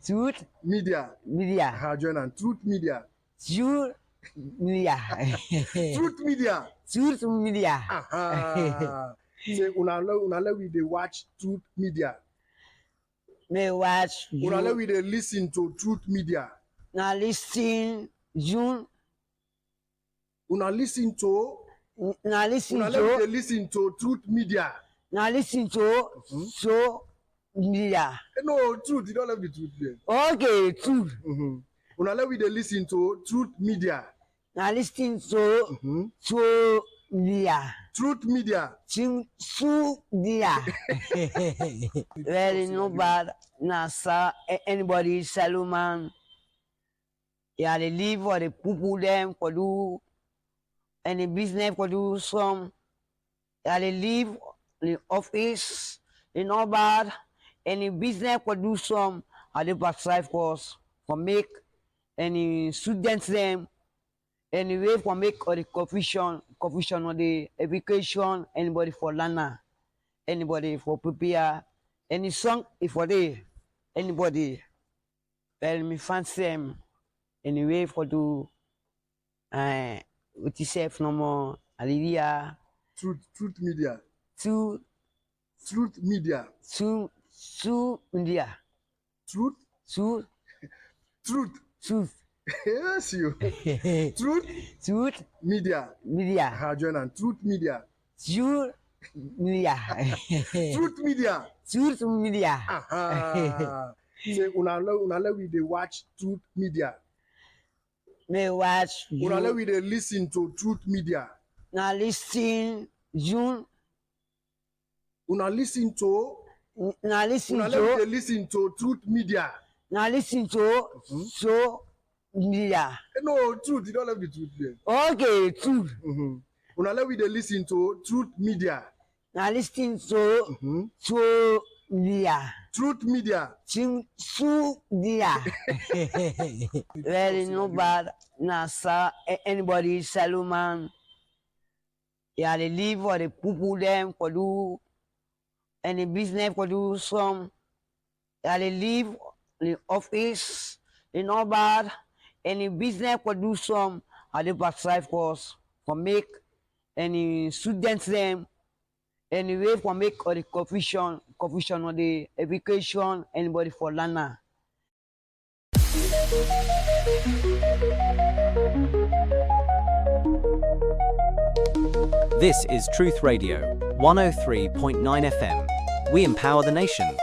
Truth Media. Media. Join and Truth Media. Truth Media. Truth Media. Truth Media. Say unale we dey watch Truth Media. May watch Unale you. we dey listen to Truth Media. Now listen June. Una listen to. Now listen Unale we dey to. listen to Truth Media. Now listen to. So media. No, Truth. You don't have the Truth there. Okay, truth. Unale we dey listen to Truth Media. Now listen to. So media. Truth Media. Su media. Very no bad. Nasa anybody Salomon. Yeah, they live for the people them for do any business for do some. Yeah, they live in the office. They no bad. Any business for do some. Are they provide for us for make any students them. Anyway, for make or the confusion or the education, anybody for learner, anybody for prepare, any song if for the anybody. Well, me fancy them anyway for do what you say no more hallelujah. Truth Media. Truth Media. Media. Truth. Yes, you. Truth Media. Join and Truth Media. Truth Media. Truth Media. Truth Media. Say unale we dey watch Truth Media. May watch you. Unale we dey listen to Truth Media. Now listen June. Una listen to. Now listen Unale we dey to. listen to Truth Media. Now listen to. So media. No, Truth. You don't have the Truth there. Okay, truth. Unale we dey listen to Truth Media. Now listen to. So media. Truth Media. Su media. Very no bad. Nasa anybody Salomon. Yeah, they live for the people them for do any business for do some. Yeah, they live in the office. They no bad. Any business for do some. Are they provide for us for make any students them. Anyway, for make or the confusion or the education, anybody for learner. This is Truth Radio, 103.9 FM. We empower the nation.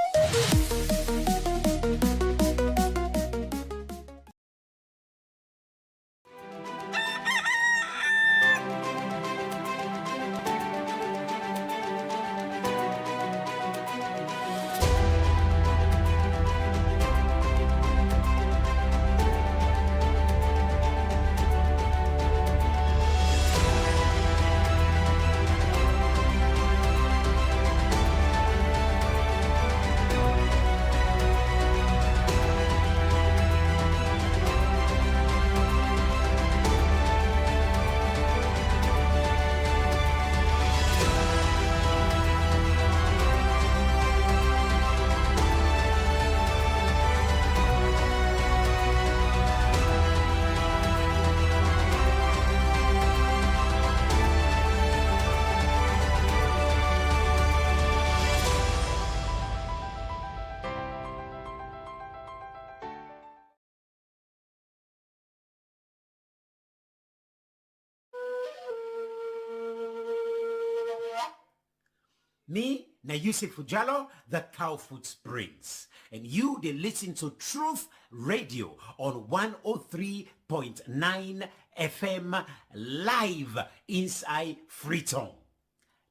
Me, na Yusuf Ujalo, the Cowfoot Springs. And you, they listen to Truth Radio on 103.9 FM live inside Freetown.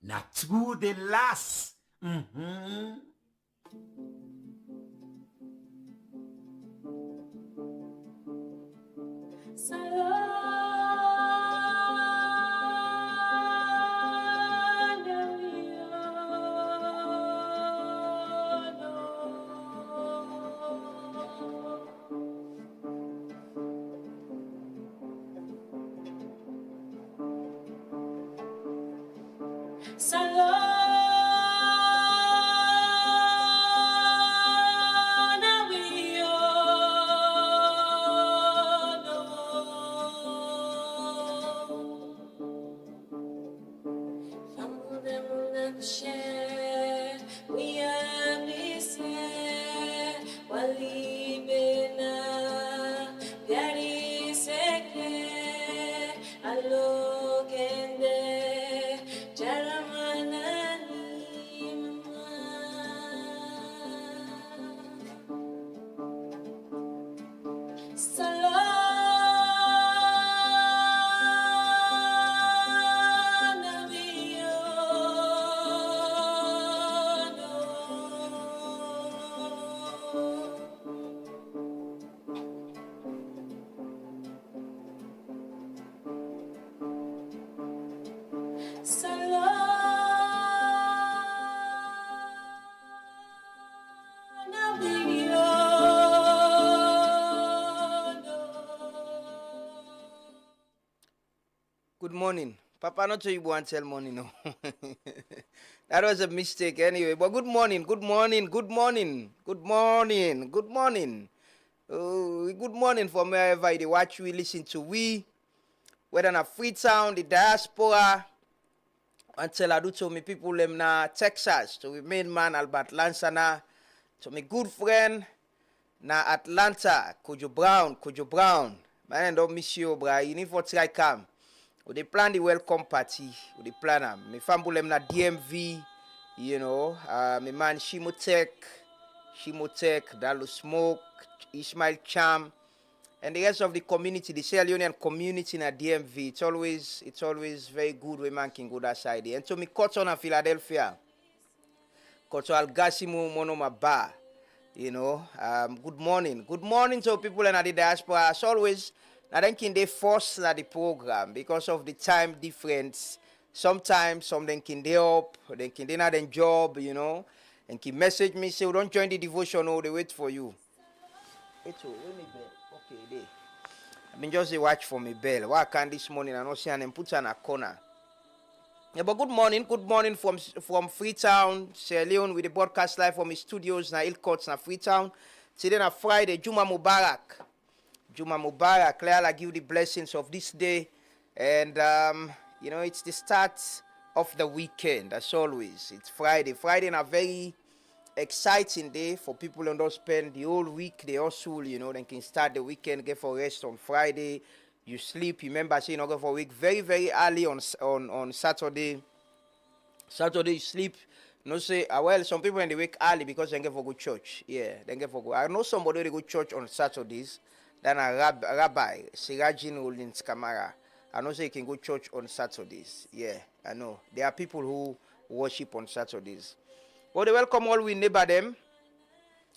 Na to the last. Alibena, Yari Seke, Alokende, Jaramanani, Good morning. Papa, not sure you want to tell morning, no. That was a mistake anyway. But good morning, good morning, good morning, good morning, good morning. Good morning from wherever they watch we, listen to we, whether in a Freetown, the diaspora, until I do to me people them na Texas, to my main man Albert Lansana, to my good friend na Atlanta, Kojo Brown. Man, don't miss you, bro. You need for try come. We plan the welcome party. We plan them. My family them na DMV, you know. My man Shimotek, Dalu Smoke, Ismail Cham, and the rest of the community, the Sierra Leonean community in a DMV. It's always very good when man can go that side. And so me Cotton and Philadelphia, Cotton Algasimu Monoma Bar. You know, good morning to people in the diaspora. As always, I think they force the program because of the time difference. Sometimes some them can they up, they can they not their job, you know, and can message me say, don't join the devotion, or they wait for you. Wait me bell. Okay, there. I've been just watch for me bell. Why can't this morning I not see and put on a corner? Yeah, but good morning from Freetown, Sierra Leone, with the broadcast live from his studios na Hillcourt na Freetown. Today na Friday, Juma Mubarak. Let I give you the blessings of this day. And, you know, it's the start of the weekend, as always. It's Friday. Friday is a very exciting day for people who don't spend the whole week. They hustle, you know, they can start the weekend, get for rest on Friday. You sleep, remember, say you not go for a week very, very early on Saturday. Saturday you sleep. No say, well, some people when they wake early because they get for go church. Yeah, they get for go. I know somebody they go church on Saturdays. Then a rabbi, Sirajin Holdings Kamara. I know say you can go church on Saturdays. Yeah, I know. There are people who worship on Saturdays. Well, they welcome all we neighbor them.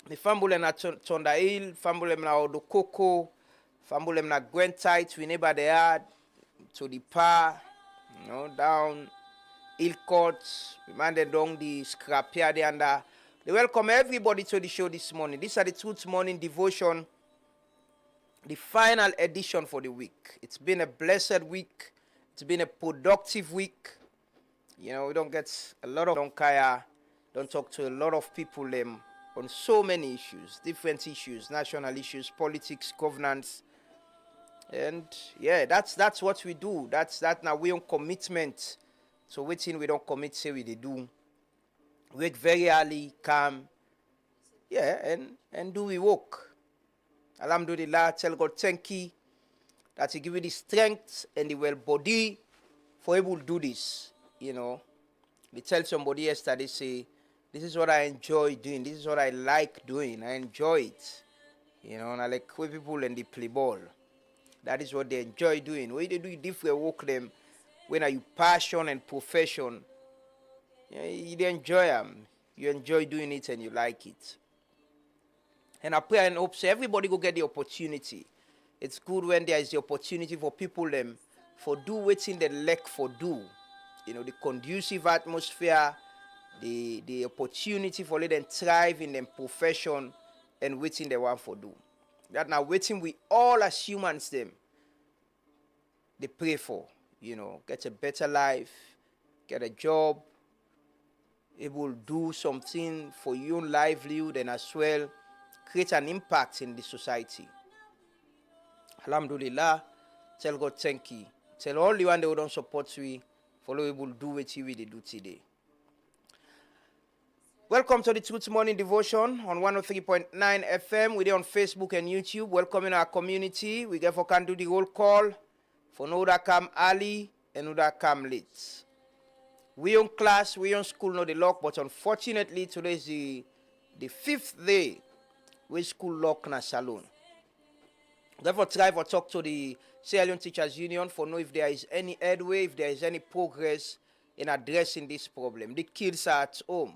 The family na Tonda Hill, family na Odokoko, family na Gwentite, we neighbor they are to the par, you know, down Hillcourt, we manded down the scrapyard under. They welcome everybody to the show this morning. These are the Truth Morning Devotion, the final edition for the week. It's been a blessed week. It's been a productive week. You know, we don't get a lot of don't talk to a lot of people on so many issues, different issues, national issues, politics, governance. And yeah, that's what we do. That's now we on commitment. So waiting we don't commit, say we they do. Wake very early, calm. Yeah, and do we work. Alhamdulillah, tell God thank you that He give you the strength and the well body for able to do this. You know, they tell somebody yesterday, say, this is what I enjoy doing. This is what I like doing. I enjoy it. You know, and I like when people and they play ball. That is what they enjoy doing. When they do different work them, when are you passion and profession, you enjoy them. You enjoy doing it and you like it. And I pray and hope so everybody go get the opportunity. It's good when there is the opportunity for people them for do what's in the leg for do. You know, the conducive atmosphere, the opportunity for let them thrive in their profession and waiting they want for do. That now waiting we all as humans them they pray for, you know, get a better life, get a job, able to do something for your own livelihood and as well create an impact in the society. Alhamdulillah, tell God thank you. Tell all the one that don't support we, follow able to do what we do today. Welcome to the Truth Morning Devotion on 103.9 FM. We're on Facebook and YouTube. Welcome in our community. We therefore can do the roll call for no that come early and no that come late. We on class, we on school, no the lock, but unfortunately today is the 5th day we school lock na salon. Therefore try for talk to the Sierra Leone Teachers Union for know if there is any headway, if there is any progress in addressing this problem. The kids are at home.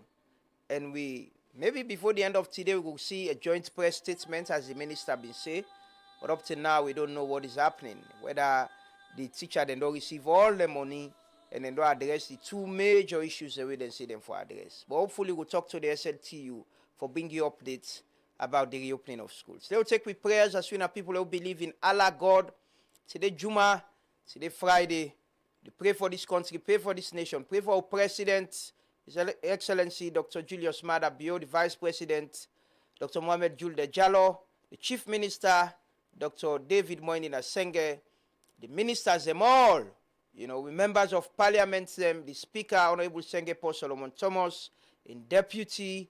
And we, maybe before the end of today, we will see a joint press statement, as the minister been saying. But up to now, we don't know what is happening. Whether the teacher then don't receive all the money and then don't address the two major issues that we then see them for address. But hopefully, we'll talk to the SLTU for bringing you updates about the reopening of schools. They will take with prayers as soon as people who believe in Allah God. Today, Juma, today, Friday. They pray for this country, pray for this nation, pray for our president, His Excellency Dr. Julius Maada Bio, the Vice President, Dr. Mohamed Julde Jallow, the Chief Minister, Dr. David Moini Nasenge, the ministers them all, we members of Parliament them, the Speaker, Honorable Senge Paul Solomon Thomas, in Deputy,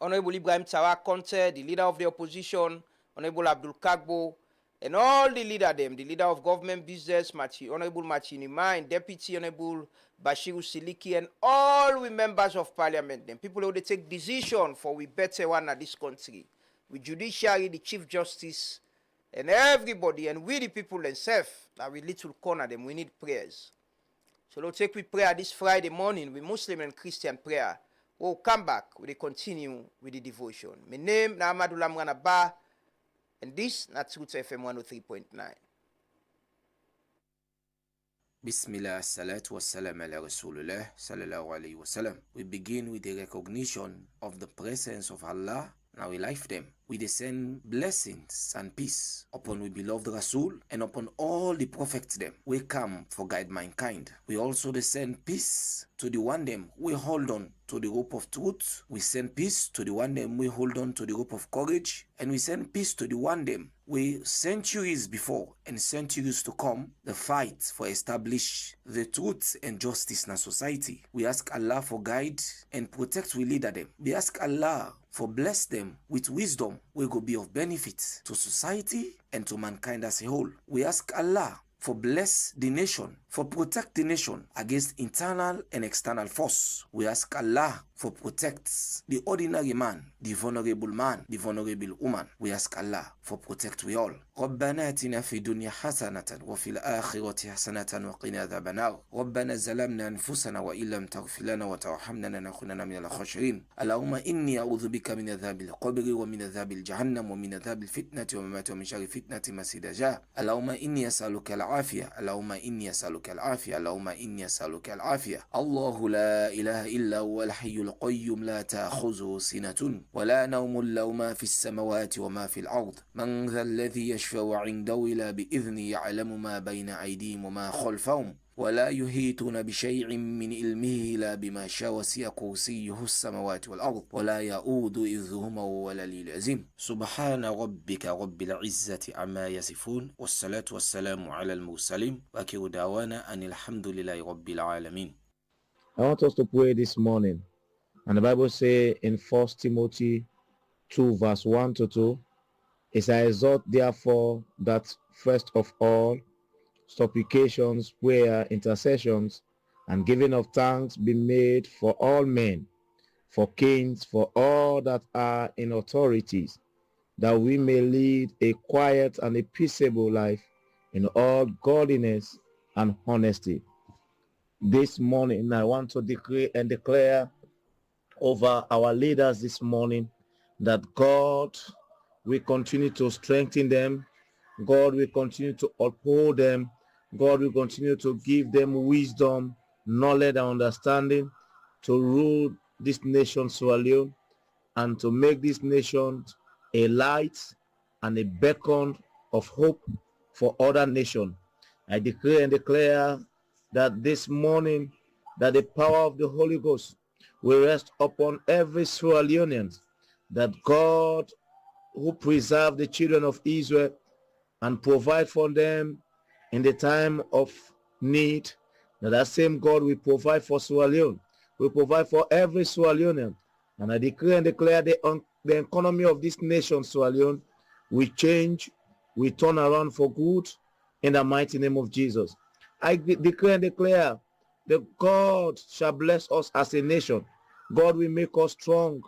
Honorable Ibrahim Tawa Conte, the Leader of the Opposition, Honorable Abdul Kagbo, and all the leader them, the Leader of Government Business, Honorable Machini Mine, Deputy Honorable Bashiru Siliki, and all we members of Parliament, them people who they take decision for we better one at this country. With judiciary, the Chief Justice, and everybody, and we the people themselves, that we little corner them, we need prayers. So they'll take we prayer this Friday morning, with Muslim and Christian prayer. We'll come back, we continue with the devotion. My name is Amadou Lamrana Ba, and this is Truth FM 103.9. Bismillah, salatu wassalam ala Rasulullah sallallahu alayhi wasallam. We begin with the recognition of the presence of Allah in our lifetime. We descend blessings and peace upon we beloved Rasul and upon all the prophets them. We come for guide mankind. We also descend peace to the one them we hold on to the rope of truth. We send peace to the one them we hold on to the rope of courage. And we send peace to the one them we centuries before and centuries to come, the fight for establish the truth and justice in our society. We ask Allah for guide and protect we leader them. We ask Allah for bless them with wisdom will go be of benefit to society and to mankind as a whole. We ask Allah for bless the nation, for protect the nation against internal and external force. We ask Allah for protect the ordinary man, the vulnerable man, the vulnerable woman. We ask Allah for protect we all. ربنا آتنا في الدنيا حسنة وفي الآخرة حسنة وقنا عذاب النار. ربنا ظلمنا أنفسنا وإن لم تغفر لنا وترحمنا لنكونن من الخاسرين. اللهم إني أعوذ بك من عذاب القبر ومن عذاب الجهنم ومن عذاب الفتنة وممات ومن شر فتنة المسيح الدجال. اللهم إني أسألك العافية. اللهم إني أسألك العافية. اللهم إني أسألك العافية. الله لا إله إلا هو الحي القيوم لا تأخذه سنة ولا نوم له ما في السماوات وما في الأرض. من ذا الذي يشفع عنده إلا بإذنه يعلم ما بين أيديهم وما خلفهم ولا يحيطون بشيء من علمه إلا بما شاء وسع كرسيه السماوات والأرض ولا يؤود حفظهما وهو العلي العظيم. سبحان ربك رب العزة عما يصفون والصلاة والسلام على المرسلين وآخر دعوانا أن الحمد لله رب العالمين. I want us to pray this morning. And the Bible says in 1 Timothy 2 verse 1 to 2, it says, I exhort therefore that first of all supplications, prayer, intercessions, and giving of thanks be made for all men, for kings, for all that are in authorities, that we may lead a quiet and a peaceable life in all godliness and honesty. This morning, I want to decree and declare over our leaders this morning that God will continue to strengthen them. God will continue to uphold them. God will continue to give them wisdom, knowledge, and understanding to rule this nation, Sierra Leone, and to make this nation a light and a beacon of hope for other nations. I decree and declare that this morning, that the power of the Holy Ghost will rest upon every Sierra Leonean, that God who preserve the children of Israel and provide for them in the time of need, that same God will provide for Sierra Leone, will provide for every Sierra Leonean. And I decree and declare the economy of this nation, Sierra Leone, will change, will turn around for good in the mighty name of Jesus. I decree and declare that God shall bless us as a nation. God will make us strong,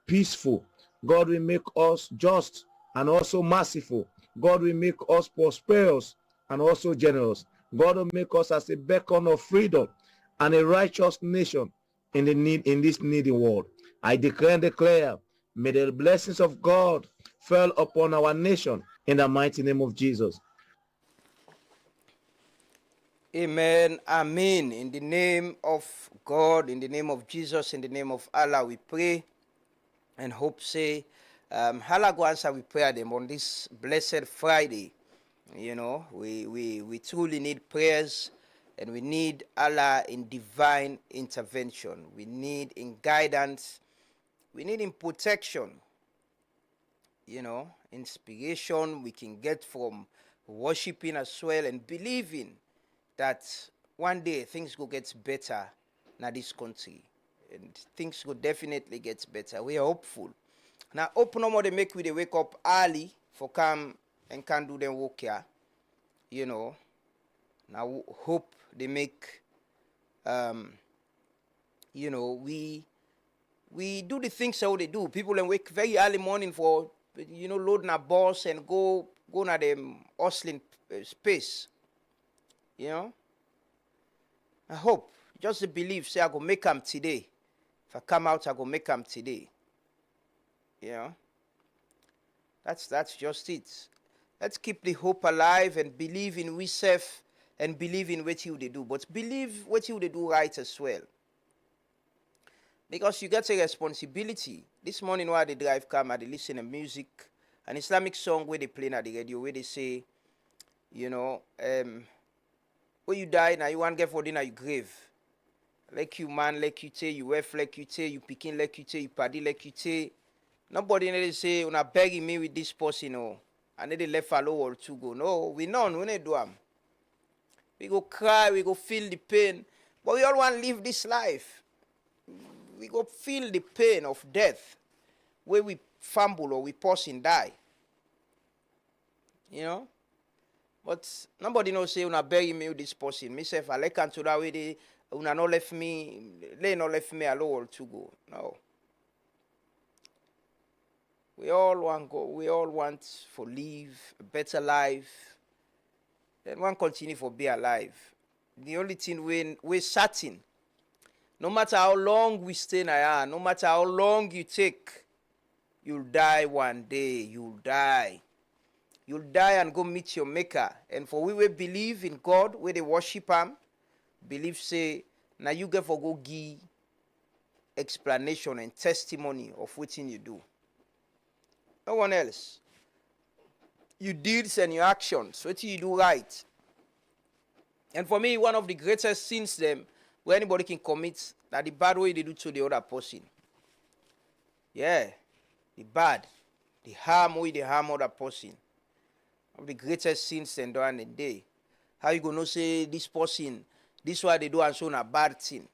peaceful. God will make us just and also merciful. God will make us prosperous and also generous. God will make us as a beacon of freedom and a righteous nation in this needy world. I declare and declare, may the blessings of God fall upon our nation in the mighty name of Jesus. Amen. Amen. In the name of God, in the name of Jesus, in the name of Allah, we pray and hope say, Allah go answer we prayer them on this blessed Friday. You know, we truly need prayers, and we need Allah in divine intervention. We need in guidance. We need in protection. You know, inspiration we can get from worshiping as well and believing that one day things will get better in this country. And things will definitely get better. We are hopeful. Now, open no more they make we they wake up early for come and can do them work here. You know. Now hope they make you know, we do the things how they do. People then wake very early morning for, you know, loading a bus and go na them hustling space. You know? I hope. Just the belief, say I go make them today. If I come out, I go make them today. You know? That's just it. Let's keep the hope alive and believe in we serve and believe in what you they do. But believe what you they do right as well. Because you get a responsibility. This morning while they drive car, they listen to music, an Islamic song where they play at the radio, where they say, you know, when you die, now you want to get for dinner, you grave. Like you man, like you say, you wife, like you say, you picking, like you say, you party, like you say. Nobody they say, you're not begging me with this person, no. And then they left follow or to go. No, we none, we don't do them. We go cry, we go feel the pain. But we all want to live this life. We go feel the pain of death. Where we fumble or we pause and die. You know? But nobody knows say una bury me with this person. Myself, I like to that way they una not left me, they not left me alone to go. No. We all want for live a better life. And one continue for be alive. The only thing we're certain, no matter how long we stay in here, no matter how long you take, you'll die one day. You'll die. You'll die and go meet your maker. And for we will believe in God, where they worship him, believe say, now you get for go give explanation and testimony of what you do. No one else. Your deeds and your actions, what you do right. And for me, one of the greatest sins them where anybody can commit that the bad way they do to the other person. Yeah, the bad, the harm way they harm other person. One of the greatest sins them done in the day. How you gonna say this person, this why they do and so a bad thing?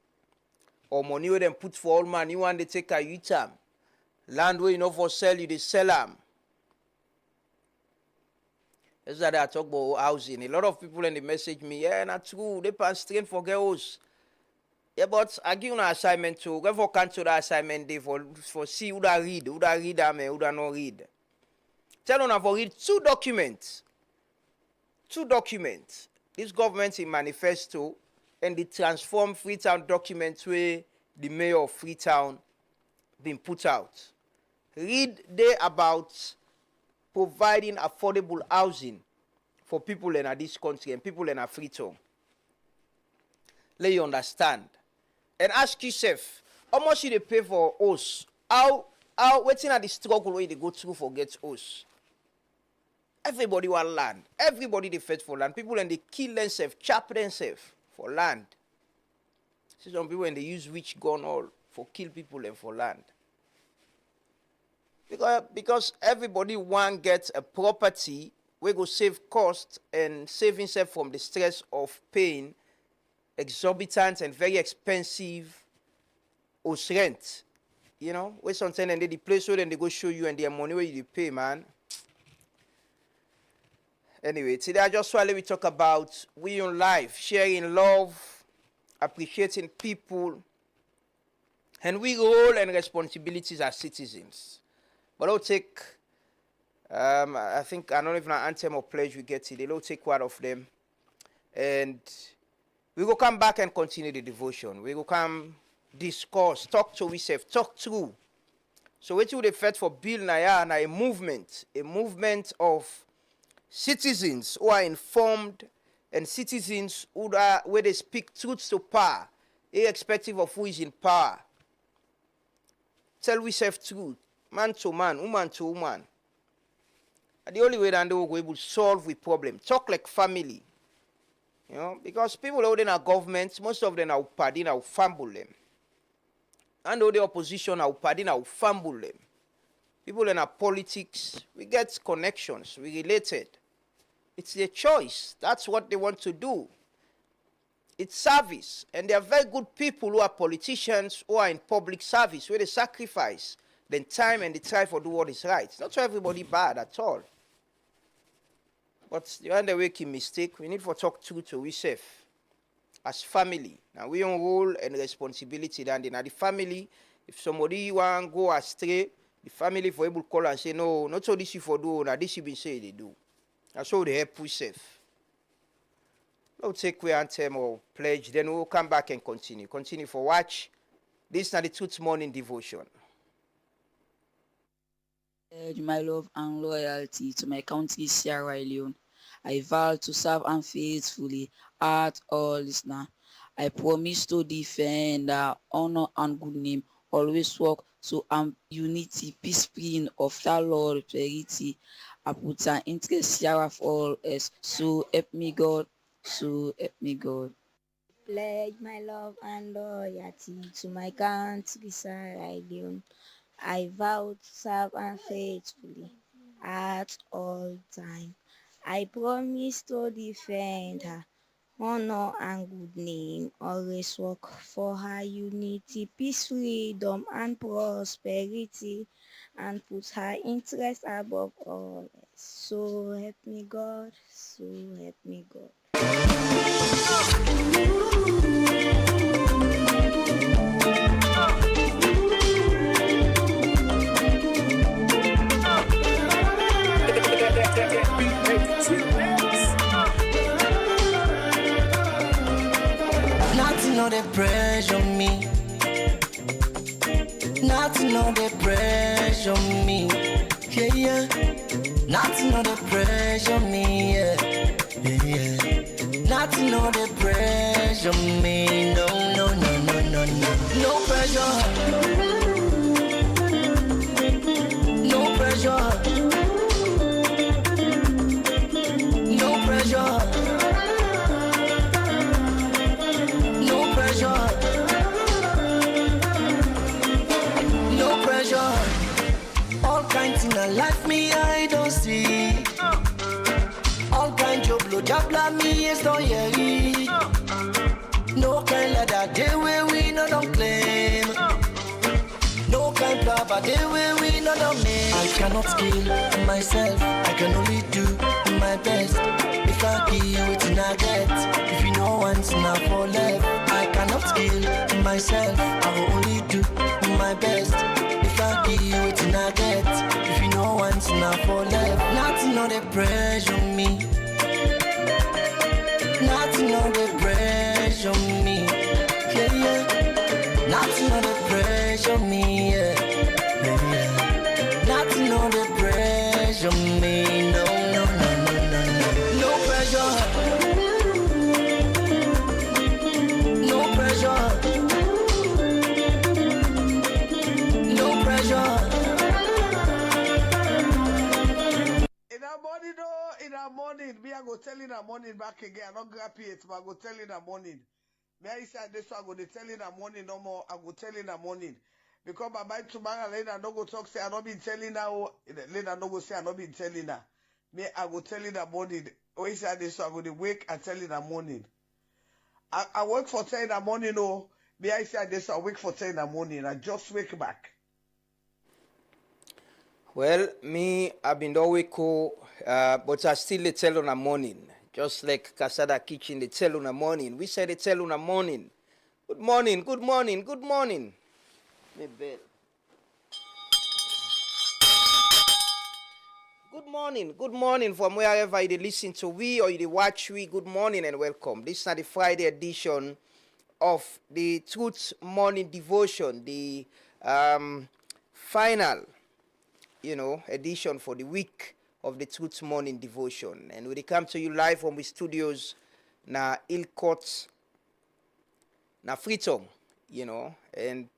Or money where them put for all man, you want to take a you time. Land where you know for sell, you they sell them. That's why I talk about housing. A lot of people in the message me, yeah, not true. They pass straight for girls. Yeah, but I give you an assignment to go for cancel the assignment day for see who that read them, who that not read. Tell them for read two documents. Two documents. This government in manifesto and the transform Freetown documents where the mayor of Freetown been put out. Read there about providing affordable housing for people in this country and people in Freetown. Let you understand. And ask yourself, how much they pay for us? How waiting at the struggle where they go through for get us? Everybody want land. Everybody they fight for land. People and they kill themselves, chop themselves for land. See some people and they use witch gun all for kill people and for land. Because everybody want get a property where go save cost and save himself from the stress of paying exorbitant and very expensive or rent. You know, where sometimes and the place where then they go show you and their money where you pay, man. Anyway, today I just want to talk about we on life, sharing love, appreciating people, and we role and responsibilities as citizens. But I'll take, I think, I don't know if an anthem or pledge we get today. I'll take one of them. And we will come back and continue the devotion. We will come discuss, talk to ourselves, talk through. So what would effect for Bill Naya and a movement of citizens who are informed and citizens who are where they speak truth to power, irrespective of who is in power. Tell ourselves truth, man to man, woman to woman. And the only way that we'll be able to solve the problem. Talk like family. You know, because people who are in our government, most of them are pardon, are fumble them. And all the opposition are pardon, are fumble them. People in our politics, we get connections, we related. It's their choice. That's what they want to do. It's service. And there are very good people who are politicians who are in public service, where they sacrifice their time and they try to do what is right. It's not everybody bad at all. But the other making mistake, we need to talk to ourselves as family. Now we on role and responsibility. Then in the family, if somebody want to go astray, the family for able to call and say, no, not so this you for do, now this you been say they do. That's how they help yourself. We'll take we anthem or pledge, then we'll come back and continue. Continue for watch. This is the Truth Morning Devotion. Pledge my love and loyalty to my country, Sierra Leone. I vow to serve and faithfully at all listener. I promise to defend our honor and good name, always work to unity, peace, freedom of the Lord, prosperity. I put an interest Sierra for all us. So help me God. So help me God. Pledge my love and loyalty to my country, Sierra Leone. I vow to serve and faithfully at all time. I promise to defend her honor and good name, always work for her unity, peace, freedom, and prosperity, and put her interests above all. So help me God, so help me God. Nothing on the pressure me. Nothing on the pressure me. Yeah, yeah. Nothing on the pressure me. Yeah, yeah, yeah. Nothing on the pressure me. No, no, no, no, no, no. No pressure. No pressure. No pressure. No pressure. All kinds in a life me I don't see. All kinds of blow jabla me is don't hear. No kind like that day where we no don't claim. No kind blah but day where we no don't make. I cannot kill myself. I can only do my best. If I give you it I get. If you know once now for left. I cannot kill myself. I will only do my best. If I give you it I get. If you know once now for left. Nothing on the pressure me. Nothing on the pressure me. Yeah, yeah. Nothing on the pressure me. Yeah, yeah, yeah. Nothing on the pressure me. No, no, no, no, no, no. No pressure. No pressure. No pressure. In the morning, me I go tell in the morning back again. I don't grab it, but I go tell in the morning. Me I say this, so I go tell in the morning no more. I go tell in the morning. Because my mind tomorrow, later no go talk, say I don't been telling her, later no go say I don't been telling her. Me I go tell in the morning. Always say this, so I go to wake and tell in the morning. I work for 10 in the morning, oh. Me, I say this, I wake for 10 in the morning. I just wake back. Well, me, I've been always cool, but I still they tell on the morning. Just like Casada Kitchen, they tell on the morning. We say they tell on the morning. Good morning, good morning, good morning. Me bell. Good morning from wherever you listen to we or you watch we. Good morning and welcome. This is not the Friday edition of the Truth Morning Devotion, the final, edition for the week of the Truth Morning Devotion. And we come to you live from the studios na Ilcourt, na Freetown, and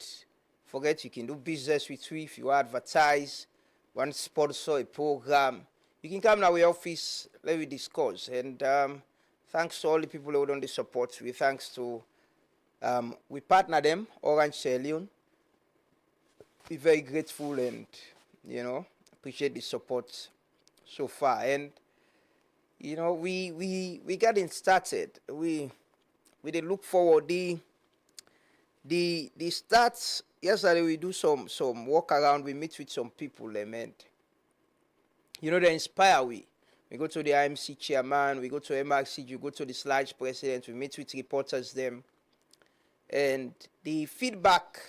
forget you can do business with we if you advertise, want to sponsor a program. You can come to our office, let me discuss. And thanks to all the people who are on the support. Thanks to we partner them, Orange Sierra. We're very grateful and appreciate the support so far. And we getting started. We did look forward the stats. Yesterday we do some walk around. We meet with some people. They meant, they inspire we. We go to the IMC chairman. We go to MRC. You go to the Sludge president. We meet with reporters. Them. And the feedback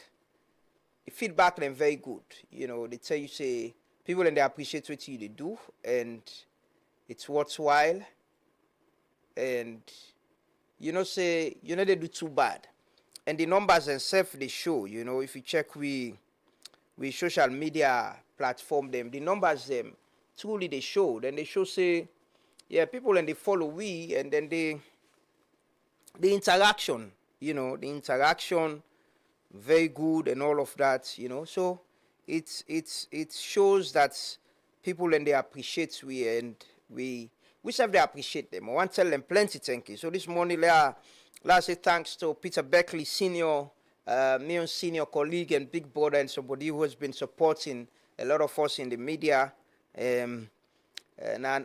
them very good. They tell you say people and they appreciate what you they do and it's worthwhile. And say they do too bad. And the numbers themselves they show. If you check we social media platform them, the numbers them truly they show. Then they show say, yeah, people and they follow we and then the interaction. The interaction very good and all of that, so it shows that people and they appreciate we and we serve they appreciate them. I want to tell them plenty thank you. So this morning let's say thanks to Peter Beckley senior, me and senior colleague and big brother and somebody who has been supporting a lot of us in the media. And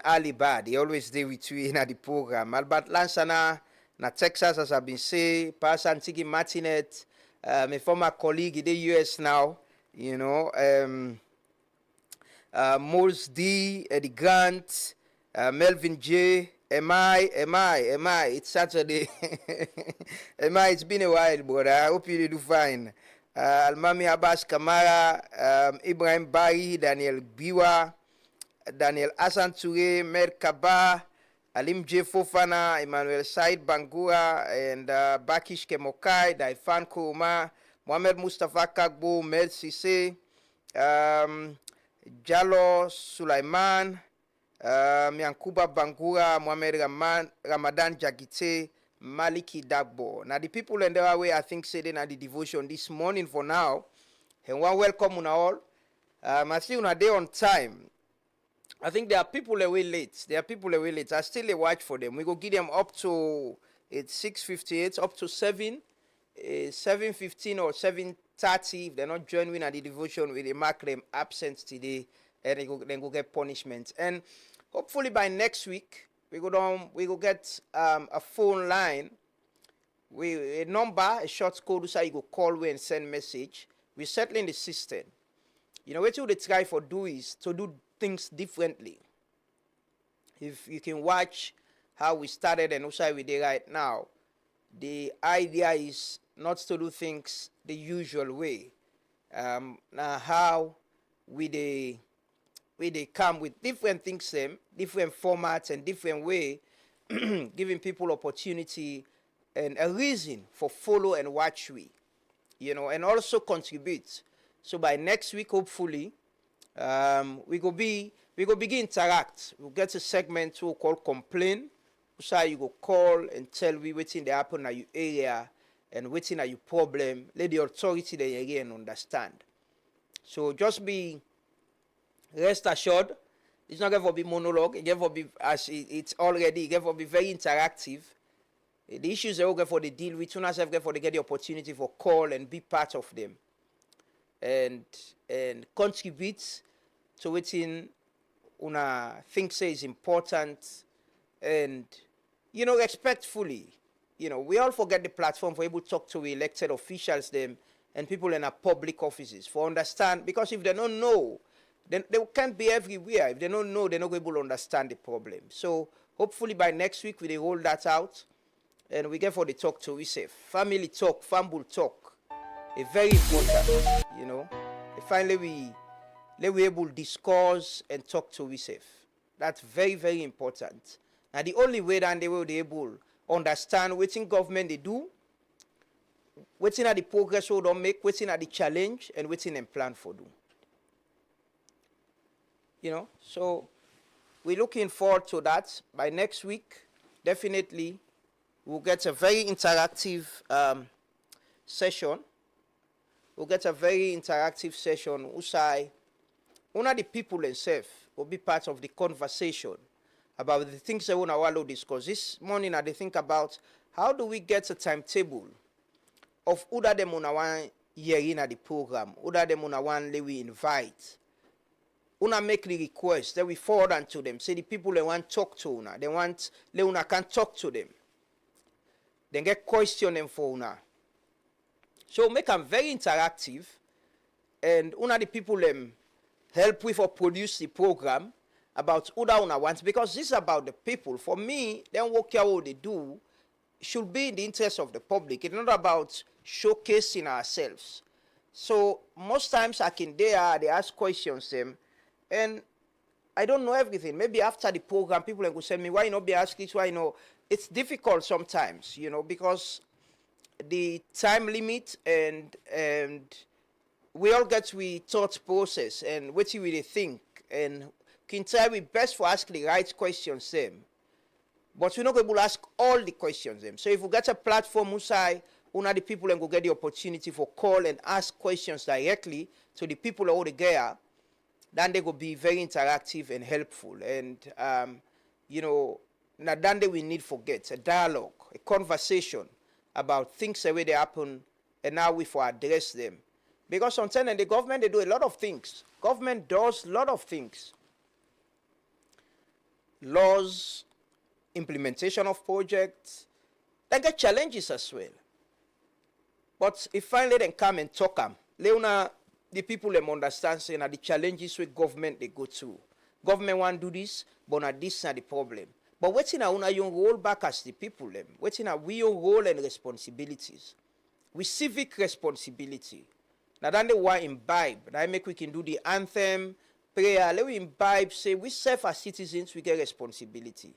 Ali Bad, he always stay with you in the program. Albert Lansana na Texas, as I've been saying, Pastor Antigi Martinet, my former colleague in the US now, Moles D, Eddie Grant, Melvin J, MI, it's Saturday. MI, it's been a while, but I hope you do fine. Almami Abbas Kamara, Ibrahim Bari, Daniel Biwa, Daniel Hassan Touré, Mer Kaba, Alim J. Fofana, Emmanuel Said Bangura, and Bakish Kemokai, Daifan Kouma, Mohamed Mustafa Kagbo, Mel Sisse, Jalo Sulaiman, Miankuba Bangura, Mohamed Ramadan Jagite, Maliki Dagbo. Now the people in their way, I think, say they na the devotion this morning for now. And one welcome on all. I see on a day on time. I think there are people away late. I still a watch for them. We go give them up to it's 6:58, up to 7:15 or 7:30. If they're not joining at the devotion, we mark them absent today, and then go get punishment. And hopefully by next week we go get a phone line, a number, a short code so you go call we and send message. We settle in the system. What you try for do is to do things differently. If you can watch how we started and also how we did right now, the idea is not to do things the usual way. Now how we they come with different things, different formats and different way, giving people opportunity and a reason for follow and watch we, and also contribute. So by next week, hopefully, we go begin interact. We'll get a segment we'll call complain. So you go call and tell we what's in the happen at your area and what's in your problem. Let the authority there again understand. So just be rest assured. It's not going to be monologue. It's going to be as it's already. It's going to be very interactive. The issues are going for the deal with. Soon as I've got for to get the opportunity for call and be part of them. And contribute to what in una think say is important and respectfully we all forget the platform for able to talk to elected officials them and people in our public offices for understand, because if they don't know, then they can't be everywhere. If they don't know, they're not able to understand the problem. So hopefully by next week we will roll that out and we get for the talk to we say family talk, family talk. It's very important, Finally we able to discuss and talk to we safe. That's very, very important. Now the only way that they will be able to understand what in government they do, what in the progress we don't make, what in the challenge, and what in them plan for do. So we're looking forward to that. By next week, definitely we'll get a very interactive session. We'll get a very interactive session. Usai, one of the people themselves will be part of the conversation about the things that we want to discuss. This morning, I think about how do we get a timetable of who that them want here in the program, who that them want we invite. Una make the request that we forward on to them. Say the people they want to talk to una, they want Leuna can talk to them. Then get question them for una. So make them very interactive, and una the people them help with or produce the program about who that una wants, because this is about the people. For me, then work out what they do should be in the interest of the public. It's not about showcasing ourselves. So most times I can they ask questions them, and I don't know everything. Maybe after the program, people will send me, why not be asked this, why it's difficult sometimes, because the time limit and we all get we thought process and what we think, and can try we best for ask the right questions them. But we're not able to ask all the questions them. So if we get a platform Usai, one of the people and go get the opportunity for call and ask questions directly to the people who they get, then they will be very interactive and helpful. And now then we need forget a dialogue, a conversation about things the way they happen, and now we for address them. Because sometimes in the government they do a lot of things. Government does a lot of things. Laws, implementation of projects, they get challenges as well. But if finally they come and talk them, the people them understand saying the challenges with government they go through. Government want to do this, but not this is the problem. But what's in our young role back as the people them? What's in our we own role and responsibilities? We civic responsibility. Now then they want imbibe. Now make we can do the anthem, prayer. Let we imbibe, say we serve as citizens, we get responsibility.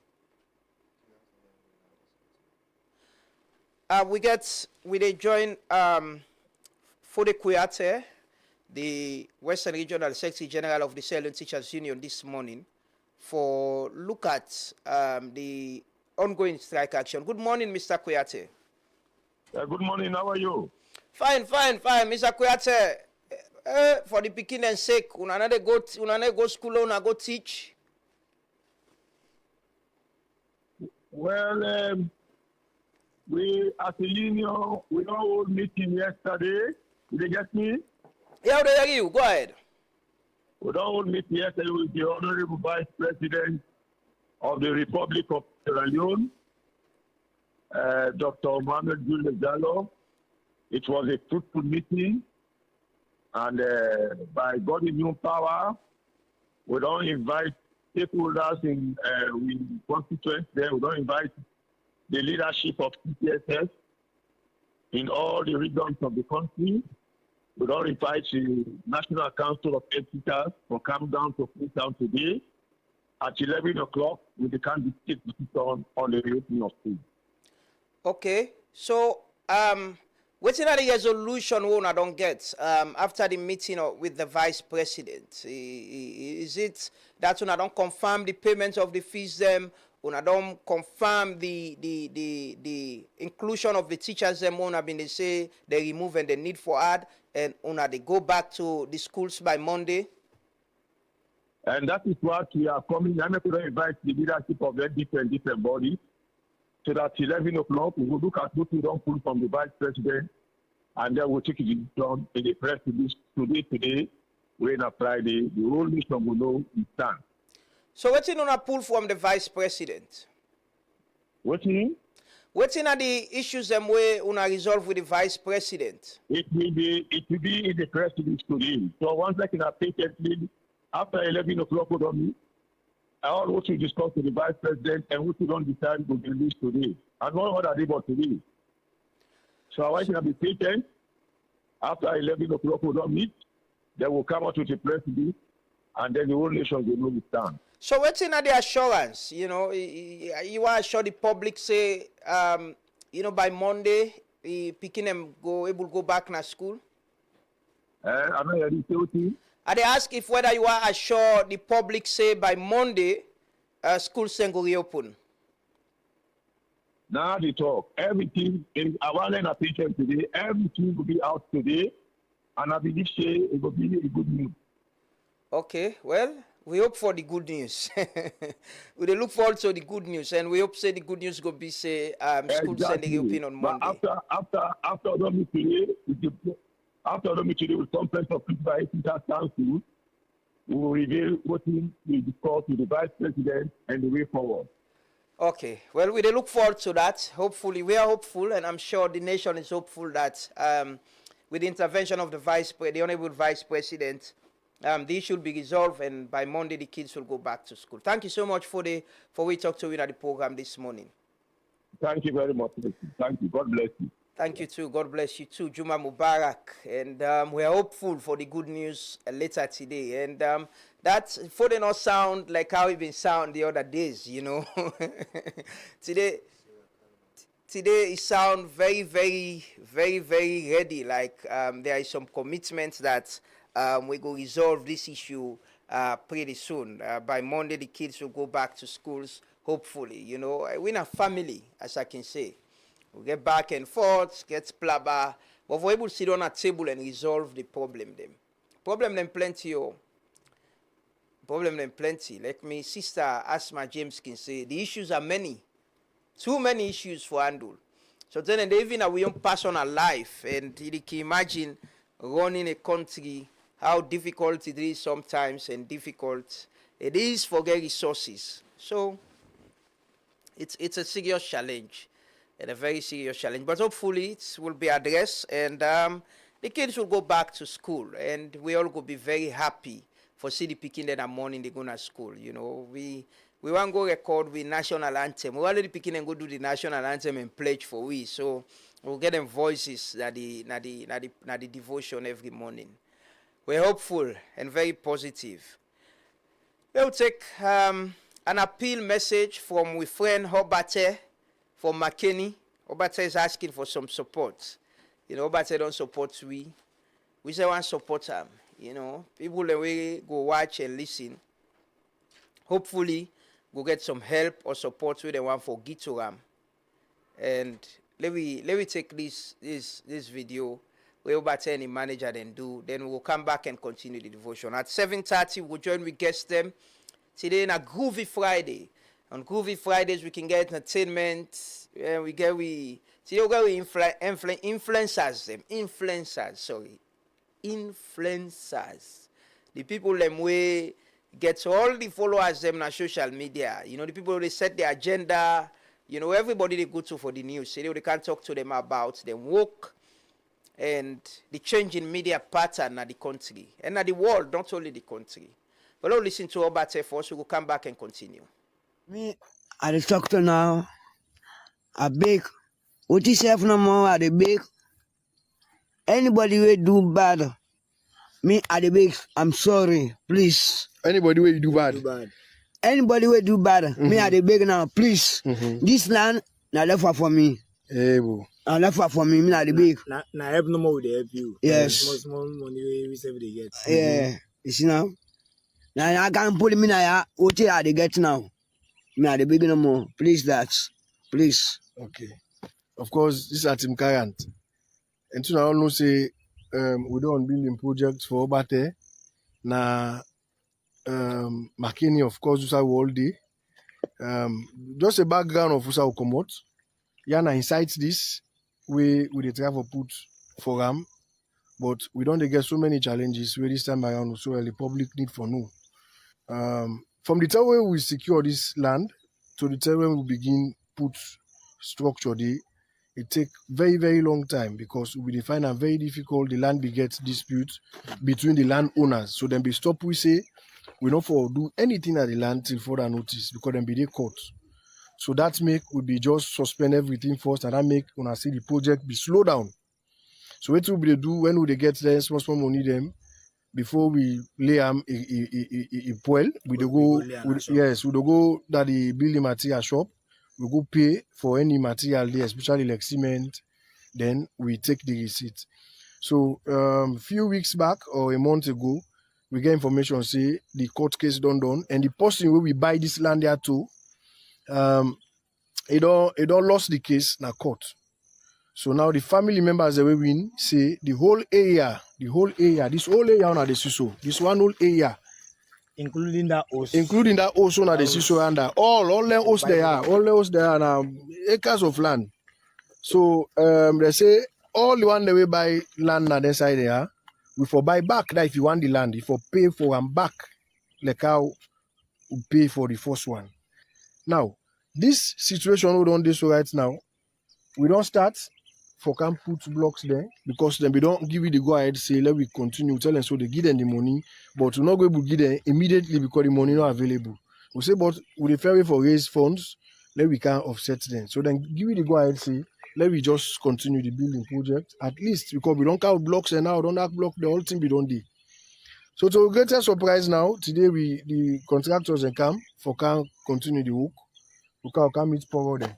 We join Fode Kouyaté, the Western Regional Secretary General of the Sierra Leone Teachers Union this morning, for look at the ongoing strike action. Good morning, Mr. Kouyaté. Good morning. How are you? Fine, Mr. Kouyaté. For the beginning sake, una go school, una go teach. Well, we as a union, we don't hold meeting yesterday. Did you get me? Yeah, they hear you. Go ahead. We don't hold meeting yesterday with the Honorable Vice President of the Republic of Sierra Leone, Dr. Mohamed Jules Diallo. It was a fruitful meeting, and by God in new power, we don't invite stakeholders in constituents there. We don't invite the leadership of CCSS in all the regions of the country. We don't invite the National Council of Educators for come down to Freetown today at 11 o'clock with the candidate on the reopening of school. Okay, so what's another resolution we don't get after the meeting with the Vice President? Is it that we don't confirm the payment of the fees them? We don't confirm the inclusion of the teachers them? They say they remove and the need for add, and they go back to the schools by Monday? And that is what we are coming. I'm going to invite the leadership of the different bodies so that 11 o'clock we will look at what we don't pull from the Vice President, and then we'll take it down in the press release today, when on Friday, the whole nation will know it stands. So what's in on a pull from the Vice President? What you mean? What are the issues them way una resolve with the vice president? It will be in the press release today. So once I can patiently, after 11 o'clock on me, all what we discuss with the vice president and what we don't decide will be released today. And not what I did but today. So I want you to be patient. After 11 o'clock we don't meet, they will come out with a press release, and then the whole nation will know the stand. So what's in the assurance? You know, you want to assure the public, say, you know, by Monday, picking them able to go back to school? I'm not ready to they ask if whether you want to assure the public, say, by Monday, schools can go reopen. Now they talk. Everything in our line of patient today, everything will be out today, and I believe it will be a good news. Okay, well, we hope for the good news. We look forward to the good news, and we hope say the good news will be say schools sending open on Monday. But after the meeting today, after the meeting with conference of principal teachers council, we will reveal what we discuss with the vice president and the way forward. Okay, well, we look forward to that. Hopefully, we are hopeful, and I'm sure the nation is hopeful that with the intervention of the honorable vice president, the issue will be resolved, and by Monday the kids will go back to school. Thank you so much for we talked to you at the program this morning. Thank you very much. Thank you. God bless you. Thank you too. God bless you too. Juma Mubarak. And we are hopeful for the good news later today. And that for the not sound like how it been sound the other days, you know. Today it sound very, very, very, very ready. Like there is some commitments that we go resolve this issue pretty soon. By Monday, the kids will go back to schools, hopefully. You know, we're in a family, as I can say. We get back and forth, get plabber, but we're able to sit on a table and resolve the problem them. Problem them plenty, oh. Problem them plenty. Like me sister Asma James can say, the issues are many. Too many issues for handle. So then they even our own personal life, and you can imagine running a country, how difficult it is sometimes, and difficult it is for get resources. So it's a serious challenge, and a very serious challenge. But hopefully it will be addressed, and the kids will go back to school, and we all will be very happy for see the picking that morning they go to school. You know, we want to go record with national anthem. We already picking and go do the national anthem and pledge for we. So we'll get them voices that the devotion every morning. We're hopeful and very positive. We'll take an appeal message from we friend Obate from McKinney. Obate is asking for some support. You know, Obate don't support we. We say want support him. You know, people that we go watch and listen. Hopefully, we'll get some help or support with the one for Gitoram. And let me take this video. We'll about any manager then do. Then we'll come back and continue the devotion. At 7:30, we'll join with guest them. Today in a Groovy Friday. On Groovy Fridays, we can get entertainment. And we influencers them. Influencers. The people them we get all the followers them on social media. You know, the people they set the agenda. You know, everybody they go to for the news. They can't talk to them about them work and the change in media pattern at the country and at the world, not only the country. But let's listen to Obate first. We will come back and continue. Me, I the doctor now. I beg. What is self no more? I the beg. Anybody will do bad. Me, I the beg. I'm sorry, please. Anybody will do bad. Anybody will do bad. Me, I the beg now, please. This land, now left for me. Hey, bro. And left for me, I the beg. Now help no more with the help you. Yes. Small money we save they get. Yeah. You see now? Now I can't put me now. What I they get now? Me, I the beg no more. Please, that. Please. Okay. Of course, this is Tim Current. And to now know say we don't building projects for Obate. Na McKinney, of course, Usa all day. Just a background of Usa will come out. Yana incites this we the travel put for them, but we don't get so many challenges where this time around so the public need for no. From the time when we secure this land to the time when we begin put structure dey, it take very, very long time because we dey find am very difficult. The land begets dispute between the landowners. So then be stop we say we not for do anything at the land till further notice because then be they court. So that make we be just suspend everything first and that make when I see the project be slow down. So what will they do when we they get the small money them before we lay a poil, we dey go yes, we dey go that the building material shop, we go pay for any material there, especially like cement, then we take the receipt. So few weeks back or a month ago, we get information say the court case done, and the person where we buy this land there too, it all lost the case in court. So now the family members that we win say the whole area, this whole area on the Siso, this one whole area, including that house on the Siso and all the house there are now acres of land. So they say all the one that we buy land on the side there, we for buy back that if you want the land, if you pay for them back, like how we pay for the first one. Now, this situation we don't do so right now, we don't start for can put blocks there because then we don't give you the go ahead say let we continue tell them so they give them the money, but we're not going to give them immediately because the money not available. We say but with the fair way for raise funds, let we can offset them. So then give you the go ahead say let we just continue the building project at least because we don't count blocks and now don't have block the whole thing we don't do. So to greater surprise now today the contractors and come for can continue the work. We can meet Poro there.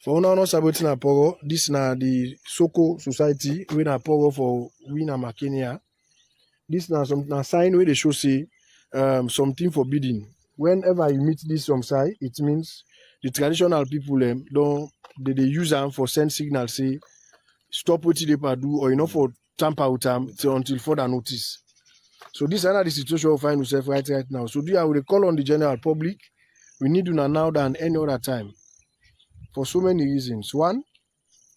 For now, no saboting a Poro. This na the Soko Society. We na Poro for we na Makenia. This na some na sign where they show say something forbidden. Whenever you meet this some side, it means the traditional people don't they use them for send signal say stop what they do or you for tamper with them until further notice. So this is another situation we find ourselves right now. So do I will call on the general public. We need to now than any other time for so many reasons. One,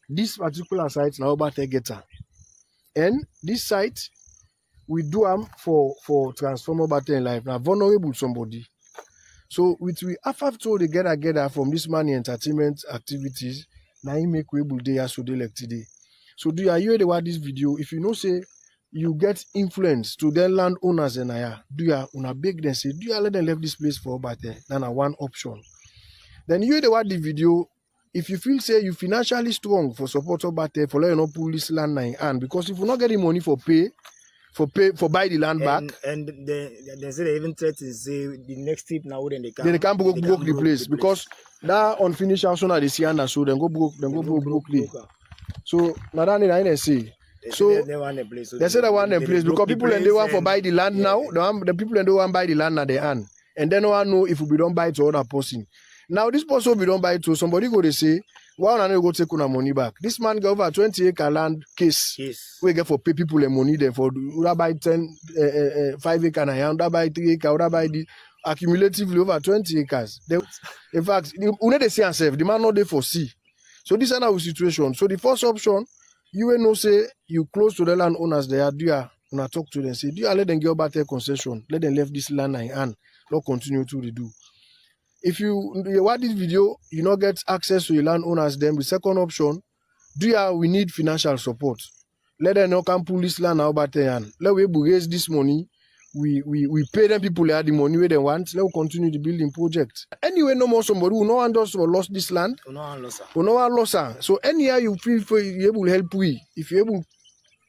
this particular site now about Tegeta. And this site, we do them for transformer battery life. Now vulnerable somebody. So we have to together from this money entertainment activities, now he make we able there so they like today. So do you hear the word this video? If you know say you get influence to their landowners and do you una beg them say do you let them leave this place for battery? Then one option. Then you hear the word the video. If you feel say you financially strong for support of battery for let you not pull this land in hand because if you not getting money for buy the land back. And they say they even threaten to say the next step now then they can't broke the place because that unfinished house on the sea and so then go broke the. So now that I say. So they say they want a place because people and they want for buy the land now. The people and they want buy the land at the hand, and then no one know if we don't buy it to other person. Now this person we don't buy it to somebody go to say, why don't go take our money back? This man got over 20-acre land case. Yes. We get for pay people the money then for buy 5 acre and that buy 3 acre, that buy the accumulatively over 20 acres. In fact, we need to see ourselves. The man not there for see. So this is our situation. So the first option. You will know say you close to the landowners there, do you wanna talk to them, say, do you let them get back their concession, let them leave this land in hand, not continue to redo. If you watch this video, you not get access to the landowners, then the second option, we need financial support. Let them not come pull this land out back their hand. Let we raise this money, we pay them people the money where they want, let we continue the building project. Anyway, no more somebody who no one us or lost this land. No one lost. So anyhow you feel for you able to help we. If you able to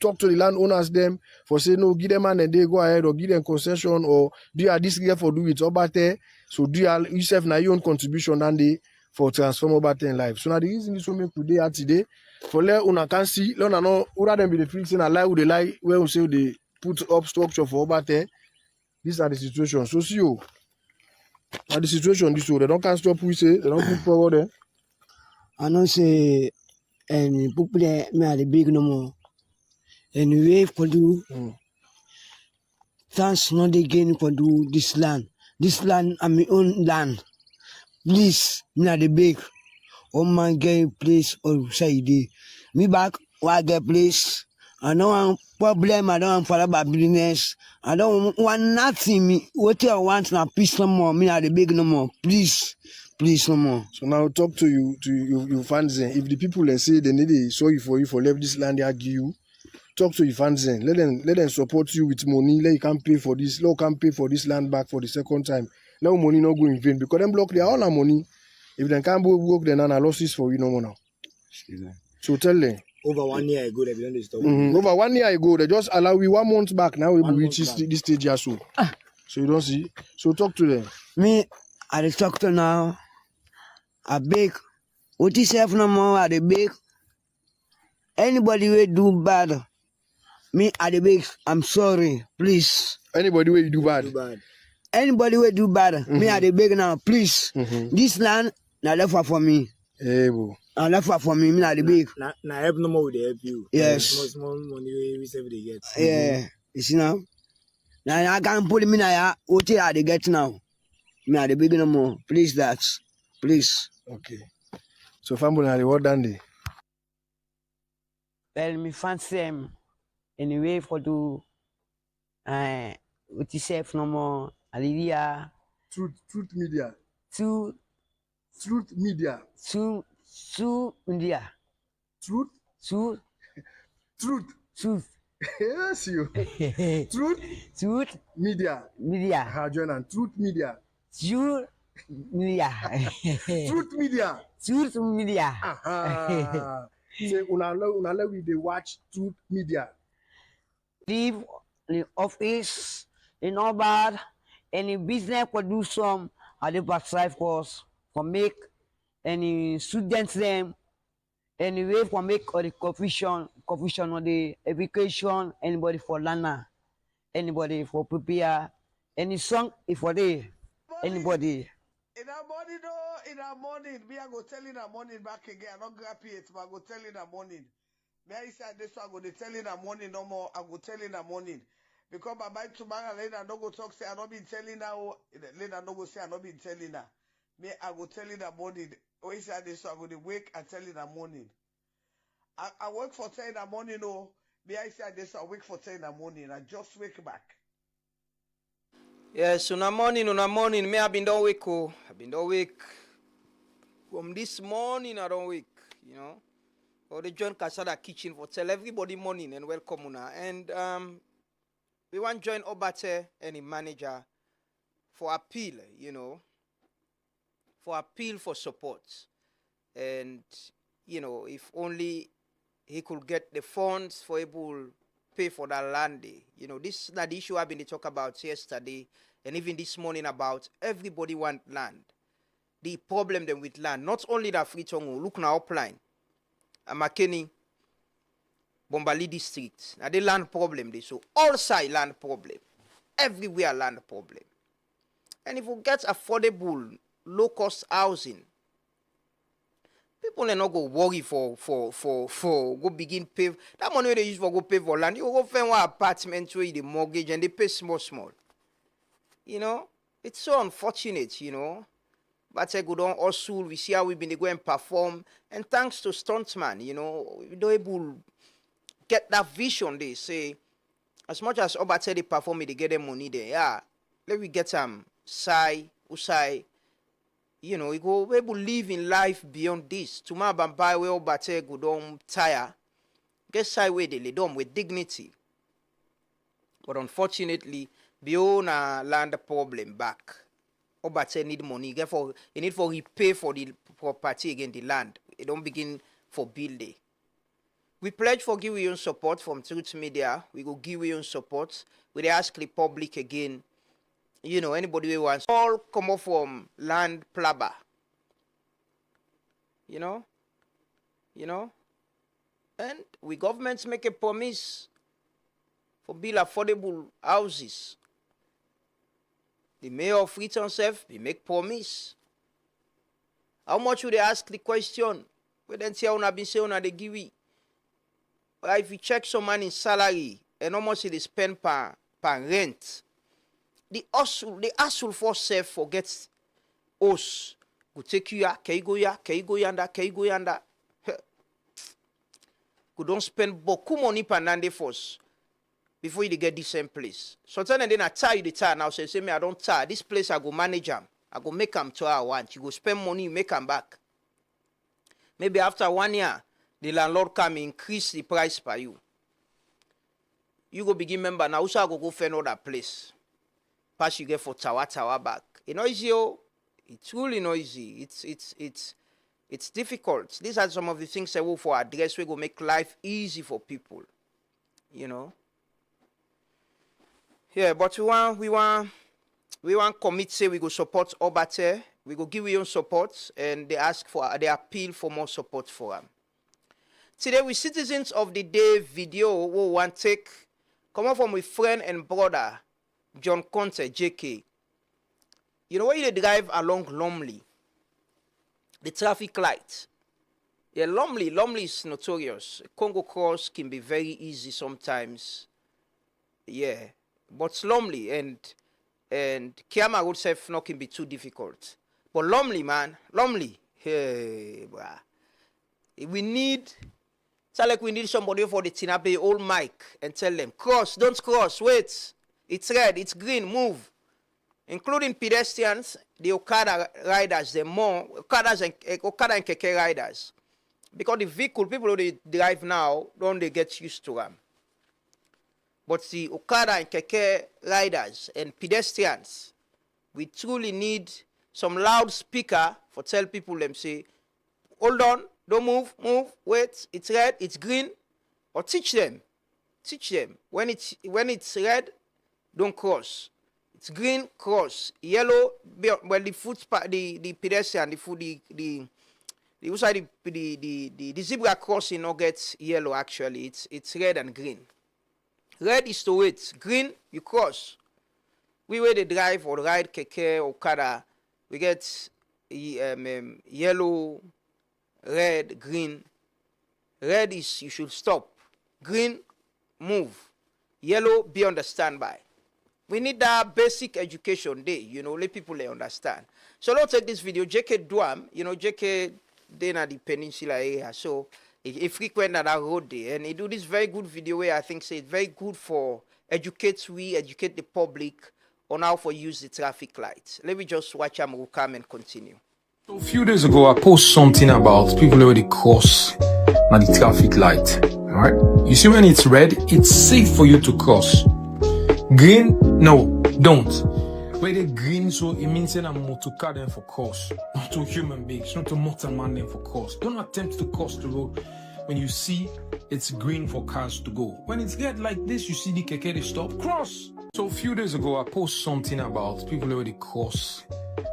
talk to the landowners them for say no, give them and then they go ahead or give them concession or do you have this year for do it over there. So do you yourself now your own contribution and they for transform over there in life. So now the reason this will make today at today for let una can see, let una know rather than be the fixing a lie with the lie where we say they put up structure for over there. These are the situations. So see you. Are the situation this way. They don't can't stop we say, they don't put forward there. I don't say and people there me are the big no more. And we for do thanks not again for do this land. This land are my own land. Please, me are the big. Oh my get place or say me back why get place. I don't want problem, I don't want follow about business. I don't want nothing. What I want now peace no more. Me are the big no more. Please. Please, no more. So now talk to you fans. If the people they say they need a sorry for you for left this land they argue you, talk to your fans. Let them support you with money. Let you can pay for this. Let you can pay for this land back for the second time. Now money not go in vain because them block their all our money. If they can't work, then are losses for you no more now. So tell them. Over 1 year ago, they done this stuff. Over 1 year ago, they just allow we 1 month back. Now we reach this stage here so. So you don't see. So talk to them. Me, I dey talk to now. I beg. What is self no more? I dey beg. Anybody will do bad. Me, I dey beg. I'm sorry. Please. Anybody will do bad. Anybody will do bad. Me, I dey beg now. Please. This land, now left for me. Hey, bro. Now left for me. Me, I dey beg. Now help no more with the help you. Yes. Small money we save they get. Yeah. You see now? Now I can't put me now. What I dey get now? Me, I dey beg no more. Please, that. Please. Okay. So family, what done they? Well, me fancy them anyway for do what you say no more. Hallelujah. Truth media. Truth media. Truth media. Truth. Yes, you. Truth media. Join and Truth media. Truth media. Truth media. Truth media. Say unala we dey watch Truth media. Leave the office in all bad. Any business for do some at the backside for us for make any students them anyway for make or the confusion or the education anybody for learner anybody for prepare any song if for the anybody. In the morning, me I go tell in the morning back again. I not grab it, but I go tell in the morning. Me I say this so I go tell in the morning no more. I go tell in the morning. Because by tomorrow later I don't go talk say I not been telling now. Later I don't go say I not been telling her. Me I go tell in the morning. When say this so I go wake and tell in the morning. I work for 10 in the morning, no. Me I say this so I wake for 10 in the morning. I just wake back. Yes, on a morning, me I been don't wake, oh. I been don't wake. From this morning, I don't wake, you know. Or the John Casada kitchen for tell everybody morning and welcome una. And we want to join Obate and the manager for appeal, you know. For appeal for support. And, you know, if only he could get the funds for able pay for that land. You know, this is not the issue I've been talking about yesterday and even this morning about everybody want land. The problem then with land, not only that Fritongo, look now upline, Makeni, Bombali district, now the land problem they so all side land problem, everywhere land problem. And if we get affordable, low cost housing, people are not go worry for go begin pay. That money they use for go pay for land, you go find one apartment where the mortgage and they pay small. You know, it's so unfortunate, you know. But I go down hustle, we see how we've been going and perform. And thanks to Stuntman, you know, we don't able get that vision. They say, as much as Obate they perform, they get them money there. Yeah, let me get Sai, Usai. You know, we go able live in life beyond this. Tomorrow, buy where Obate go down tire. Get Sai where they lay down with dignity. But unfortunately, beyond a land problem back. Obate need money. Therefore, you need for repay for the property again, the land. It don't begin for building. We pledge for give you support from Truth Media. We go give you support. We ask the public again. You know, anybody who wants all come up from land plaba. You know? And we governments make a promise for build affordable houses. The mayor of Freetown self, he make promise. How much would they ask the question? We then say una been say una they give it. But if you check some man in salary and how much they spend per rent, the hustle for self forgets us. Go take you ya, can you go yanda. Go don't spend beaucoup money per nande force. Before you get the same place. Sometimes then I tire you the tire now. Say me I don't tire. This place I go manage them. I go make am to how I want. You go spend money, you make am back. Maybe after 1 year, the landlord come increase the price per you. You go begin member now. Also, I go find another place. Pass you get for tower back. It's not easy, oh. It's really not easy. It's difficult. These are some of the things I will for address. We go make life easy for people. You know. Yeah, but we want commit say we go support Obate. We go give you support, and they appeal for more support for them. Today we Citizens of the Day video we want take come up from my friend and brother John Conte JK. You know when you drive along Lumley, the traffic light. Yeah, Lumley is notorious. Congo Cross can be very easy sometimes. Yeah, but Lumley and Kiama Road self not can be too difficult. But Lumley, man, hey, bruh. We need somebody for the Tinabe old mic and tell them, cross, don't cross, wait. It's red, it's green, move. Including pedestrians, the Okada riders, Okada and Keke riders. Because the vehicle, people who they drive now, don't they get used to them. But the Okada and Keke riders and pedestrians, we truly need some loudspeaker for tell people them say, hold on, don't move, wait, it's red, it's green, or teach them. When it's red, don't cross. It's green, cross. Yellow, well the pedestrian, the zebra crossing no gets yellow actually. It's red and green. Red is to wait. Green, you cross. We where they drive or ride keke or okada, we get yellow, red, green. Red is you should stop. Green, move. Yellow, be on the standby. We need that basic education day, you know, let people understand. So let's take this video. JK Duam, you know, JK they na the peninsula area, so he frequent that road there, and he do this very good video where I think say it's very good for educate the public on how to use the traffic lights. Let me just watch him, we'll come and continue. So a few days ago, I posted something about people already cross now the traffic light. Alright? You see when it's red, it's safe for you to cross. Green, no, don't. When they green, so it means that I'm motor car them for cross, not to human beings, not to motor man them for cross. Don't attempt to cross the road when you see it's green for cars to go. When it's red like this, you see the keke they stop, cross. So a few days ago, I posted something about people already cross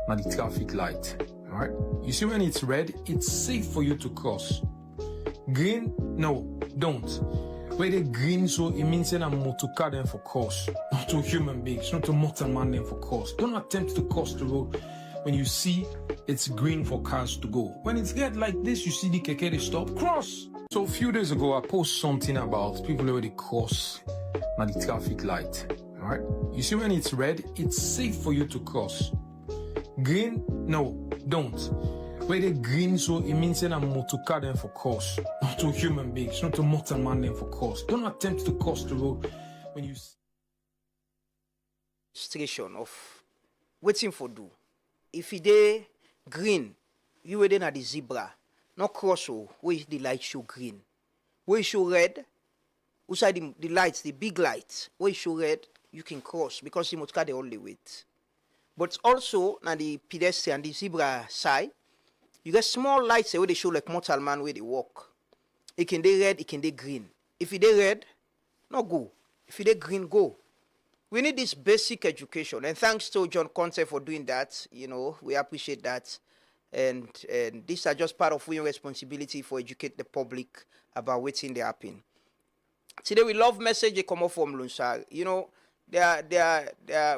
now the traffic light. Alright? You see when it's red, it's safe for you to cross. Green, no, don't. When they green, so it means that I'm motor car them for cross, not to human beings, not to motor man them for cross. Don't attempt to cross the road when you see it's green for cars to go. When it's red like this, you see the keke they stop, cross. So a few days ago, I posted something about people already cross now the traffic light. Alright? You see when it's red, it's safe for you to cross. Green, no, don't. When they green, so it means that I'm motor car them for cross, not to human beings, not to motor man them for cross. Don't attempt to cross the road when you Station of waiting for do. If it dey green, you were then at the zebra. Not cross where the light show green. Where it show red, outside the lights, the big lights, where it show red, you can cross because the motor car they only wait. But also na the pedestrian, the zebra side, you get small lights where they show like mortal man where they walk. It can dey red, it can dey green. If it dey red, no go. If it dey green, go. We need this basic education, and thanks to John Conte for doing that. You know, we appreciate that, and these are just part of our responsibility for educate the public about what's in the happen. Today we love message they come up from Lunsar. You know,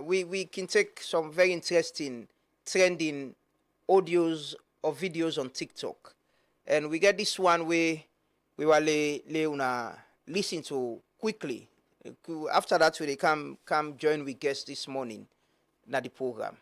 we can take some very interesting trending audios or videos on TikTok, and we get this one where we will listen to quickly. After that, we come join with guests this morning na the program.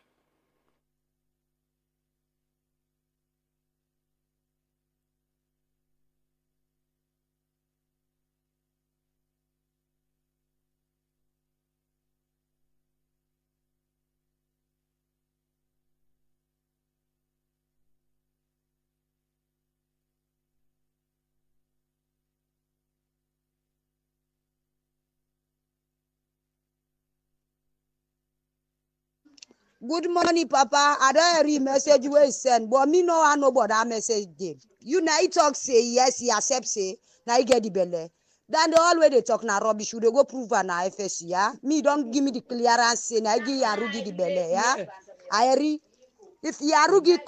Good morning, Papa. I don't read message we send, but me no I know about that message dey. You now he talk say yes, he accept say now he get the belle. Then the all way they talk na rubbish. We dey go prove am na FS, yeah. Me don't give me the clearance say now give Yarugi the belle, yeah. I read. If Yarugi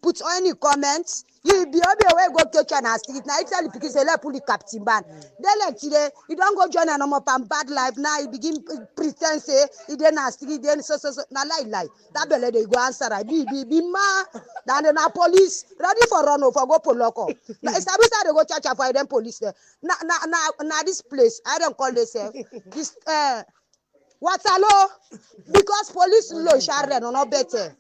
put any comments, you be away go catch an street. Now it's all because they pull the captain ban. Then like today, you don't go join an bad life. Now you begin pretend say he didn't street. Then so now lie. That belle they go answer. I be ma. Then the police ready for run over go poloko. Now it's about they go church for them police there. Now this place I don't call themselves this what's hello because police law share no better.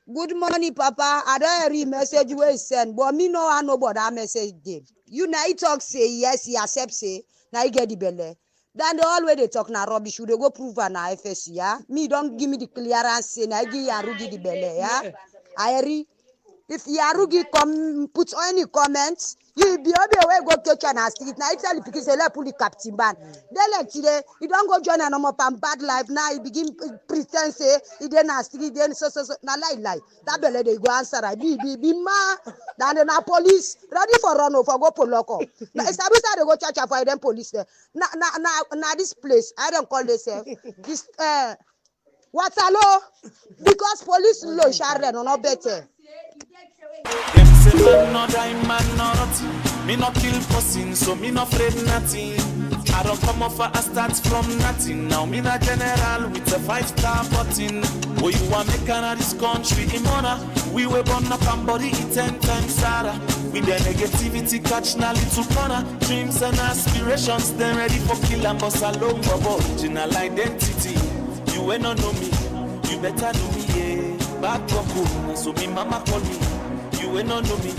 Good morning, Papa. I don't read message we send, but me no I know about that message dey. You now he talk say yes, he accept say now he get the belle. Then the all way they talk na rubbish. We dey go prove am na FS, yeah. Me don't give me the clearance say now give Yarugi the belle, yeah. I read. If Yarugi put any comments, you be away go catch an street. Now it's all because they pull the captain ban. Then like today, you don't go join an bad life. Now you begin pretend say he didn't street. Then so now lie. That belle they go answer. I be ma. Then the police ready for run over go poloko. Now it's about they go church for them police there. Now this place I don't call themselves this what's hello because police law share no better. Them say man no die, man no rot. Me no kill person, so me no afraid nothing. I don't come off a start from nothing. Now me na general with a 5-star button. What you want make out this country in honor? We were born up and body it 10 times harder. With the negativity catch na little corner. Dreams and aspirations, then ready for kill and bust along of original identity. You ain't no know me, you better know me, yeah. Back up, so me mama call me. You ain't no know me,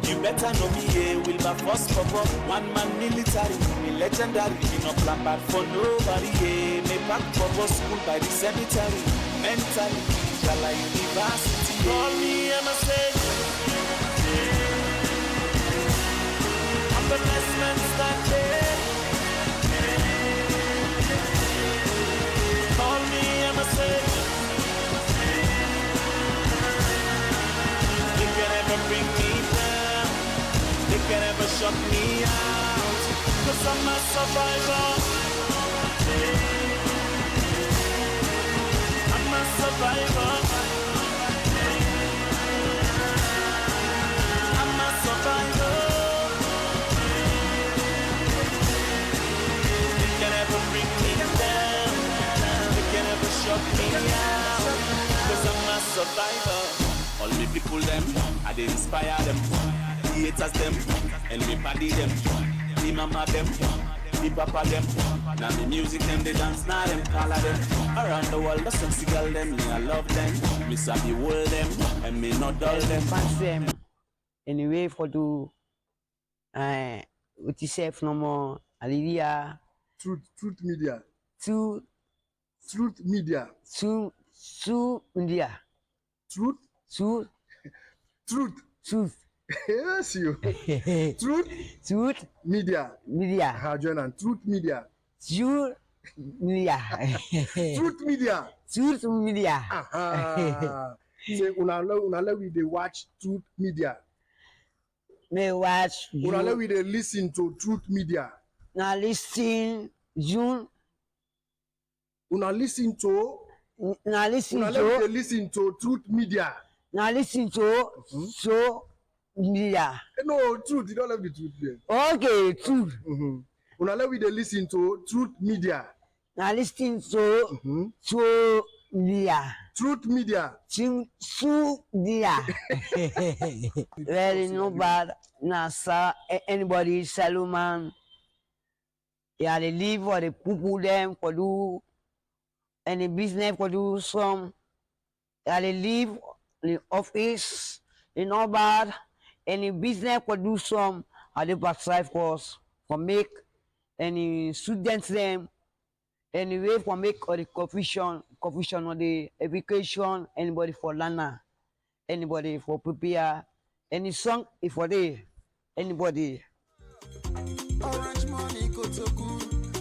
you better know me, yeah. Will my first pop up, one man military, me legendary, me no plan bad for nobody, yeah. Me back for school by the cemetery, mentally, Jala University, yeah. Call me MSA, I'm the best man standing. Call me MSA. Bring me down, they can never shut me out, 'cause I'm a survivor. I'm a survivor. I'm a survivor. They can never bring me down, they can never shut me out, 'cause I'm a survivor. All me people them, I dey inspire them. The haters them, and me party them. Me mama them, me papa them. Now me music them, they dance now them, color them. Around the world, the sexy girl them, me I love them. Me sabi hold them, and me not dull them. Anyway, for do, what you say no more, hallelujah. Truth media. Truth media. Truth media. Truth. Yes, you. Truth media. Join on Truth media. Truth media. Truth media. Say unala we dey watch Truth media. Me watch. Unala we dey listen to Truth media. Now listen June. Una listen to. Now listen to Truth media. Now listen to so media. No, Truth. You don't have the Truth there. Okay, Truth. Una let we dey listen to Truth media. Now listen to so media. Truth media. Truth media. Very no bad. Now, sir, anybody, Salomon, yeah, they live for the people them for do any business for do some. Yeah, they live in the office, in no bad. Any business for do some. Are they backside for us for make any students them. Anyway, for make or the confusion or the education, anybody for learner, anybody for prepare, any song if for they, anybody. Orange money go to good.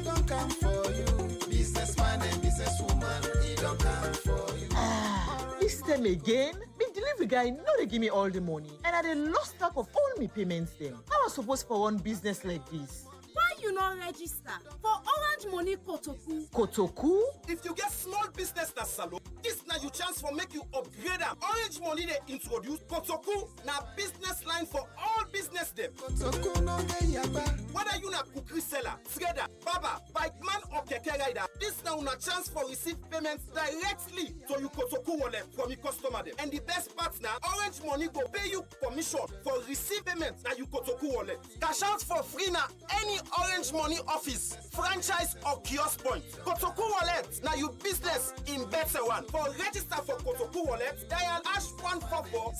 time again, me delivery guy no dey give me all the money, and I dey lost track of all me payments them. How I suppose for run business like this? Why you not register for Orange Money Kotoku? Kotoku? If you get small business na salon, this na your chance for make you upgrade am. Orange Money dey introduce Kotoku na business line for all business dem. Kotoku no dey yaba. Whether you na cookery seller, trader, barber, bike man or keke rider, this na una chance for receive payments directly to your Kotoku wallet from your customer dem. And the best part na Orange Money go pay you commission for receive payments na your Kotoku wallet. Cash out for free na any Orange Money office, franchise or kiosk point. Kotoku wallet now your business in better one. For register for Kotoku wallet, dial #144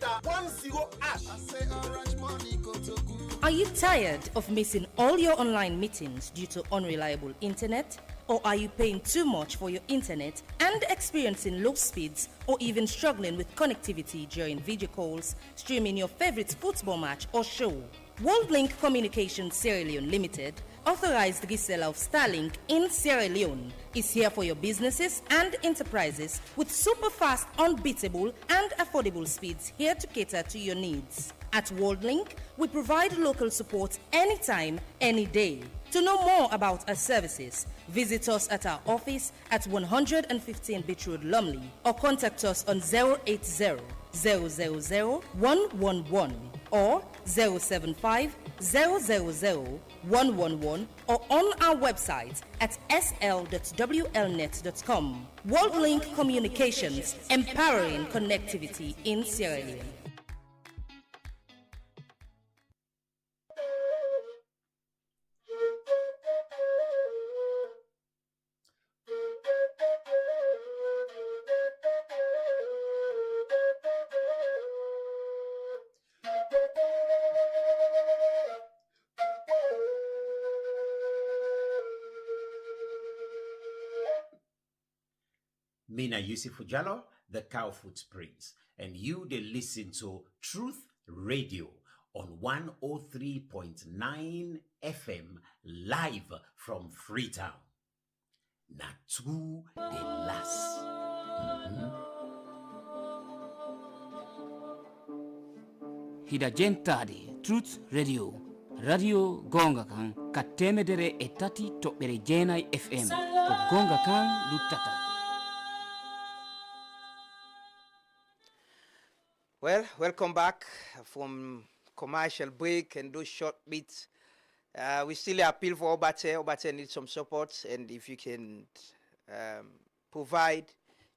*8*10#. Are you tired of missing all your online meetings due to unreliable internet? Or are you paying too much for your internet and experiencing low speeds or even struggling with connectivity during video calls, streaming your favorite football match or show? WorldLink Communications Sierra Leone Limited, authorized reseller of Starlink in Sierra Leone, is here for your businesses and enterprises with super fast, unbeatable and affordable speeds here to cater to your needs. At WorldLink, we provide local support anytime, any day. To know more about our services, visit us at our office at 115 Beach Road, Lumley, or contact us on 080 000 111 or 075 000 111 or on our website at sl.wlnet.com. WorldLink Communications, empowering connectivity in Sierra Leone. Mina Yusuf Jallo, the Cow Footprints, and you they listen to Truth Radio on 103.9 FM live from Freetown. Natu de las. Hida jentadi Truth Radio. Radio gonga kan katemedere etati tokbere jenai FM. Ko gonga kan lutata. Well, welcome back from commercial break and those short bits. We still appeal for Obate. Obate needs some support, and if you can provide,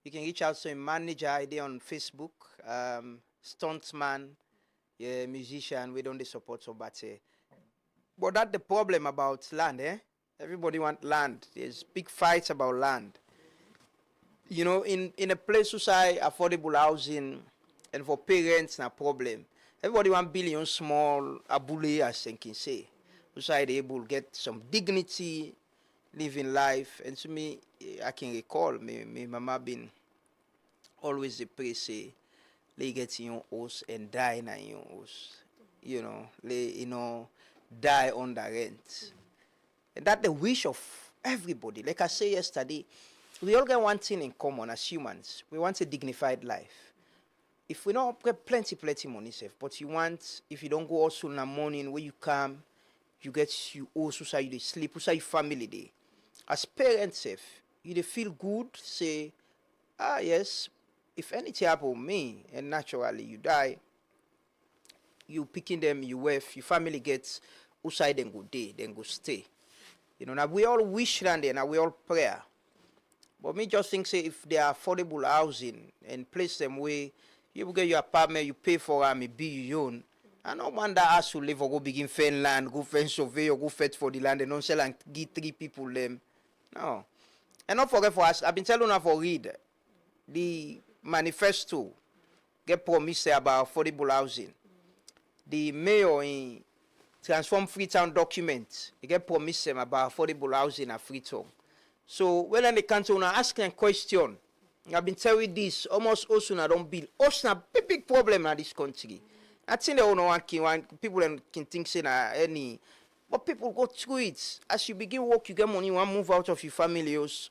you can reach out to a manager ID on Facebook, Stuntsman, yeah, musician. We don't support Obate. But that's the problem about land, eh? Everybody want land. There's big fights about land. You know, in a place who say affordable housing, and for parents, no problem. Everybody want billion small abule, as they can say. Who say they able to get some dignity, living life. And to me, I can recall, my mama been always the pray say, they get in your house and die in your house. You know, they, die on the rent. And that's the wish of everybody. Like I said yesterday, we all get one thing in common as humans. We want a dignified life. If we don't get plenty money, safe, but you want, if you don't go also in the morning where you come, you get you also say you sleep, also your family day. As parents, safe, you feel good, say, yes, if anything happen to me, and naturally you die, you picking them, you wife, your family gets outside then go day, then go stay. You know, now we all wish land there, now we all prayer. But me just think say if they are affordable housing and place them where you get your apartment, you pay for them, it be your own. And no man that has to live or go begin fend land, go fend survey or go fetch for the land and don't sell and give 3 people them. No. And not forget for us, I've been telling you for read the manifesto get promised about affordable housing. The mayor in Transform Freetown document, he get promised them about affordable housing at Freetown. So when in the country now asking a question, I've been telling this almost Osuna don't build. Osuna big problem in this country. I think they all know people can think say any, but people go through it. As you begin work, you get money, you want to move out of your family house.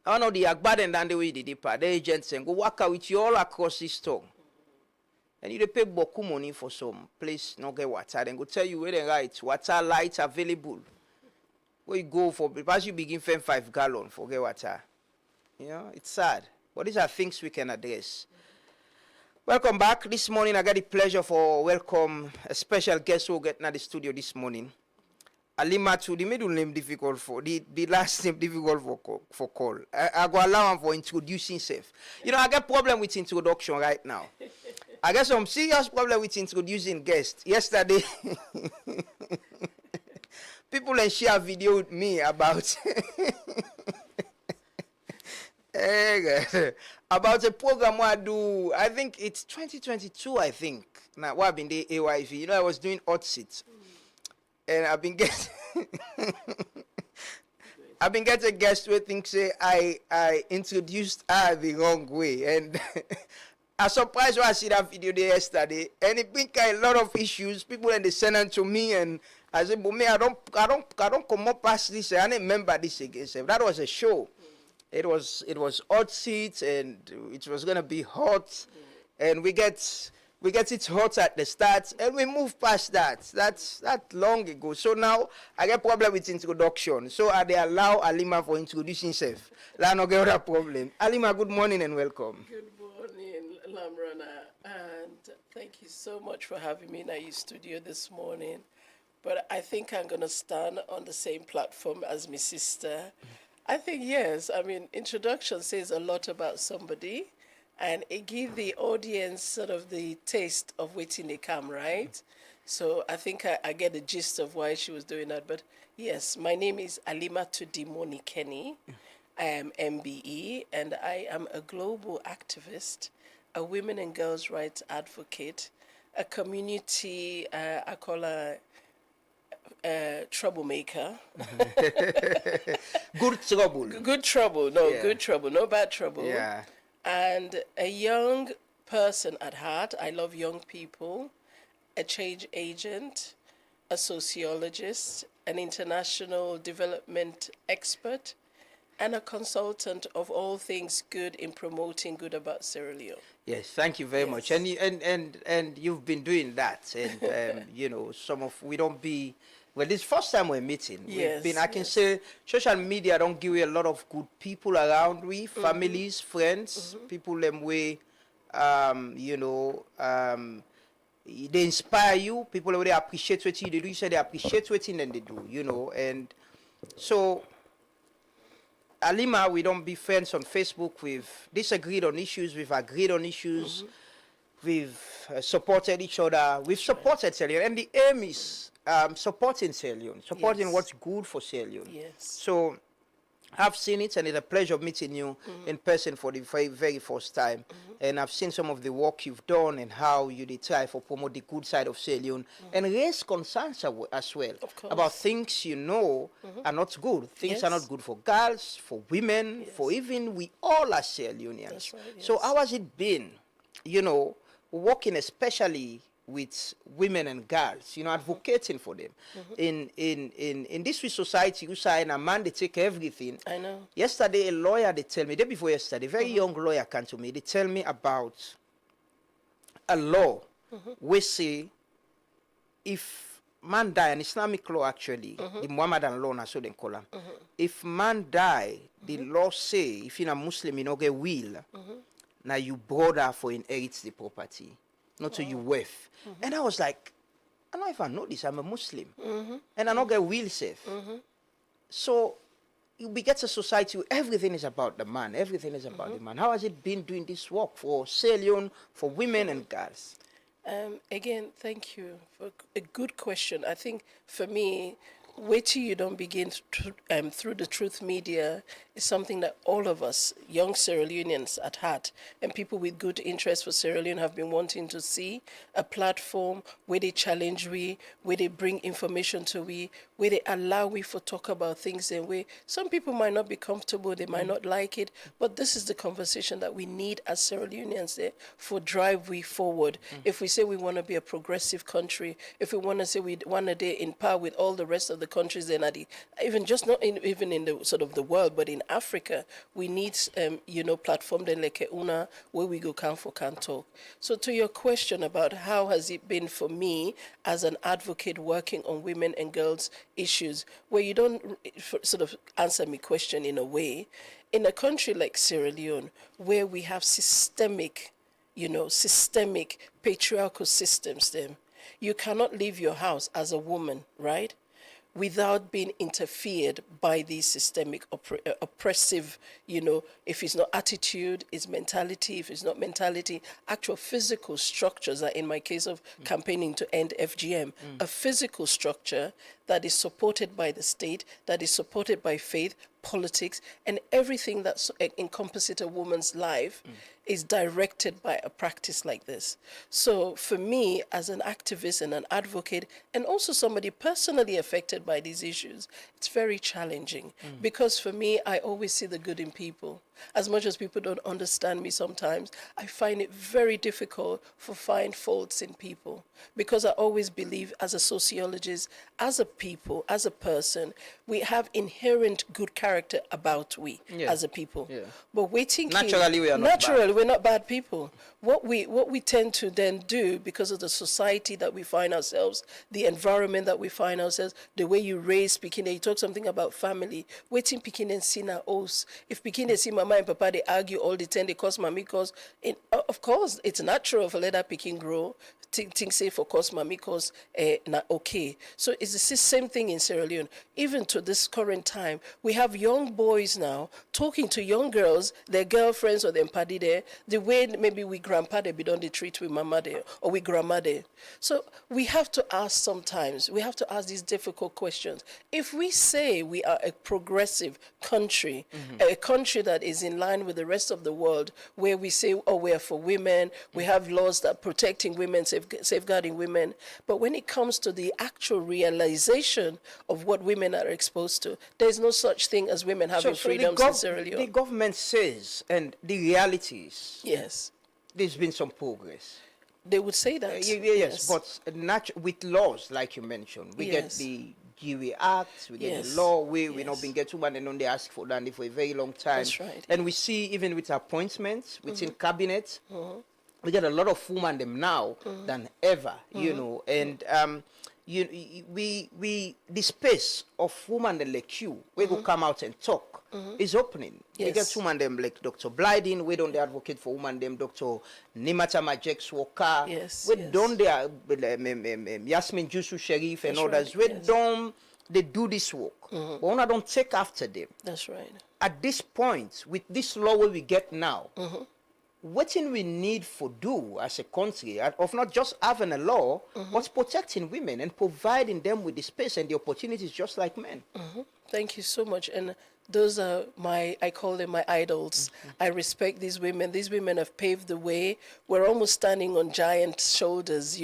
I know the Agbaden and the way the agents and go work out with you all across this town. And you pay boku money for some place, no get water, then go tell you where the right water lights available. Where you go for, because you begin 5 gallon for get water. You know, it's sad. But these are things we can address. Welcome back. This morning, I got the pleasure for welcome a special guest who get in the studio this morning. Alimatu, the middle name difficult for, the last name difficult for call. I go allow him for introducing himself. You know, I got problem with introduction right now. I got some serious problem with introducing guests. Yesterday, people and share a video with me about about a program I do. I think it's 2022. I think now what I've been doing AYV. You know, I was doing hot seats, and I've been getting guests who think say I introduced her the wrong way, and I'm surprised when I see that video there yesterday, and it brings a lot of issues. People and they send them to me, and I said, but me, I don't come up past this. I didn't remember this again. So that was a show. It was hot seats, and it was gonna be hot, and we get it hot at the start, and we move past that. That's that long ago. So now I get problem with introduction. So they allow Alima for introducing himself. I no get that problem. Alima, good morning and welcome. Good morning, Lamrana, and thank you so much for having me in our studio this morning. But I think I'm gonna stand on the same platform as my sister. I think, yes. I mean, introduction says a lot about somebody, and it gives the audience sort of the taste of waiting they come, right? So I think I get the gist of why she was doing that. But yes, my name is Alimatu Dimoni Kenny. I am MBE, and I am a global activist, a women and girls' rights advocate, a community, I call her troublemaker. Good trouble. Good trouble. No, yeah. Good trouble. No bad trouble. Yeah. And a young person at heart. I love young people. A change agent, a sociologist, an international development expert, and a consultant of all things good in promoting good about Sierra Leone. Yes, thank you very much. And you've been doing that. And you know, we don't be. Well, this first time we're meeting. I can say social media don't give you a lot of good people around we, families, friends, people them way, they inspire you. People where they appreciate what you do. You say they appreciate what they do, you know. And so, Alima, we don't be friends on Facebook. We've disagreed on issues. We've agreed on issues. We've supported each other. We've supported Sierra Leone. And the aim is supporting Sierra Leone, supporting what's good for Sierra Leone. Yes. So I've seen it, and it's a pleasure meeting you in person for the very, very first time. And I've seen some of the work you've done and how you did try for promote the good side of Sierra Leone and raise concerns as well about things you know are not good. Things are not good for girls, for women, for even we all as Sierra Leoneans. Right, So how has it been, you know, working especially with women and girls, you know, advocating for them in this sweet society? You say a man they take everything. I know. Yesterday, a lawyer they tell me, day before yesterday, a very young lawyer came to me. They tell me about a law we say if man die, an Islamic law actually, the Muhammadan law, na so they call them. If man die, the law say if you're a Muslim, you don't get will. Now you brother for inherit the property. Not to you wife. And I was like, I don't even know this. I'm a Muslim. And I don't get will safe. So we get a society where everything is about the man. Everything is about the man. How has it been doing this work for Sierra Leone, for women and girls? Again, thank you for a good question. I think for me, wait till you don't begin through the truth media is something that all of us, young Sierra Leoneans at heart, and people with good interest for Sierra Leone have been wanting to see a platform where they challenge we, where they bring information to we, where they allow we for talk about things in way. Some people might not be comfortable, they might not like it, but this is the conversation that we need as Sierra Leoneans there for drive we forward. If we say we want to be a progressive country, if we want to say we want to be in power with all the rest of the the countries in even just not even in the sort of the world, but in Africa, we need platform then like una where we go can talk. So to your question about how has it been for me as an advocate working on women and girls issues, where you don't sort of answer me question in a way, in a country like Sierra Leone, where we have systemic patriarchal systems, then you cannot leave your house as a woman, right, without being interfered by these systemic oppressive, if it's not attitude, it's mentality, if it's not mentality, actual physical structures, that in my case of campaigning to end FGM, a physical structure that is supported by the state, that is supported by faith, politics, and everything that encompasses a woman's life is directed by a practice like this. So for me, as an activist and an advocate, and also somebody personally affected by these issues, it's very challenging because for me, I always see the good in people. As much as people don't understand me sometimes, I find it very difficult to find faults in people because I always believe as a sociologist, as a people, as a person, we have inherent good character about we as a people. Yeah. But we think naturally we are not bad. We're not bad people. What we tend to then do because of the society that we find ourselves, the environment that we find ourselves, the way you raise Pekin, you talk something about family, waiting Pekin and Sina os. If Pekin and see mama and papa, they argue all the time, they cause mommy, because of course it's natural for let that Pekin grow. Things say for cause mommy cause not okay. So it's the same thing in Sierra Leone. Even to this current time, we have young boys now talking to young girls, their girlfriends or their party there, the way maybe we grandpa they be done the treat with mama there or with grandma there. So we have to ask these difficult questions. If we say we are a progressive country, a country that is in line with the rest of the world, where we say, oh, we are for women, we have laws that are protecting women, safeguarding women, but when it comes to the actual realization of what women are exposed to, there's no such thing as women having freedoms in Sierra Leone. The government says, and the reality is, yes, there's been some progress. They would say that. Yes, but with laws, like you mentioned, we get the GWA Act, we get the law, we not been get women and they ask for that for a very long time. That's right. And we see even with appointments within cabinet, we get a lot of women them now than ever, and the space of women like you, we will come out and talk, is opening. Yes. We get women them like Dr. Blyden, we don't advocate for women them, Dr. Nimata Majek Swoka, we don't there, Yasmin Jusu Sharif and others, they do this work, but we don't take after them. That's right. At this point, with this law we get now, what we need for do as a country of not just having a law, but protecting women and providing them with the space and the opportunities just like men. Thank you so much. And those are I call them my idols. I respect these women. These women have paved the way. We're almost standing on giant shoulders,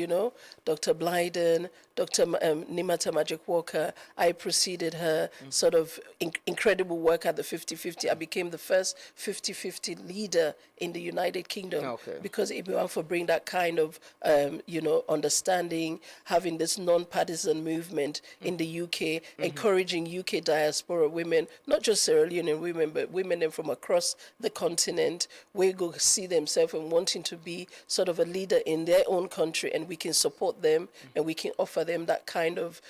Dr. Blyden, Dr. Nimata Majek Walker. I preceded her, sort of incredible work at the 50-50. I became the first 50-50 leader in the United Kingdom because it began for bring that kind of, understanding, having this non-partisan movement in the UK, encouraging UK diaspora women, not just Sierra Leonean women, but women from across the continent, where go see themselves and wanting to be sort of a leader in their own country, and we can support them and we can offer them that kind of,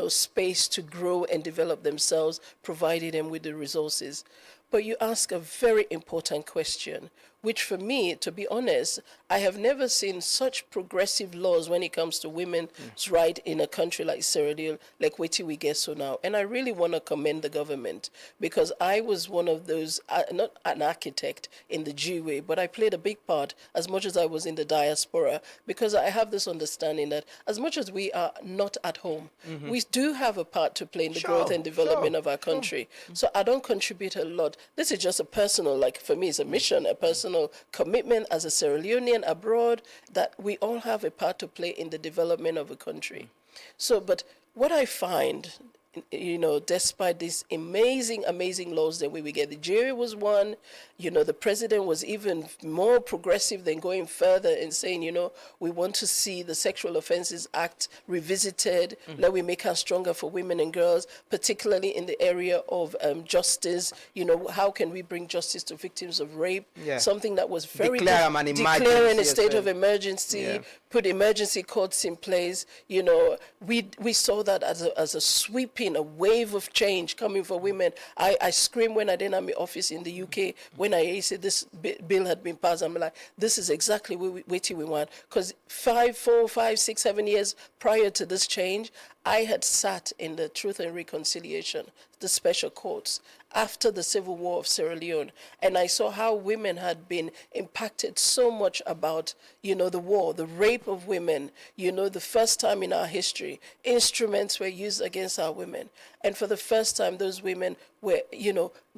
space to grow and develop themselves, providing them with the resources. But you ask a very important question, which for me, to be honest, I have never seen such progressive laws when it comes to women's rights in a country like Sierra Leone, like wait till we get so now. And I really want to commend the government because I was one of those, not an architect in the GWA, but I played a big part as much as I was in the diaspora, because I have this understanding that as much as we are not at home, we do have a part to play in the growth and development of our country. So I don't contribute a lot. This is just a personal, like for me, it's a mission, a personal commitment as a Sierra Leonean abroad, that we all have a part to play in the development of a country. So, but what I find despite these amazing laws that we get. The jury was one. The president was even more progressive than going further and saying, we want to see the Sexual Offences Act revisited. Let we make her stronger for women and girls, particularly in the area of justice. How can we bring justice to victims of rape? Yeah. Something that was very declaring a state of emergency, put emergency courts in place. We saw that as a sweeping, a wave of change coming for women. I screamed when I didn't have my office in the UK, when I said this bill had been passed. I'm like, this is exactly what we want. Because 4, 5, 6, 7 years prior to this change, I had sat in the Truth and Reconciliation, the special courts, after the civil war of Sierra Leone, and I saw how women had been impacted so much about, the war, the rape of women, the first time in our history, instruments were used against our women. And for the first time, those women were,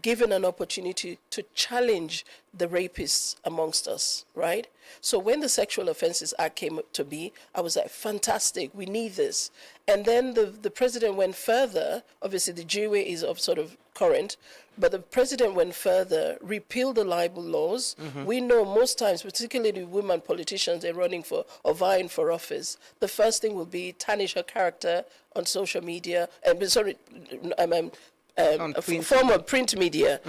given an opportunity to challenge the rapists amongst us, right? So when the Sexual Offences Act came to be, I was like, fantastic, we need this. And then the president went further. Obviously, the GWA is of sort of current, but the president went further, repealed the libel laws. We know most times, particularly women politicians, they're running for or vying for office. The first thing will be tarnish her character on social media, former print media.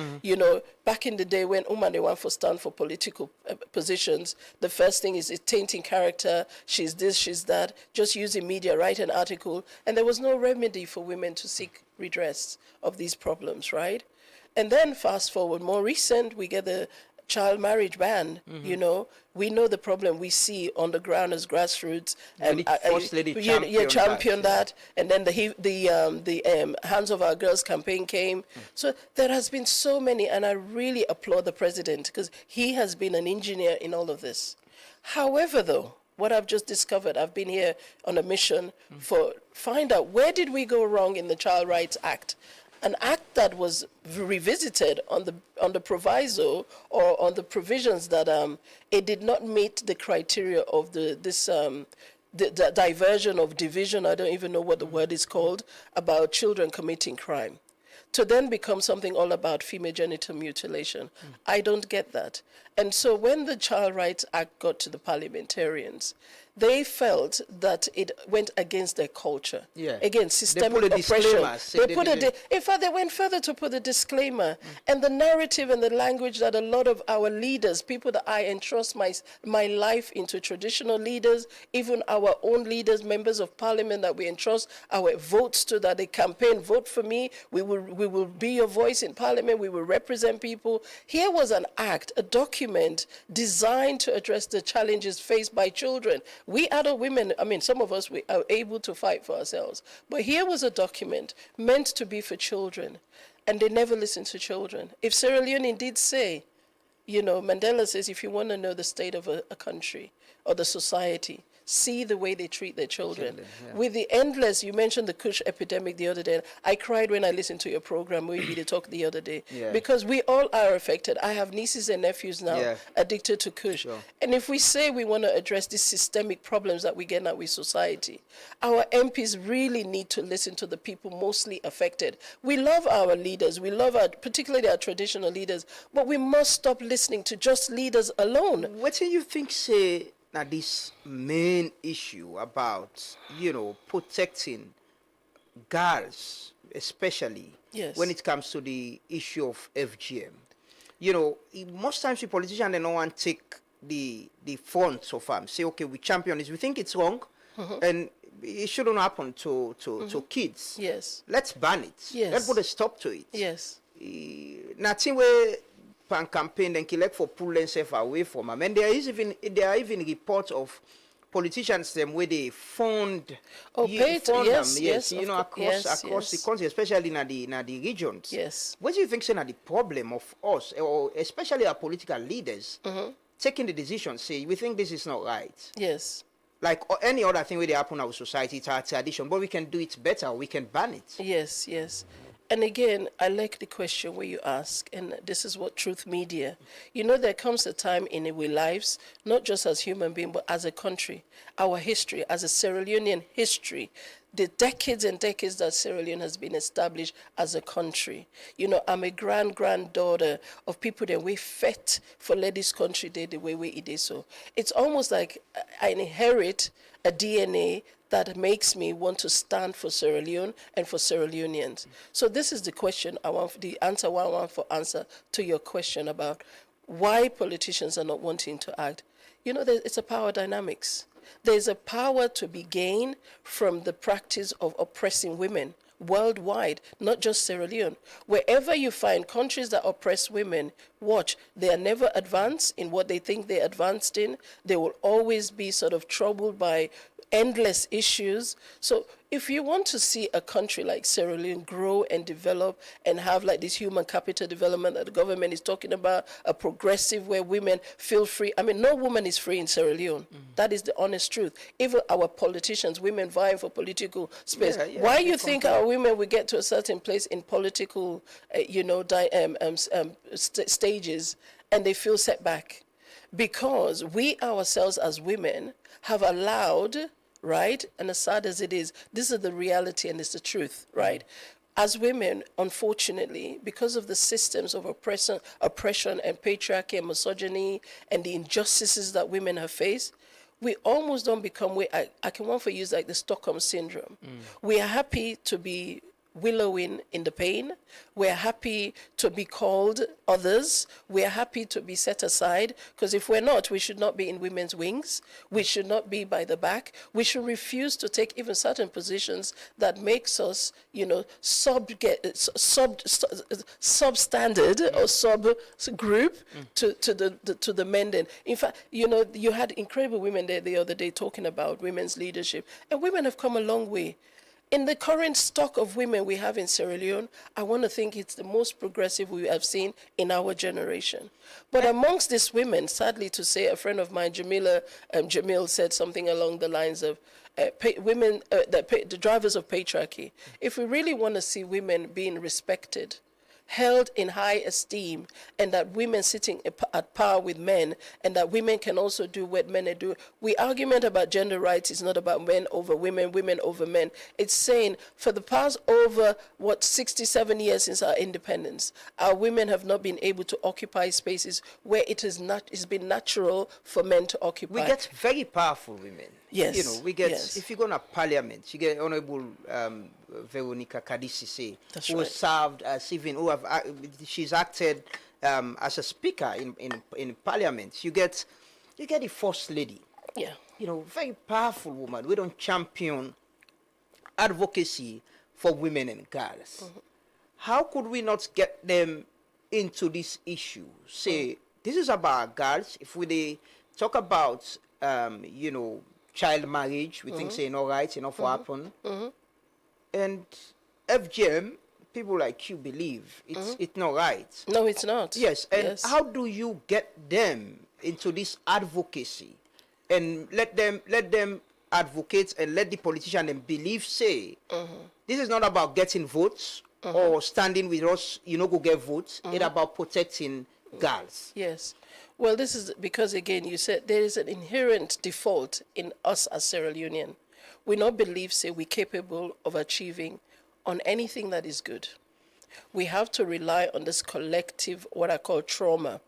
Back in the day when they want to stand for political positions, the first thing is tainting character. She's this, she's that. Just using media, write an article, and there was no remedy for women to seek redress of these problems, right? And then fast forward, more recent, we get the child marriage ban. We know the problem we see on the ground as grassroots, and First Lady championed that. And then the Hands of Our Girls campaign came. So there has been so many, and I really applaud the president because he has been an engineer in all of this. However, though, what I've just discovered, I've been here on a mission for find out where did we go wrong in the Child Rights Act. An act that was revisited on the proviso or on the provisions that it did not meet the criteria of the diversion of division, I don't even know what the word is called, about children committing crime, to then become something all about female genital mutilation. I don't get that. And so when the Child Rights Act got to the parliamentarians, they felt that it went against their culture. Again, systemic oppression. In fact, they went further to put a disclaimer. And the narrative and the language that a lot of our leaders, people that I entrust my life into, traditional leaders, even our own leaders, members of parliament that we entrust our votes to, that they campaign, vote for me, we will be your voice in parliament, we will represent people. Here was an act, a document designed to address the challenges faced by children. We adult women, some of us, we are able to fight for ourselves. But here was a document meant to be for children, and they never listen to children. If Sierra Leone did say, Mandela says, if you want to know the state of a country or the society, see the way they treat their children. With the endless, you mentioned the Kush epidemic the other day. I cried when I listened to your program, maybe they talked the other day, because we all are affected. I have nieces and nephews now addicted to Kush. And if we say we want to address these systemic problems that we get now with society, our MPs really need to listen to the people mostly affected. We love our leaders. We love particularly our traditional leaders, but we must stop listening to just leaders alone. What do you think, say, now this main issue about, protecting girls, especially when it comes to the issue of FGM? Most times the politicians, they don't want to take the front of them, say, okay, we champion this. We think it's wrong, and it shouldn't happen to kids. Let's ban it. Let's put a stop to it. Nothing where pan campaign and collect for pull themselves away from them. And there are even reports of politicians them where they fund across the country, especially in the regions. What do you think is the problem of us, or especially our political leaders, taking the decision, say, we think this is not right? Like any other thing where they happen in our society, it's our tradition, but we can do it better, we can ban it. and again, I like the question where you ask, and this is what Truth Media, there comes a time in our lives, not just as human beings, but as a country, our history, as a Sierra Leonean history, the decades and decades that Sierra Leone has been established as a country. I'm a granddaughter of people that we fought for let this country the way we did. So it's almost like I inherit a DNA that makes me want to stand for Sierra Leone and for Sierra Leoneans. So this is the question I want, the answer I want for answer to your question about why politicians are not wanting to act. It's a power dynamics. There's a power to be gained from the practice of oppressing women worldwide, not just Sierra Leone. Wherever you find countries that oppress women, watch, they are never advanced in what they think they're advanced in. They will always be sort of troubled by endless issues. So if you want to see a country like Sierra Leone grow and develop and have like this human capital development that the government is talking about, a progressive where women feel free. I mean, no woman is free in Sierra Leone. That is the honest truth. Even our politicians, women vying for political space. Why you think our women will get to a certain place in political, stages and they feel set back? Because we ourselves as women have allowed, right? And as sad as it is, this is the reality and it's the truth, right? As women, unfortunately, because of the systems of oppression and patriarchy and misogyny and the injustices that women have faced, we almost don't become, I can one for use like the Stockholm Syndrome. We are happy to be willowing in the pain. We're happy to be called others. We're happy to be set aside, because if we're not, we should not be in women's wings. We should not be by the back. We should refuse to take even certain positions that makes us, substandard or subgroup to the men. Then, in fact, you had incredible women there the other day talking about women's leadership, and women have come a long way. In the current stock of women we have in Sierra Leone, I want to think it's the most progressive we have seen in our generation. But amongst these women, sadly to say, a friend of mine, Jamil, said something along the lines of the drivers of patriarchy. If we really want to see women being respected, held in high esteem, and that women sitting at par with men, and that women can also do what men do. The argument about gender rights is not about men over women, women over men. It's saying for the past over, 67 years since our independence, our women have not been able to occupy spaces where it's been natural for men to occupy. We get very powerful women. Yes. We get, if you go to parliament, you get Honorable Veronica Kadisi, who was served as even, she's acted as a speaker in parliament. You get the first lady. Yeah. Very powerful woman. We don't champion advocacy for women and girls. How could we not get them into this issue? Say, this is about girls. If we talk about, child marriage, we think saying all right, enough will happen. And FGM, people like you believe it's not right. No, it's not. Yes, and how do you get them into this advocacy and let them advocate and let the politician and believe say this is not about getting votes or standing with us, go get votes. It's about protecting girls. Yes. Well, this is because, again, you said there is an inherent default in us as Sierra Leonean. We not believe, say, we're capable of achieving on anything that is good. We have to rely on this collective, what I call trauma,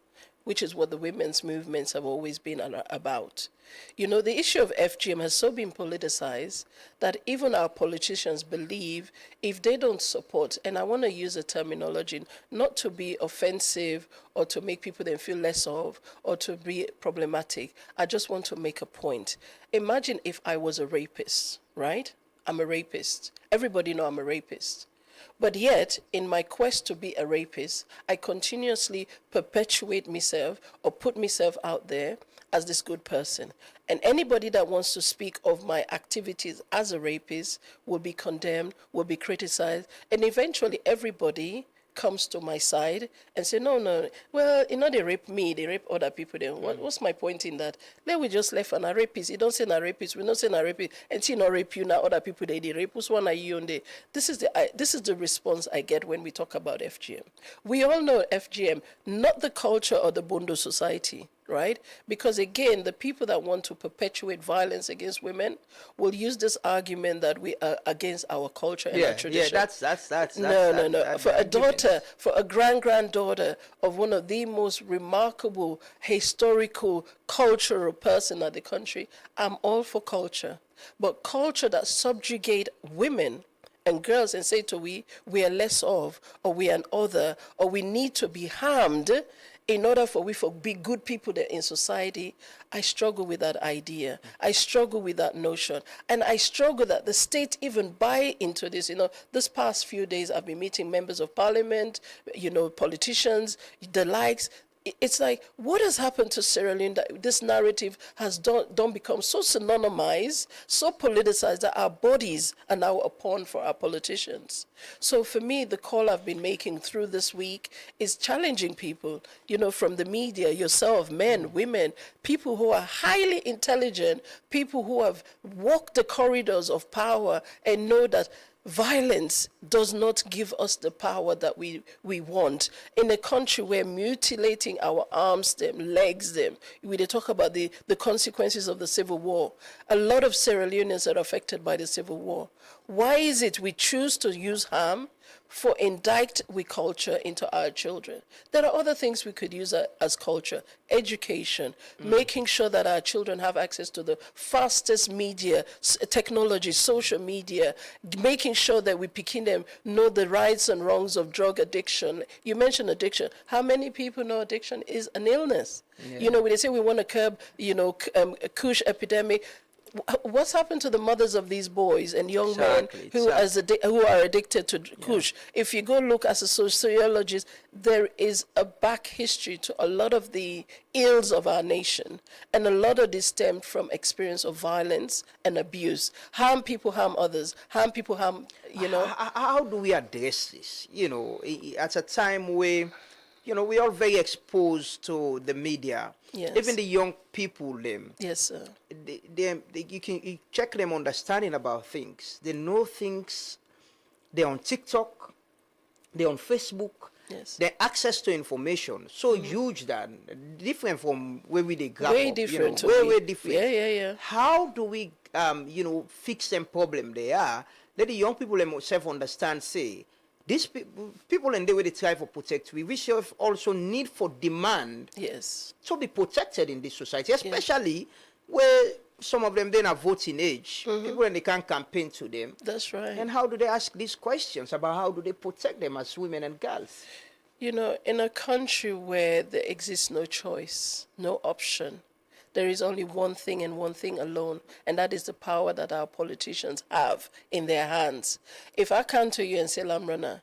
which is what the women's movements have always been about. The issue of FGM has so been politicized that even our politicians believe if they don't support, and I want to use a terminology not to be offensive or to make people then feel less of or to be problematic. I just want to make a point. Imagine if I was a rapist, right? I'm a rapist. Everybody know I'm a rapist. But yet, in my quest to be a rapist, I continuously perpetuate myself or put myself out there as this good person. And anybody that wants to speak of my activities as a rapist will be condemned, will be criticized, and eventually everybody comes to my side and say, no, well, they rape me, they rape other people. Then what's my point in that? Let we just left on a rapist. You don't say a rapist, we don't say a rapist, and see no rape you now, other people they rape. Who's one are you on there? This is the response I get when we talk about FGM. We all know FGM, not the culture or the Bondo society, right? Because again, the people that want to perpetuate violence against women will use this argument that we are against our culture and our tradition. Yeah, that's no. For a daughter, for a granddaughter of one of the most remarkable historical, cultural person of the country, I'm all for culture. But culture that subjugate women and girls and say to we are less of, or we are an other, or we need to be harmed in order for we to be good people in society, I struggle with that idea. I struggle with that notion. And I struggle that the state even buy into this. This past few days I've been meeting members of parliament, politicians, the likes. It's like, what has happened to Sierra Leone that this narrative has don't become so synonymized, so politicized that our bodies are now a pawn for our politicians? So for me, the call I've been making through this week is challenging people, from the media, yourself, men, women, people who are highly intelligent, people who have walked the corridors of power and know that violence does not give us the power that we want. In a country where mutilating our arms, legs, we talk about the consequences of the civil war. A lot of Sierra Leoneans are affected by the civil war. Why is it we choose to use harm for indict we culture into our children? There are other things we could use as culture. Education, making sure that our children have access to the fastest media, technology, social media, making sure that we picking them know the rights and wrongs of drug addiction. You mentioned addiction. How many people know addiction is an illness? Yeah. When they say we want to curb, Kush epidemic, what's happened to the mothers of these boys and young men who are addicted to Kush? If you go look as a sociologist, there is a back history to a lot of the ills of our nation, and a lot of this stemmed from experience of violence and abuse. Harm people, harm others. Harm people, harm, How do we address this? At a time where we are very exposed to the media. Yes. Even the young people, Yes, sir. You check them understanding about things. They know things. They're on TikTok. They're on Facebook. Yes. Their access to information so huge that different from where we grew up. Way different. Way different. Yeah. How do we, fix them problem they are? Let the young people themselves understand, say, these people and the way they try to protect, we also need for demand to be protected in this society, especially where some of them then are voting age. People and they can't campaign to them. That's right. And how do they ask these questions about how do they protect them as women and girls? In a country where there exists no choice, no option, there is only one thing and one thing alone, and that is the power that our politicians have in their hands. If I come to you and say, Lamrana,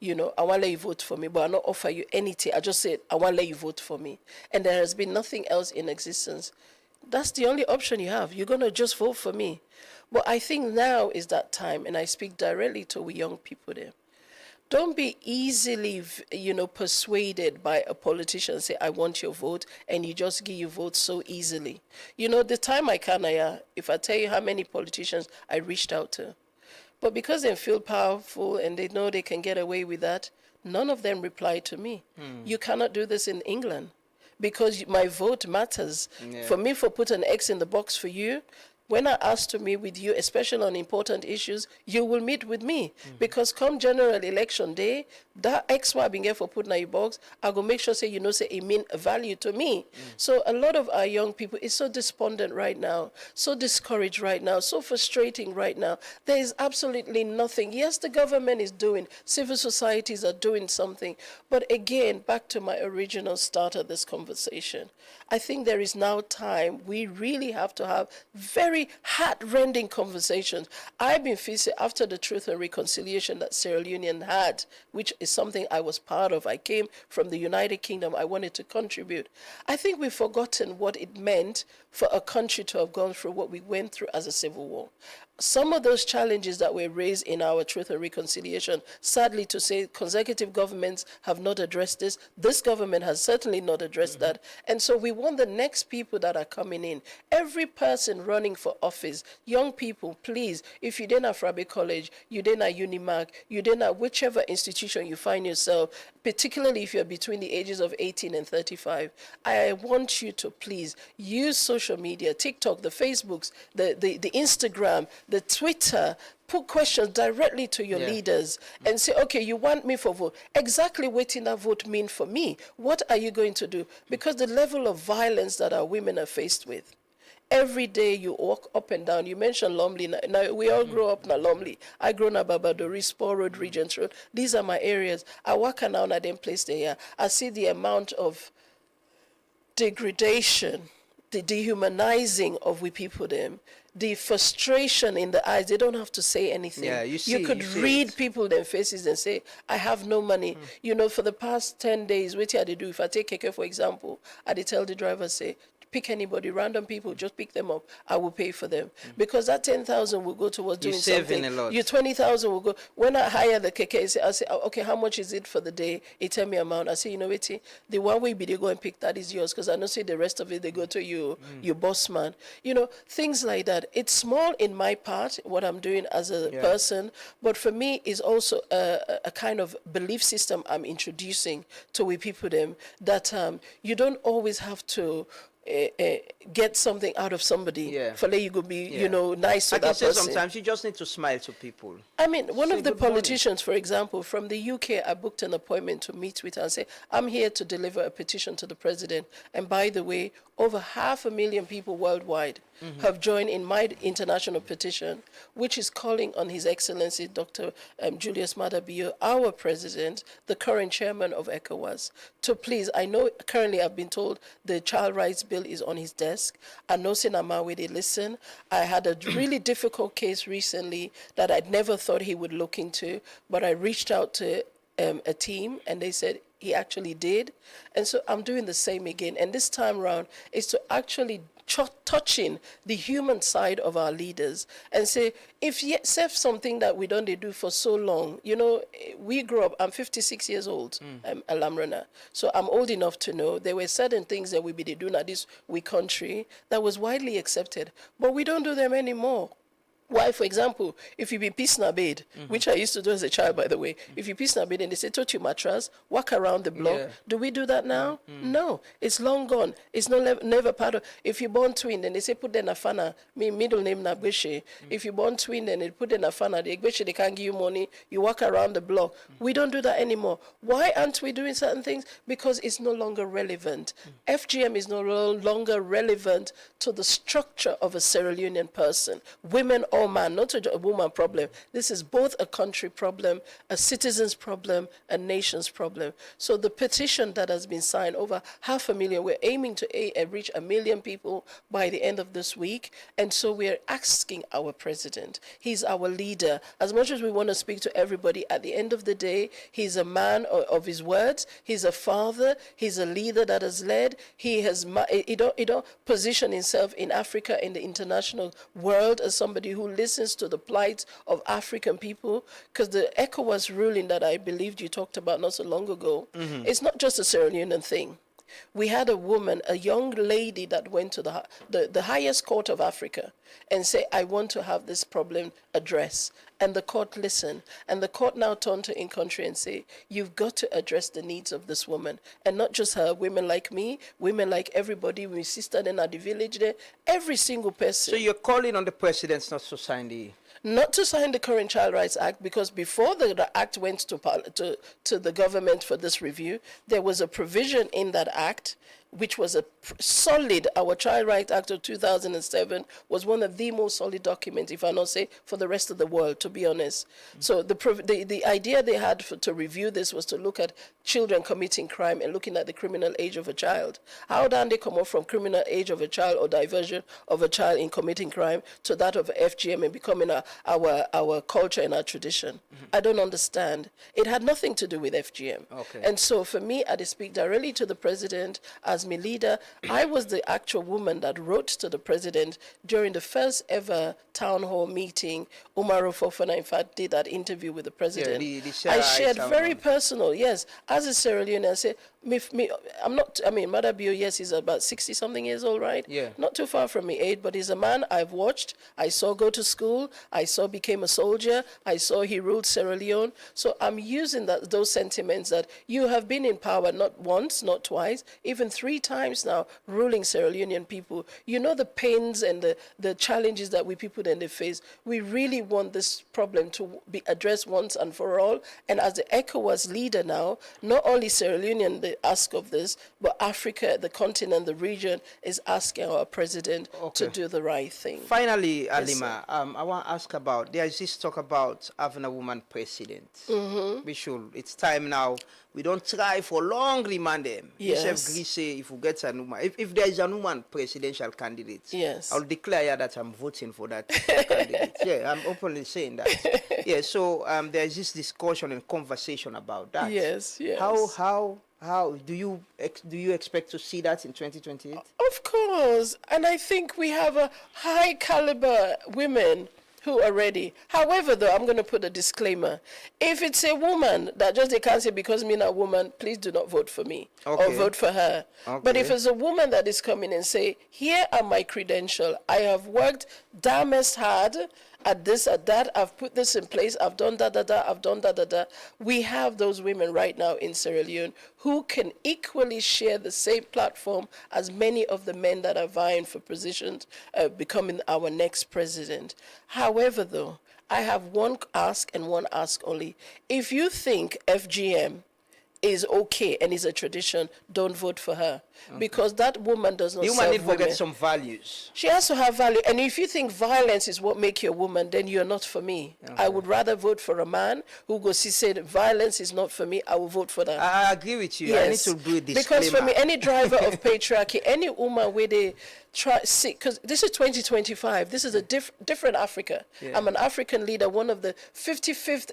I want to let you vote for me, but I'll not offer you anything. I just said, I want to let you vote for me. And there has been nothing else in existence. That's the only option you have. You're going to just vote for me. But I think now is that time, and I speak directly to we young people there. Don't be easily, persuaded by a politician, say, I want your vote, and you just give your vote so easily. The time I can, if I tell you how many politicians I reached out to, but because they feel powerful and they know they can get away with that, none of them replied to me. You cannot do this in England because my vote matters. Yeah. For me, for put an X in the box for you, when I ask to meet with you, especially on important issues, you will meet with me. Because come general election day, that X why I've been here for putting in your box, I go make sure say it mean a value to me. So a lot of our young people is so despondent right now, so discouraged right now, so frustrating right now. There is absolutely nothing. Yes, the government is doing, civil societies are doing something. But again, back to my original start of this conversation, I think there is now time we really have to have very heart-rending conversations. I've been facing after the Truth and Reconciliation that Sierra Leone had, which is is something I was part of. I came from the United Kingdom. I wanted to contribute. I think we've forgotten what it meant for a country to have gone through what we went through as a civil war. Some of those challenges that were raised in our Truth and Reconciliation, sadly to say, consecutive governments have not addressed this. This government has certainly not addressed that. And so we want the next people that are coming in. Every person running for office, young people, please, if you didn't have Frabe College, you didn't have Unimark, you didn't have whichever institution you find yourself, particularly if you're between the ages of 18 and 35, I want you to please use social media, TikTok, the Facebooks, the Instagram, the Twitter, put questions directly to your leaders and say, okay, you want me for vote. Exactly what did that vote mean for me? What are you going to do? Because the level of violence that our women are faced with, every day you walk up and down. You mentioned Lumley. Now we all grow up in Lumley. I grown up Babadori, Spur Road, Regents Road. These are my areas. I walk around at them place there. I see the amount of degradation, the dehumanizing of we people them, the frustration in the eyes. They don't have to say anything. Yeah, you could read people their faces and say, I have no money. You know, for the past 10 days, what I do, if I take Keke, for example, I tell the driver, say, pick anybody, random people, just pick them up. I will pay for them. Because that 10,000 will go towards doing something. A lot. Your 20,000 will go. When I hire the KK, I say, okay, how much is it for the day? He tell me amount. I say, you know what, the one way they go and pick that is yours, because I know say the rest of it, they go to you, your boss man. You know, things like that. It's small in my part, what I'm doing as a person, but for me is also a kind of belief system I'm introducing to we people them, that you don't always have to get something out of somebody for let you go be, you know, nice to that person. I can say sometimes you just need to smile to people. I mean, one of the politicians, for example, from the UK, I booked an appointment to meet with her and say, I'm here to deliver a petition to the president. And by the way, over 500,000 people worldwide have joined in my international petition, which is calling on His Excellency Dr. Julius Maada Bio, our president, the current chairman of ECOWAS, to please, I know currently I've been told the child rights bill is on his desk. I know Sinamawe, they listen. I had a really difficult case recently that I'd never thought he would look into, but I reached out to a team and they said he actually did. And so I'm doing the same again. And this time around is to actually touching the human side of our leaders and say, if you have something that we don't do for so long, you know, we grew up, I'm 56 years old, Alamrana. So I'm old enough to know there were certain things that we be doing at this we country that was widely accepted, but we don't do them anymore. Why, for example, if you be piss na bed, which I used to do as a child, by the way, if you piss na bed and they say, touch your mattress, walk around the block, do we do that now? No, it's long gone. It's never part of, if you're born twin, then they say, put them a fana, me middle name na Gbeshe. If you're born twin, then they put them a fana, the Gbeshe, they can't give you money, you walk around the block. We don't do that anymore. Why aren't we doing certain things? Because it's no longer relevant. FGM is no longer relevant to the structure of a Sierra Leonean person. Women or man, not a woman problem. This is both a country problem, a citizen's problem, a nation's problem. So the petition that has been signed, over 500,000, we're aiming to reach 1 million people by the end of this week. And so we're asking our president, he's our leader. As much as we want to speak to everybody, at the end of the day, he's a man of his words. He's a father. He's a leader that has led. He don't position himself in Africa, in the international world, as somebody who listens to the plight of African people, because the ECOWAS ruling that I believed you talked about not so long ago, it's not just a Sierra Leonean thing. We had a woman, a young lady that went to the highest court of Africa and say, I want to have this problem addressed. And the court listened. And the court now turned to in-country and say, you've got to address the needs of this woman. And not just her, women like me, women like everybody, my sister in the village there, every single person. So you're calling on the president not to sign the current Child Rights Act, because before the act went to the government for this review, there was a provision in that act which was a solid, our Child Rights Act of 2007 was one of the most solid documents, if I not say, for the rest of the world, to be honest. So the idea they had to review this was to look at children committing crime and looking at the criminal age of a child. How then they come up from criminal age of a child or diversion of a child in committing crime to that of FGM and becoming our culture and our tradition? I don't understand. It had nothing to do with FGM. Okay. And so for me, I speak directly to the president as my leader. I was the actual woman that wrote to the president during the first ever town hall meeting. Umaru Fofana, in fact, did that interview with the president. I shared very personal, yes, as a Sierra Leonean, I said, Mother Bio, yes, he's about 60-something years old, right? Yeah. Not too far from me, age, but he's a man I've watched. I saw go to school. I saw became a soldier. I saw he ruled Sierra Leone. So I'm using those sentiments that you have been in power not once, not twice, even 3 times now, ruling Sierra Leonean people. You know the pains and the challenges that we people then they face. We really want this problem to be addressed once and for all. And as the ECOWAS leader now, not only Sierra Leonean they ask of this, but Africa, the continent, the region is asking our president to do the right thing. Finally, Yes, Alima, I want to ask about, there is this talk about having a woman president. We should, it's time now. We don't try for long remand them. Yes. If we get a woman, if there is a woman presidential candidate, yes, I'll declare that I'm voting for that candidate. Yeah, I'm openly saying that. Yeah, so there is this discussion and conversation about that. Yes, yes. How do you expect to see that in 2028? Of course, and I think we have a high caliber women who are ready. However, though, I'm going to put a disclaimer. If it's a woman that just they can't say because me not a woman, please do not vote for me or vote for her. But if it's a woman that is coming and say, here are my credentials, I have worked damnest hard at this, at that, I've put this in place, I've done da-da-da, I've done da-da-da. We have those women right now in Sierra Leone who can equally share the same platform as many of the men that are vying for positions, becoming our next president. However, though, I have one ask and one ask only. If you think FGM is okay and is a tradition, don't vote for her. Because that woman does not serve women. The woman needs to get some values. She has to have value. And if you think violence is what makes you a woman, then you're not for me. I would rather vote for a man who goes, he said, violence is not for me, I will vote for that. I agree with you. Yes. I need to do a disclaimer. Because for me, any driver of patriarchy, any woman where they try, see, because this is 2025, this is a different Africa. Yeah. I'm an African leader, one of the 55th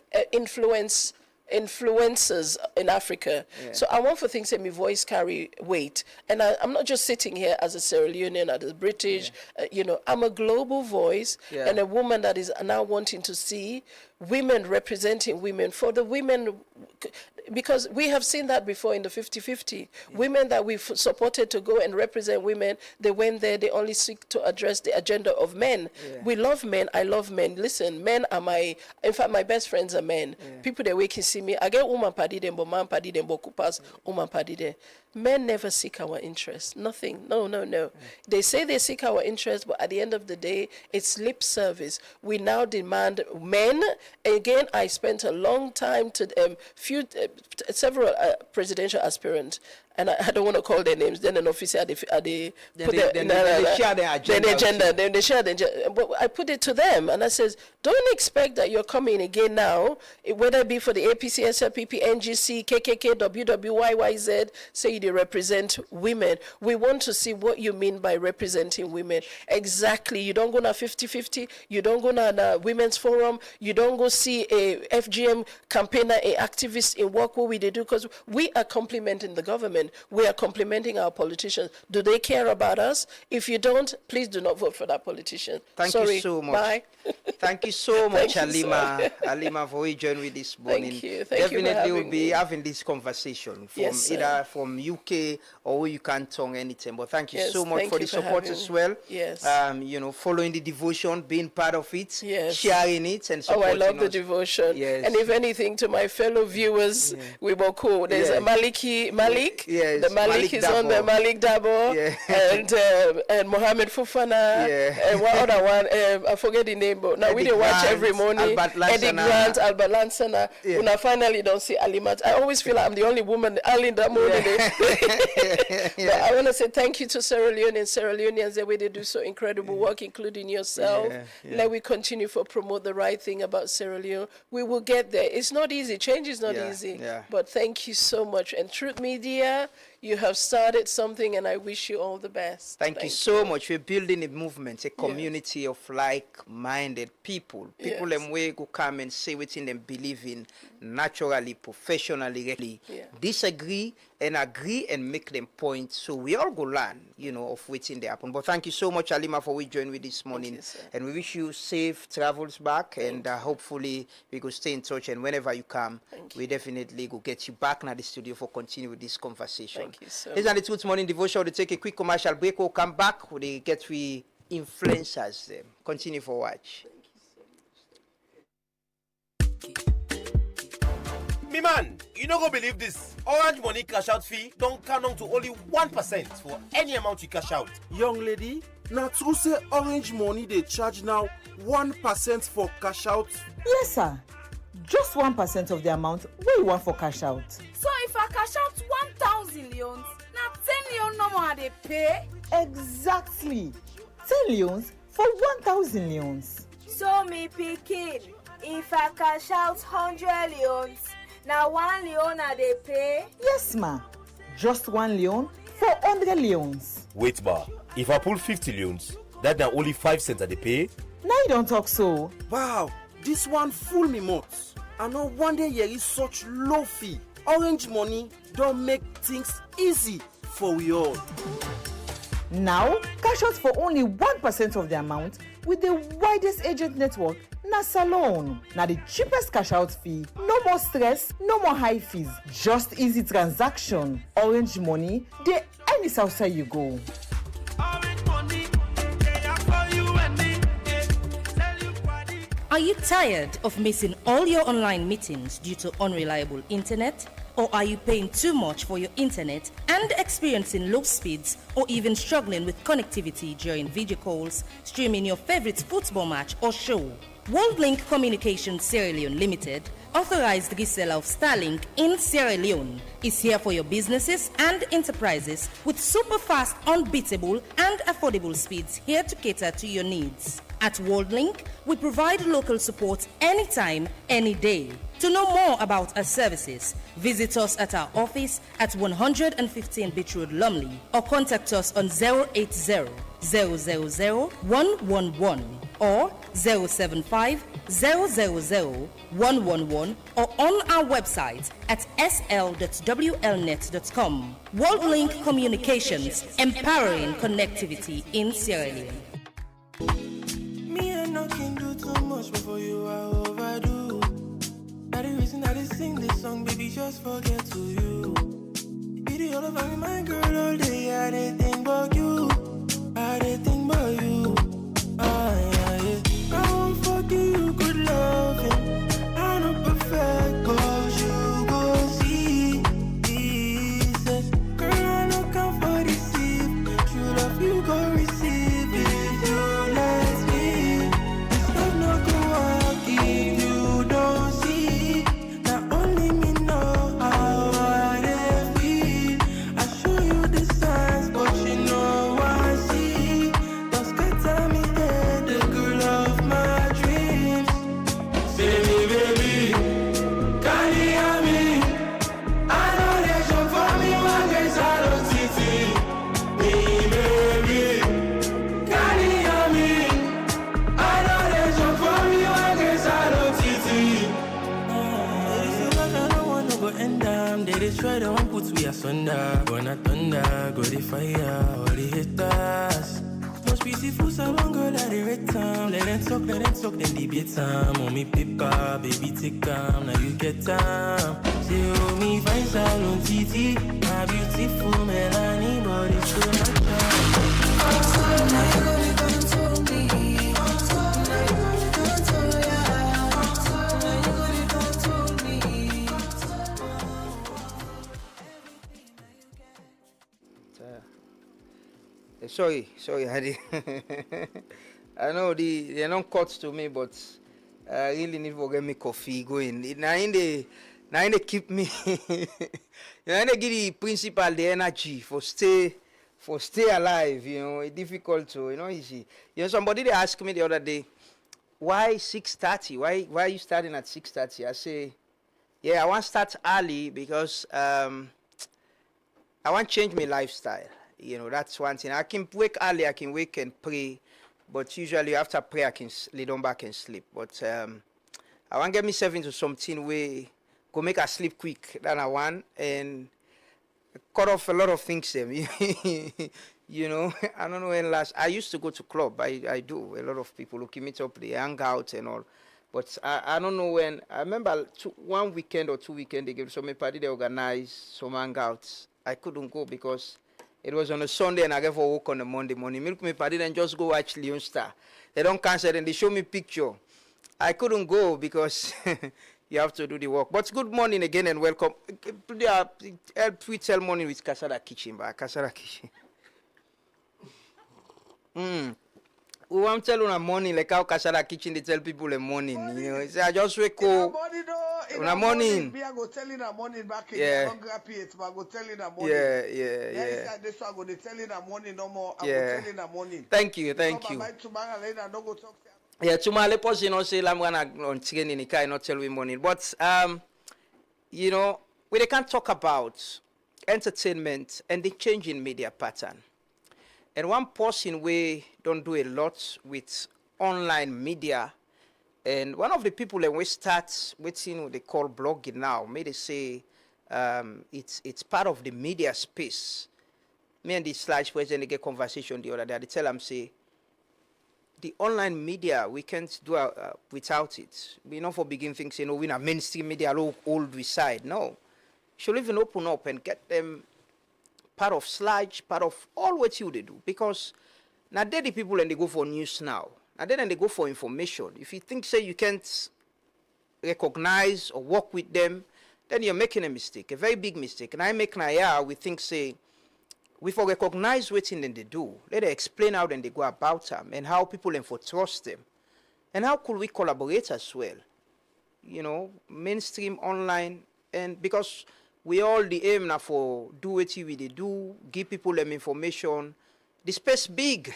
influencers in Africa. Yeah. So I want for things that my voice carry weight. And I'm not just sitting here as a Sierra Leonean, as a British, I'm a global voice and a woman that is now wanting to see women representing women for the women, because we have seen that before in the 50-50. Women that we've supported to go and represent women, they went there, they only seek to address the agenda of men. We love men, I love men. Listen, men are in fact, my best friends are men. People that we can see me, I get woman party them, but man party them, but kupas, woman party them. Men never seek our interest. Nothing. No. They say they seek our interest, but at the end of the day, it's lip service. We now demand men. Again, I spent a long time to several presidential aspirants, and I don't want to call their names. Then an officer, they share their agenda. Then they share the agenda. But I put it to them, and I says, don't expect that you're coming again now, whether it be for the APC, SLPP, NGC, KKK, WWYYZ, say they represent women. We want to see what you mean by representing women. Exactly. You don't go to 50-50. You don't go to Women's Forum. You don't go see a FGM campaigner, a activist in work what we do, because we are complimenting the government. We are complimenting our politicians. Do they care about us? If you don't, please do not vote for that politician. Thank you so much. Bye. Thank you so much, Thank you, Alima. Alima, for joining with this morning. Thank you. Definitely we'll be having this conversation from Yes, either from UK or you can tongue anything. But thank you Yes, so much thank for you the for support having as me. well. Yes. Following the devotion, being part of it, Yes. sharing it, and Oh, I supporting love the us. devotion. Yes. And if anything, to my fellow viewers, we were cool. There's a Malik. Yes, The Malik is on there, Malik Dabo, and Mohammed Fofana, and one other one, I forget the name, but now we didn't watch every morning. Eddie Grant, Albert Lansana. When I finally don't see Alimat, I always feel like I'm the only woman early in the morning. But I want to say thank you to Sierra Leone and Sierra Leoneans, the way they do so incredible work, including yourself. Let we continue to promote the right thing about Sierra Leone. We will get there. It's not easy. Change is not easy. But thank you so much. And Truth Media, you have started something, and I wish you all the best. Thank you so much. We're building a movement, a community of like-minded people. People them way go come and say within them believe in naturally, professionally, disagree and agree and make them points. So we all go learn, you know, of what's in the happen. But thank you so much, Alima, for we join with this morning. And we wish you safe travels back, and hopefully we could stay in touch. And whenever you come, we definitely go get you back now the studio for continue with this conversation. Thank you so much. This is the Truth Morning Devotion. We'll take a quick commercial break. We'll come back. We'll get we influencers them. Continue for watch. Me man, you not gonna believe this. Orange Money cash out fee don't count on to only 1% for any amount you cash out. Young lady, now true say Orange Money they charge now 1% for cash out. Yes, sir. Just 1% of the amount where you want for cash out. So if I cash out 1,000 leons, now 10 leons no more they pay? Exactly. 10 leons for 1,000 leons. So me picking, if I cash out 100 leons, now 1 leon they pay? Yes, ma. Just 1 leon for 100 leons. Wait, bar. If I pull 50 leons, that now only 5 cents that they pay? Now you don't talk so. Wow, this one fool me much. I know one day here is such low fee. Orange Money don't make things easy for we all. Now, cash out for only 1% of the amount with the widest agent network, na Salone. Now the cheapest cash out fee. No more stress, no more high fees. Just easy transaction. Orange Money, they any outside you go. Are you tired of missing all your online meetings due to unreliable internet? Or are you paying too much for your internet and experiencing low speeds or even struggling with connectivity during video calls, streaming your favorite football match or show? WorldLink Communications Sierra Leone Limited, authorized reseller of Starlink in Sierra Leone, is here for your businesses and enterprises with super fast, unbeatable and affordable speeds here to cater to your needs. At WorldLink, we provide local support anytime, any day. To know more about our services, visit us at our office at 115 Beach Road, Lumley, or contact us on 080 000 111 or 075 000 111 or on our website at sl.wlnet.com. WorldLink Communications, empowering connectivity in Sierra Leone. Me and no can do too much before you are overdue. That the reason I just sing this song, baby, just forget to you. Be the all over me, my girl, all day. I didn't think about you. I didn't think about you. I won't forgive you, good loving. I'm not perfect, cause you go see. Jesus, girl, I don't come for deceive. True love, you go receive it. You let me. This love not go walk if you don't see. Not only me know how I feel. I show you the signs, but you know I see. Don't scatter me head, the girl of my dreams. Baby, baby, can you hear me? I know there's your for me, my guys, I don't see. Me, baby, can you hear me? I know there's your for me, my guys, I don't see. I don't want to go end down. They destroy the one puts we asunder. Gonna thunder, go the fire, all the haters. Most beautiful so long girl at the right time. Let them talk, then debate time. Mommy paper, baby take time. Now you get time. Say oh me fine salon titi. My beautiful Melanie body so natural. Sorry, I did. I know they're not cut to me, but I really need to get me coffee going. Now in the keep me. Now in the give the principal the energy for stay alive. You know, it's difficult to easy. Somebody they asked me the other day, why 6:30? Why are you starting at 6:30? I say, yeah, I want to start early because I want to change my lifestyle. That's one thing. I can wake early, I can wake and pray, but usually after prayer I can lay down back and sleep. But I want to get myself into something where go make I sleep quick than I want and cut off a lot of things. I don't know when last. I used to go to club. I do. A lot of people who meet up, they hang out and all. But I don't know when. I remember 1 weekend or 2 weekends they gave some party. They organized some hangouts. I couldn't go because it was on a Sunday and I gave for work on a Monday morning. Milk me party and just go watch Leon Star. They don't cancel and they show me picture. I couldn't go because you have to do the work. But good morning again and welcome. Help we tell morning with Kasada Kitchen. Kasada Kitchen. We want to tell you in the morning like how Kasada Kitchen they tell people in the morning. Say I just wake up. In the morning. I go tell you in the morning back again. Yeah. I don't grab it, but I go tell you in the morning. Yeah. This one I go tell you in the morning no more. I Yeah. go tell you in the morning. Thank you. By tomorrow later I don't go talk. Yeah, tomorrow le pause say I'm gonna on train in the car not tell we morning. But we can talk about entertainment and the change in media pattern. And one person we don't do a lot with online media. And one of the people that we start with they call blogging now, may they say it's part of the media space. Me and this large person they get conversation the other day. They tell them say the online media we can't do without it. We not for begin things we are mainstream media old we side. No. Should even open up and get them part of Sludge, part of all what they do. Because now they're the people and they go for news now. Now then they go for information. If you think say you can't recognize or work with them, then you're making a mistake, a very big mistake. And I make now we think say we for recognize what they do. Let them explain how then they go about them and how people then for trust them. And how could we collaborate as well? Mainstream, online, and because we all the aim now for do what we they do, give people them information. The space big.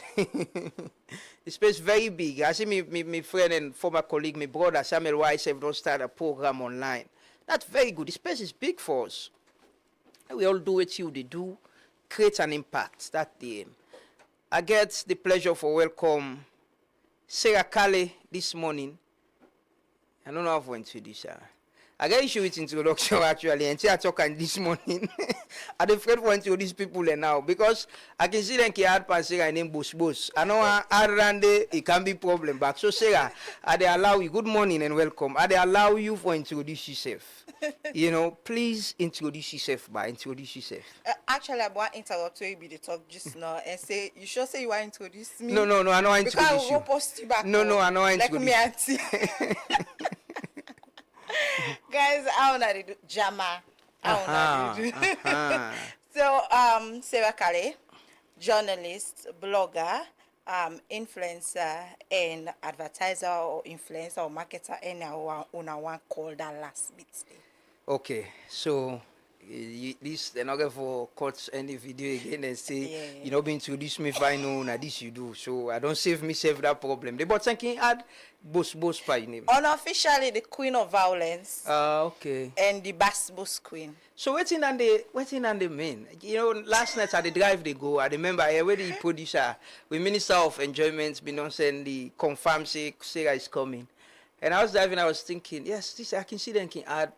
The space very big. I see me friend and former colleague, my brother Samuel Wise have don't start a program online. That's very good. The space is big for us. We all do what they do, create an impact. That's the aim. I get the pleasure for welcome Sarah Kale this morning. I don't know how to introduce her. I get issue with introduction actually, and I talk this morning. I'm afraid to introduce people now because I can see them hard pass Sarah name Boss. I know around it can be problem back. So Sarah, I they allow you good morning and welcome. I they allow you for introduce yourself. Please introduce yourself introduce yourself. Actually, I want to interrupt you the talk just now and say you sure say you want to introduce me. No, I know I introduce because you. I will post you back. No, I know I introduce like me auntie. Guys, I want to do Jama. So, Sarah Kale, journalist, blogger, influencer, and advertiser or influencer or marketer, and I want call that last bit. Okay, so this they're not going for cut any video again and say you know be introduce me if I know now this you do, so I don't save myself that problem. They but thinking add boss by name. Unofficially the queen of violence. Okay. And the bass queen. So waiting on the main. Last night at the drive they go. I remember where the producer, with Minister of Enjoyment, been on saying the confirm say Sarah is coming, and I was driving. I was thinking, yes, this I can see them can add.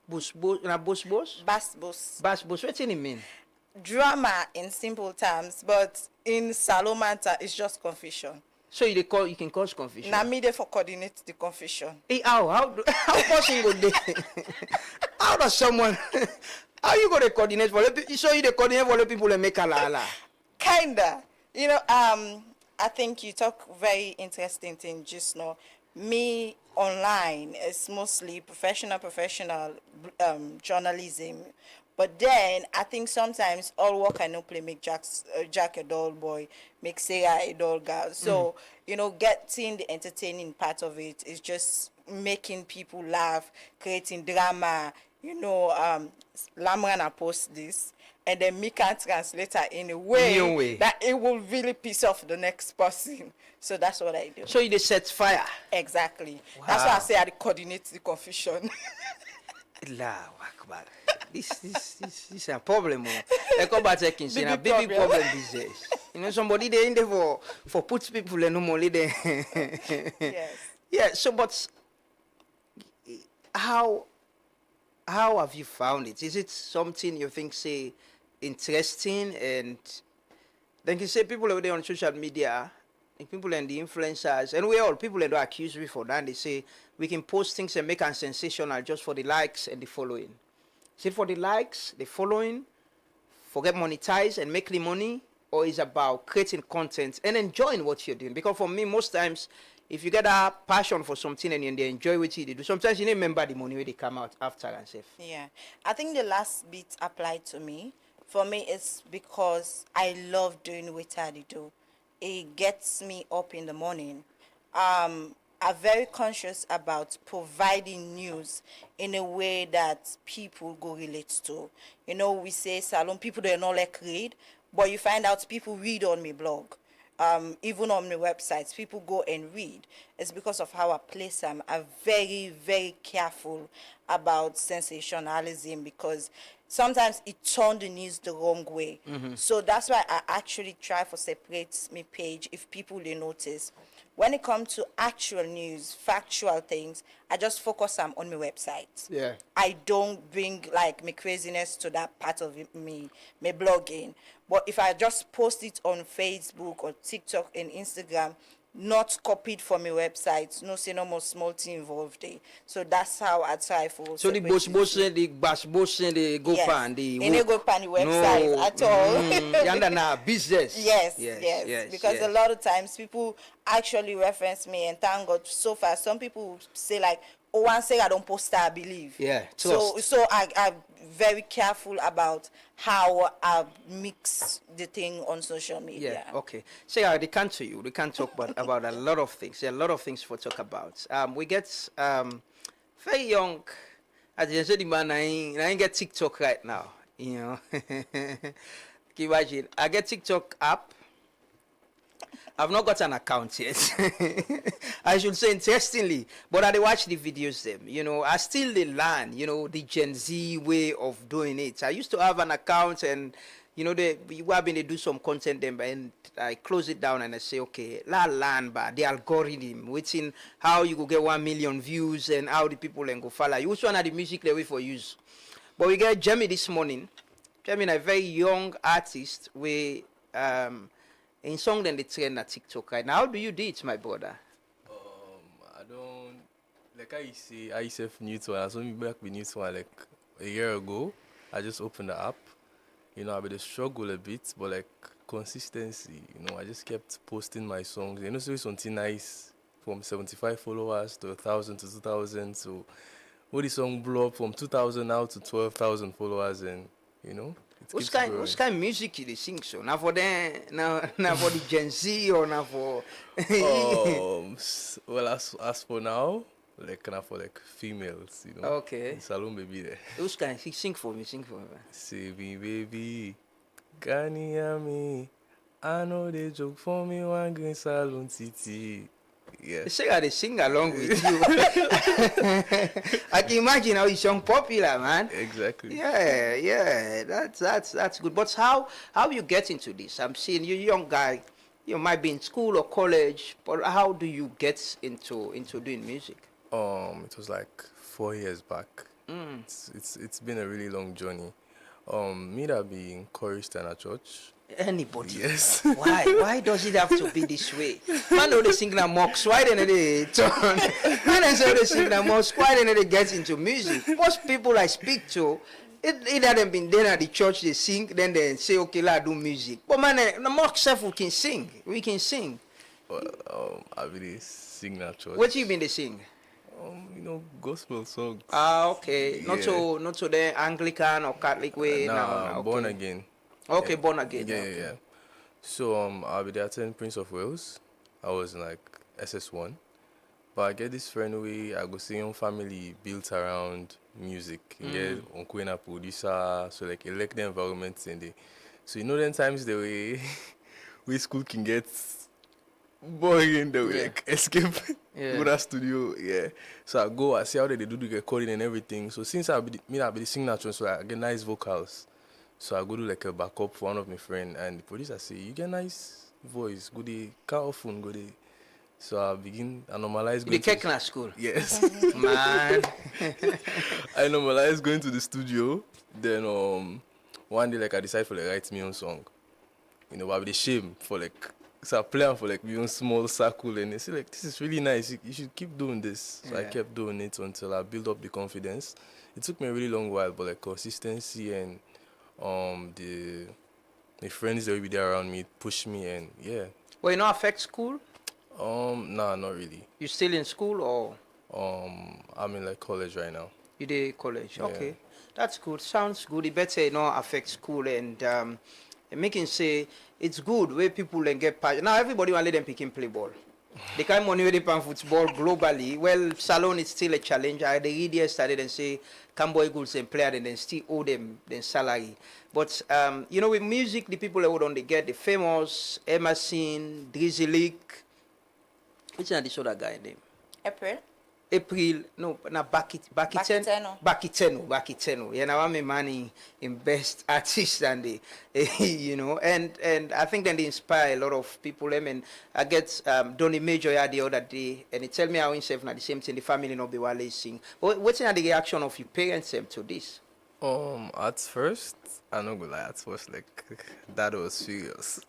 Bass boss. What do you mean? Drama in simple terms, but in Salomanta it's just confusion. So you can cause confusion. Now me there for coordinate the confusion. Hey, how possible they? How does someone? How you gonna coordinate for? So you coordinate for the people that make a la. Kinda. I think you talk very interesting thing just now. Me online is mostly professional journalism, But then I think sometimes all work and no play make Jack a dull boy, make Sarah a dull girl. So getting the entertaining part of it is just making people laugh, creating drama. Lamrana post this, and then me can translate her in a way that it will really piss off the next person. So that's what I do. So you just set fire. Exactly. Wow. That's why I say I coordinate the confusion. This is a problem. Like about taking a big problem these days. Somebody they in there for put people in normally there. Yes. Yeah. So, but how have you found it? Is it something you think say interesting? And then you say people over there on social media, and people and the influencers, and we all people that accuse me for that. They say we can post things and make them sensational just for the likes and the following. Is it for the likes, the following, forget monetize and make the money, or is it about creating content and enjoying what you're doing? Because for me, most times, if you get a passion for something and you enjoy what you do, sometimes you don't remember the money when they come out after and stuff. Yeah, I think the last bit applied to me. For me, it's because I love doing what I do. It gets me up in the morning. I'm very conscious about providing news in a way that people go relate to. We say salon people do not like read, but you find out people read on my blog. Even on my websites, people go and read. It's because of how I place them. I'm very, very careful about sensationalism because sometimes it turns the news the wrong way. Mm-hmm. So that's why I actually try to separate my page if people they notice. When it comes to actual news, factual things, I just focus on my website. Yeah. I don't bring like my craziness to that part of me blogging. But if I just post it on Facebook or TikTok and Instagram, not copied from my website, no more small thing involved there. So that's how I try for. So the boss and the go pan the go pan the website at all. Now business. Yes. Because a lot of times people actually reference me, and thank God so far some people say like, oh, one say I don't post I believe. Yeah. So I'm very careful about how I mix the thing on social media. Yeah, okay. So they can't to you. We can't talk about a lot of things. There are a lot of things for talk about. We get very young. As you said, man, I ain't get TikTok right now. Can you imagine? I get TikTok app. I've not got an account yet. I should say interestingly, but I watch the videos them. I still learn, the Gen Z way of doing it. I used to have an account and, we have been to do some content then, and I close it down and I say, okay, learn by the algorithm, waiting how you go get 1 million views and how the people then go follow. You also want the music the way for use. But we get Jamie this morning. Jamie, a very young artist, in song then they trend at TikTok right now. How do you do it, my brother? I don't like I say new to one. I saw me back with new to one like a year ago. I just opened the app. I been struggle a bit, but like consistency. I just kept posting my songs. So it's something nice from 75 followers to 1,000 to 2,000. So what the song blew up from 2,000 now to 12,000 followers, and What kind of music you sing so? Now for the Gen Z or now for well as for now, like now for like females, Okay. Salon baby there. Who's kind sing for me? Say me baby, Ganiami, I know they joke for me one green salon titi. Yeah. They sing along with you. I can imagine how it's young popular, man. Exactly. Yeah. That's good. But how you get into this? I'm seeing you young guy. You might be in school or college, but how do you get into doing music? It was like 4 years back. It's been a really long journey. Me that be encouraged in a church. Anybody? Yes. Why does it have to be this way? Man, only sing the mocks. Why don't they turn? Man, they sing the mocks. Why don't they get into music? Most people I speak to, it hadn't been there at the church. They sing, then they say, "Okay, let's do music." But man, the mocks self we can sing. We can sing. Well, I really sing at church. What you been they sing? Gospel songs. Ah, okay. Not Yeah. to the Anglican or Catholic way. Nah, no. born Okay. again. Okay, Yeah. born again. Yeah, Okay. yeah. So I'll be there attending Prince of Wales. I was in like SS1. But I get this friend where I go see your family built around music. You get uncle and a producer, so like elect the environment in the. So then times the way we school can get boring, the way like escape Yeah. go that studio, yeah. So I go, I see how they do the recording and everything. So since I be the singing natural, so I get nice vocals. So I go do like a backup for one of my friend, and the producer say, "You get nice voice, go the car phone, go the." So I begin, I normalize The going to Kekna school. Yes. Man. I normalize going to the studio. Then one day like I decide for like write me own song. But with the shame for like, so I play am for like my own small circle, and they say like, this is really nice. You should keep doing this. So I Yeah. kept doing it until I built up the confidence. It took me a really long while, but like consistency and the friends that will be there around me push me, and yeah. Well, you not affect school? Nah, not really. You still in school or I'm in like college right now. you did college? Yeah. Okay, that's good. Sounds good. It better not affect school and making say it's good where people then get passion. Now everybody want let them pick and play ball. The kind of money where they play football globally. Well, Salon is still a challenge. I read yesterday and say Camboy goods and player and then still owe them salary. But with music, the people that would they get the famous Emerson, Drizzly. Which is this other guy name? April, no, na Bakiteno. Yeah, now I'm a man in best artist and the, and I think then they inspire a lot of people. I mean, I get Donny Major here the other day, and he tell me how himself na the same thing. The family not be while sing. But what's the reaction of your parents to this? At first, I'm not gonna lie. At first, like that was serious.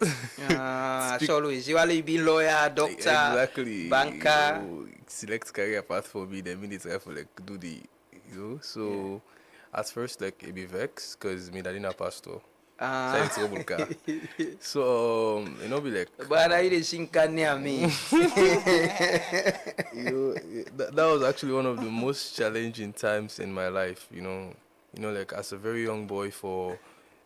As always, you always be lawyer, doctor, exactly, banker. Select career path for me. Then me try for like do the, So at first, like it be vex because me daddy na pastor. So it's trouble car. So be like. But I didn't sing near me. That was actually one of the most challenging times in my life. Like as a very young boy, for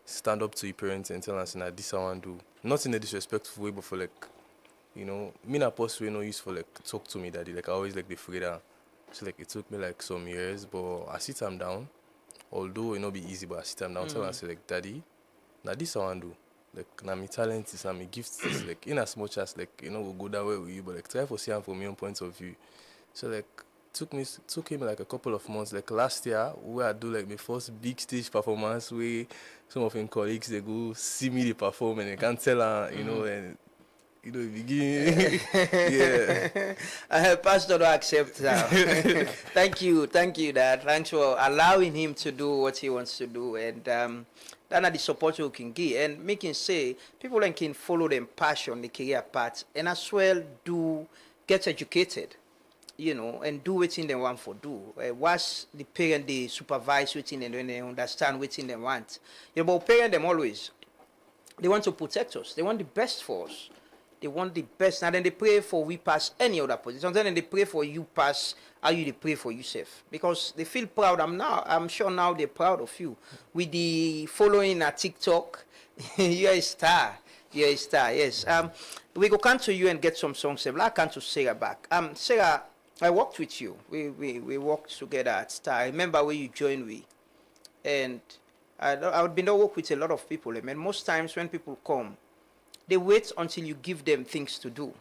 stand up to your parents and tell us that this I want to do. Not in a disrespectful way, but for like, me na post way no use for like talk to me daddy. Like I always like the freedom. So like it took me like some years, but I sit him down. Although it not be easy, but I sit him down, tell him say like daddy, now this I want to do. Like now my talent is, now my gift is like in as much as like we'll go that way with you, but like try for see him from your own point of view. So like took him like a couple of months. Like last year, where I do like my first big stage performance, where some of his colleagues they go see me they perform and they can't tell her, and begin. Yeah. Pastor don't accept that. Thank you, Dad. Thanks for allowing him to do what he wants to do, and that's the support you can give, and making say people can follow them passion, the career path, and as well do get educated. And do what they want for do. Once the parent they supervise what they understand what they want. But parent them always, they want to protect us. They want the best for us. They want the best. And then they pray for we pass any other position. Then they pray for you pass how you they pray for yourself. Because they feel proud. I'm sure now they're proud of you. With the following at TikTok, you're a star. You're a star, yes. We go come to you and get some songs. Like come to Sarah back. Sarah, I worked with you. We worked together at Star. I remember when you joined me. And I've been to work with a lot of people. I mean, most times when people come, they wait until you give them things to do.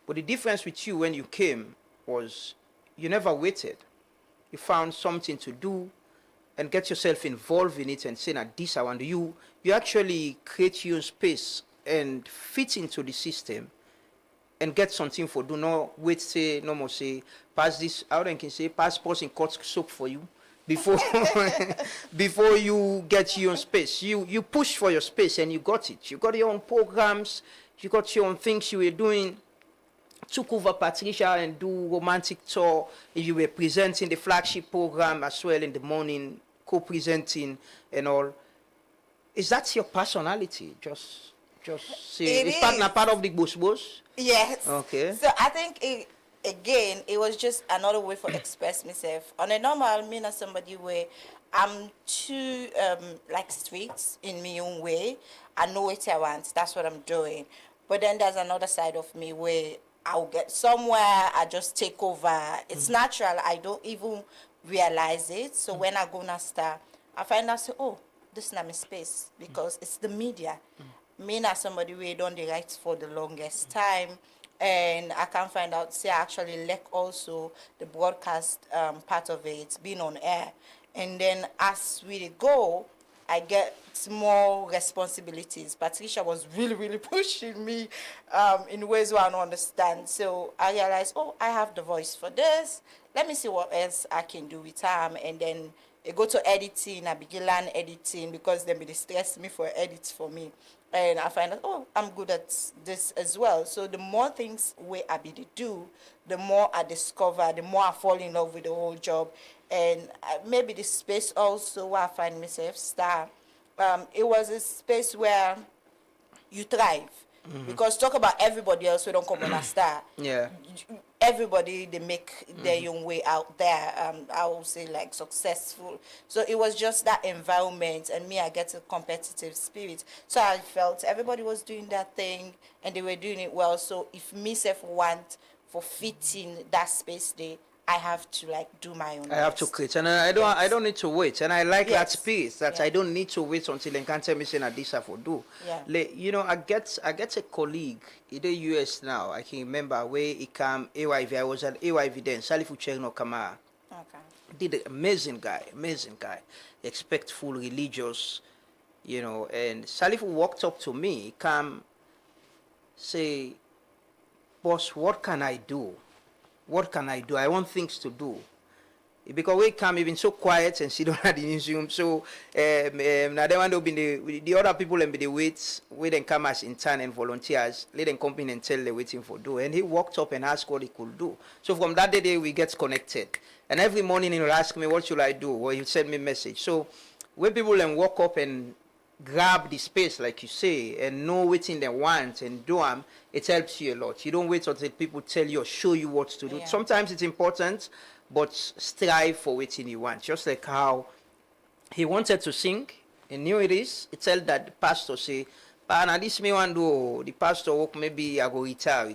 But the difference with you when you came was you never waited. You found something to do and get yourself involved in it and say, now this I want to do. You actually create your space and fit into the system and get something for do not wait say no more say pass this out and can say pass in cut soap for you before before you get your own space. You push for your space and you got it. You got your own programs, you got your own things you were doing. Took over Patricia and do romantic tour. You were presenting the flagship program as well in the morning, co-presenting and all. Is that your personality? Just say it's part of the bush. Yes. Okay. So I think again, it was just another way for express myself. On a normal, me not somebody where I'm too like strict in my own way. I know what I want. That's what I'm doing. But then there's another side of me where I'll get somewhere, I just take over. It's natural. I don't even realize it. So when I go na start, I find out, say, oh, this is not my space because it's the media. Me not somebody who done the rights for the longest time. And I can find out, say, I actually like also the broadcast part of it, being on air. And then as we go, I get more responsibilities. Patricia was really, really pushing me in ways where I don't understand. So I realized, oh, I have the voice for this. Let me see what else I can do with time. And then I go to editing. I begin learn editing because they be stress me for edits for me. And I find out, oh, I'm good at this as well. So the more things where I be to do, the more I discover, the more I fall in love with the whole job. And maybe the space also where I find myself star. It was a space where you thrive. Because talk about everybody else who don't come on a star. Yeah. Everybody, they make their own way out there. I would say like successful. So it was just that environment, and me, I get a competitive spirit. So I felt everybody was doing that thing and they were doing it well. So if me self want for fitting that space there, I have to like do my own. I have to create, and I don't need to wait, and I like that space that I don't need to wait until they can tell me saying this I for do. You know, I get a colleague in the US now. I can remember where he came AYV. I was at AYV then. Salifu Cherno Kamara. Okay. Did an amazing guy, respectful, religious, you know. And Salifu walked up to me, come say, boss, what can I do? What can I do? I want things to do. Because we come even so quiet and sit down at the newsroom. So now they want to be the other people and be the waits, we then come as intern and volunteers, let them come in and tell they're waiting for do. And he walked up and asked what he could do. So from that day we get connected. And every morning he will ask me, what should I do? Or he'll send me a message. So when people then walk up and grab the space, like you say, and know what they want and do them, it helps you a lot. You don't wait until people tell you or show you what to do. Yeah. Sometimes it's important, but strive for what you want. Just like how he wanted to sing, he knew it is. He tell that the pastor say, "Pa, now this me want do." The pastor work, maybe I go retire.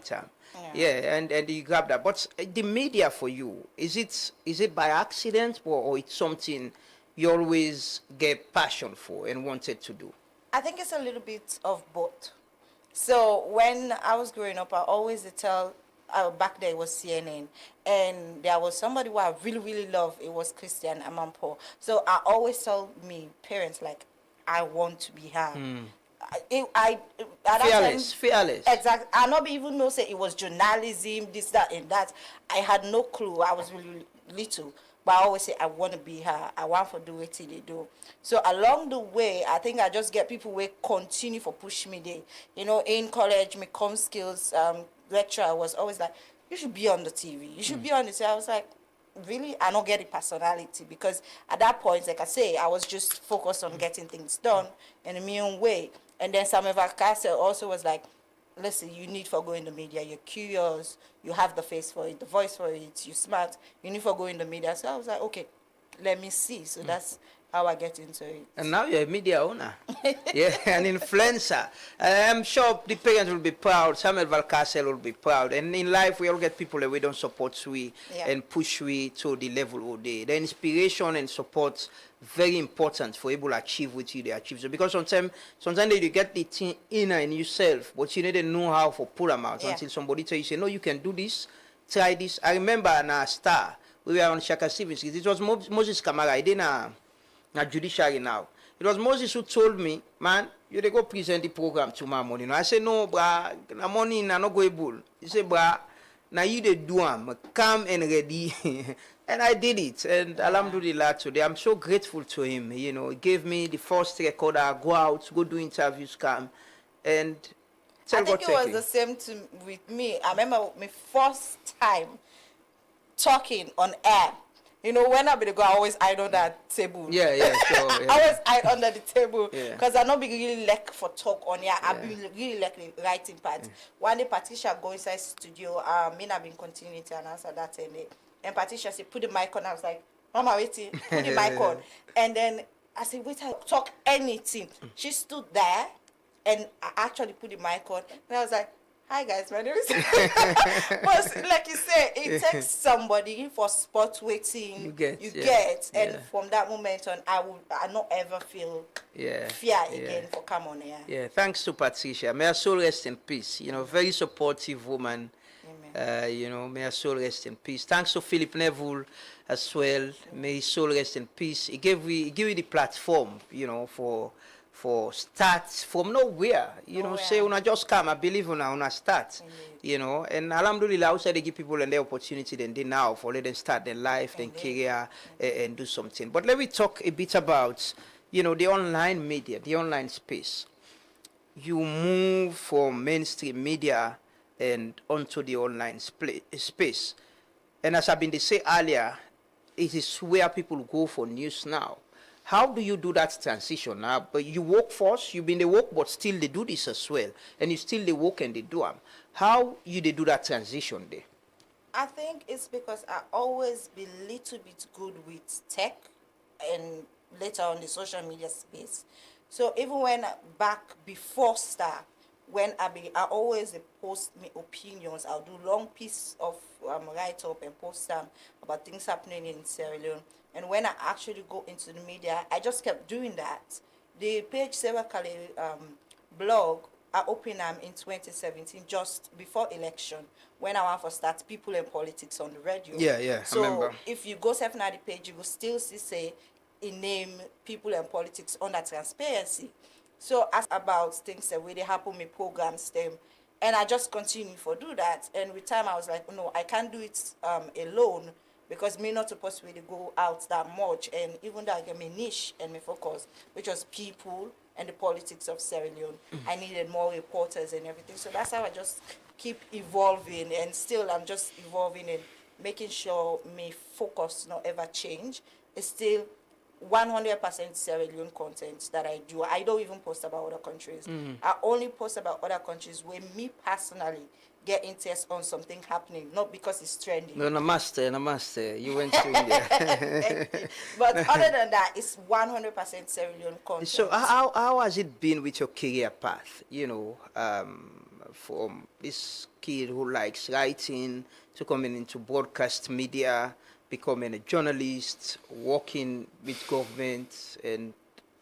Yeah, and he grabbed that. But the media for you, is it by accident or it's something you always get passion for and wanted to do? I think it's a little bit of both. So when I was growing up, I always tell, back there it was CNN, and there was somebody who I really, really love. It was Christian Amanpour. So I always tell me parents, like, I want to be her. Fearless. Exactly. I not even know say it was journalism, this, that, and that. I had no clue. I was really little. But I always say, I want to be her. I want to do what they do. So along the way, I think I just get people who continue for push me there. You know, in college, my com skills lecturer was always like, you should be on the TV. You should be on the TV. I was like, really? I don't get the personality. Because at that point, like I say, I was just focused on getting things done in my own way. And then Samuel Vakase also was like, listen, you need for go in the media. You're curious. You have the face for it, the voice for it. You're smart. You need for go in the media. So I was like, okay, let me see. So that's how I get into it. And now you're a media owner. Yeah, an influencer. I'm sure the parents will be proud. Samuel Valcasel will be proud. And in life, we all get people that we don't support and push to the level of the inspiration and support. Very important for able to achieve what you achieve. So because sometimes you get the thing inner in yourself, but you need to know how to pull them out until somebody tells you, say, no, you can do this, try this. I remember in a star, we were on Shaka Stevens. It was Moses Kamara. He did a judiciary now. It was Moses who told me, man, you dey go present the program tomorrow morning. I said, no, brah, the morning I not go able. He said, brah, now you dey do am, come and ready. And I did it, and alhamdulillah today, I'm so grateful to him. You know, he gave me the first recorder, go out, go do interviews, come, and I think it was the same with me. I remember my first time talking on air. You know, when I be go, I always hide under that table. Yeah, sure. Yeah. I always hide under the table Yeah. because I not be really like for talk on here. I be really like the writing part. One day Patricia go inside studio. Me I been continuing to answer that and Patricia said put the mic on. I was like, Mama waiting, put the mic on. And then I said, wait, I talk anything. She stood there and I actually put the mic on. And I was like, hi guys, my name is but like you say, it takes somebody for spot waiting you get. And from that moment on I not ever feel fear again for come on here. Yeah, thanks to Patricia. May her soul rest in peace. You know, very supportive woman. You know, may her soul rest in peace. Thanks to Philip Neville as well. May his soul rest in peace. He gave you the platform, you know, for start from nowhere. You know, say when I just come, I believe when I start. You know, and alhamdulillah, outside they give people the opportunity then they now for let them start their life, their career, and do something. But let me talk a bit about, you know, the online media, the online space. You move from mainstream media and onto the online space. And as I've been to say earlier, it is where people go for news now. How do you do that transition now? But you work first, you've been the work, but still they do this as well. And you still they work and they do them. How you they do that transition there? I think it's because I always be little bit good with tech and later on the social media space. So even when back before Star, when I always post my opinions. I'll do long piece of write-up and post about things happening in Sierra Leone. And when I actually go into the media, I just kept doing that. The page Sewa Kale blog, I opened in 2017, just before election, when I want to start People and Politics on the radio. Yeah, so I remember. If you go seven at the page, you will still see say in name People and Politics under transparency. So as about things that really happen, me programs them, and I just continue to do that. And with time, I was like, no, I can't do it alone because me not supposed to really go out that much. And even though I get my niche and my focus, which was people and the politics of Sierra Leone, I needed more reporters and everything. So that's how I just keep evolving, and still I'm just evolving and making sure my focus not ever change. It's still 100% Sierra Leone content that I do. I don't even post about other countries. I only post about other countries where me personally get interest on something happening, not because it's trending. No, namaste. You went to India. But other than that, it's 100% Sierra Leone content. So how has it been with your career path? You know, from this kid who likes writing to coming into broadcast media, becoming a journalist, working with government, and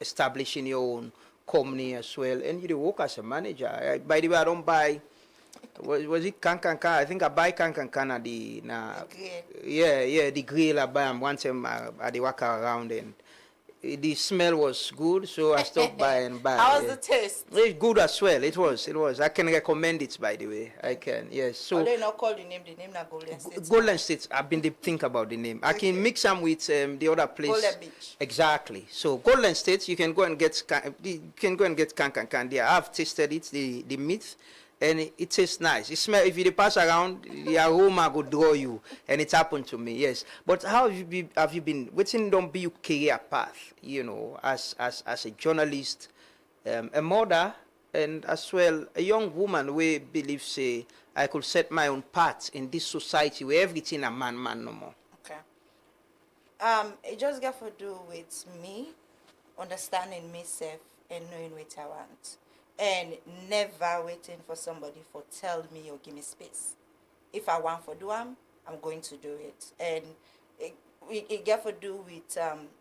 establishing your own company as well. And you work as a manager. By the way, I don't buy. Was it Kankankan? I think I buy Kankankan at the the grill. I buy them once I the walk around, and the smell was good, so I stopped by and buy. How was the taste? It's good as well. It was. I can recommend it, by the way. I can, yes. So they not call the name not Golden State. Golden State. I've been think about the name. I can mix them with the other place. Golden Beach. Exactly. So Golden State, you can go and get Kankankan there. I've tasted it, the meat. And it tastes nice. It smells. If you pass around, the aroma will draw you, and it happened to me. Yes. But how have you been? Waiting don't be your career path. You know, as a journalist, a mother, and as well a young woman who believes say I could set my own path in this society where everything a man no more. Okay. It just got to do with me understanding myself and knowing what I want. And never waiting for somebody for tell me or give me space. If I want to do them, I'm going to do it. And it got to do with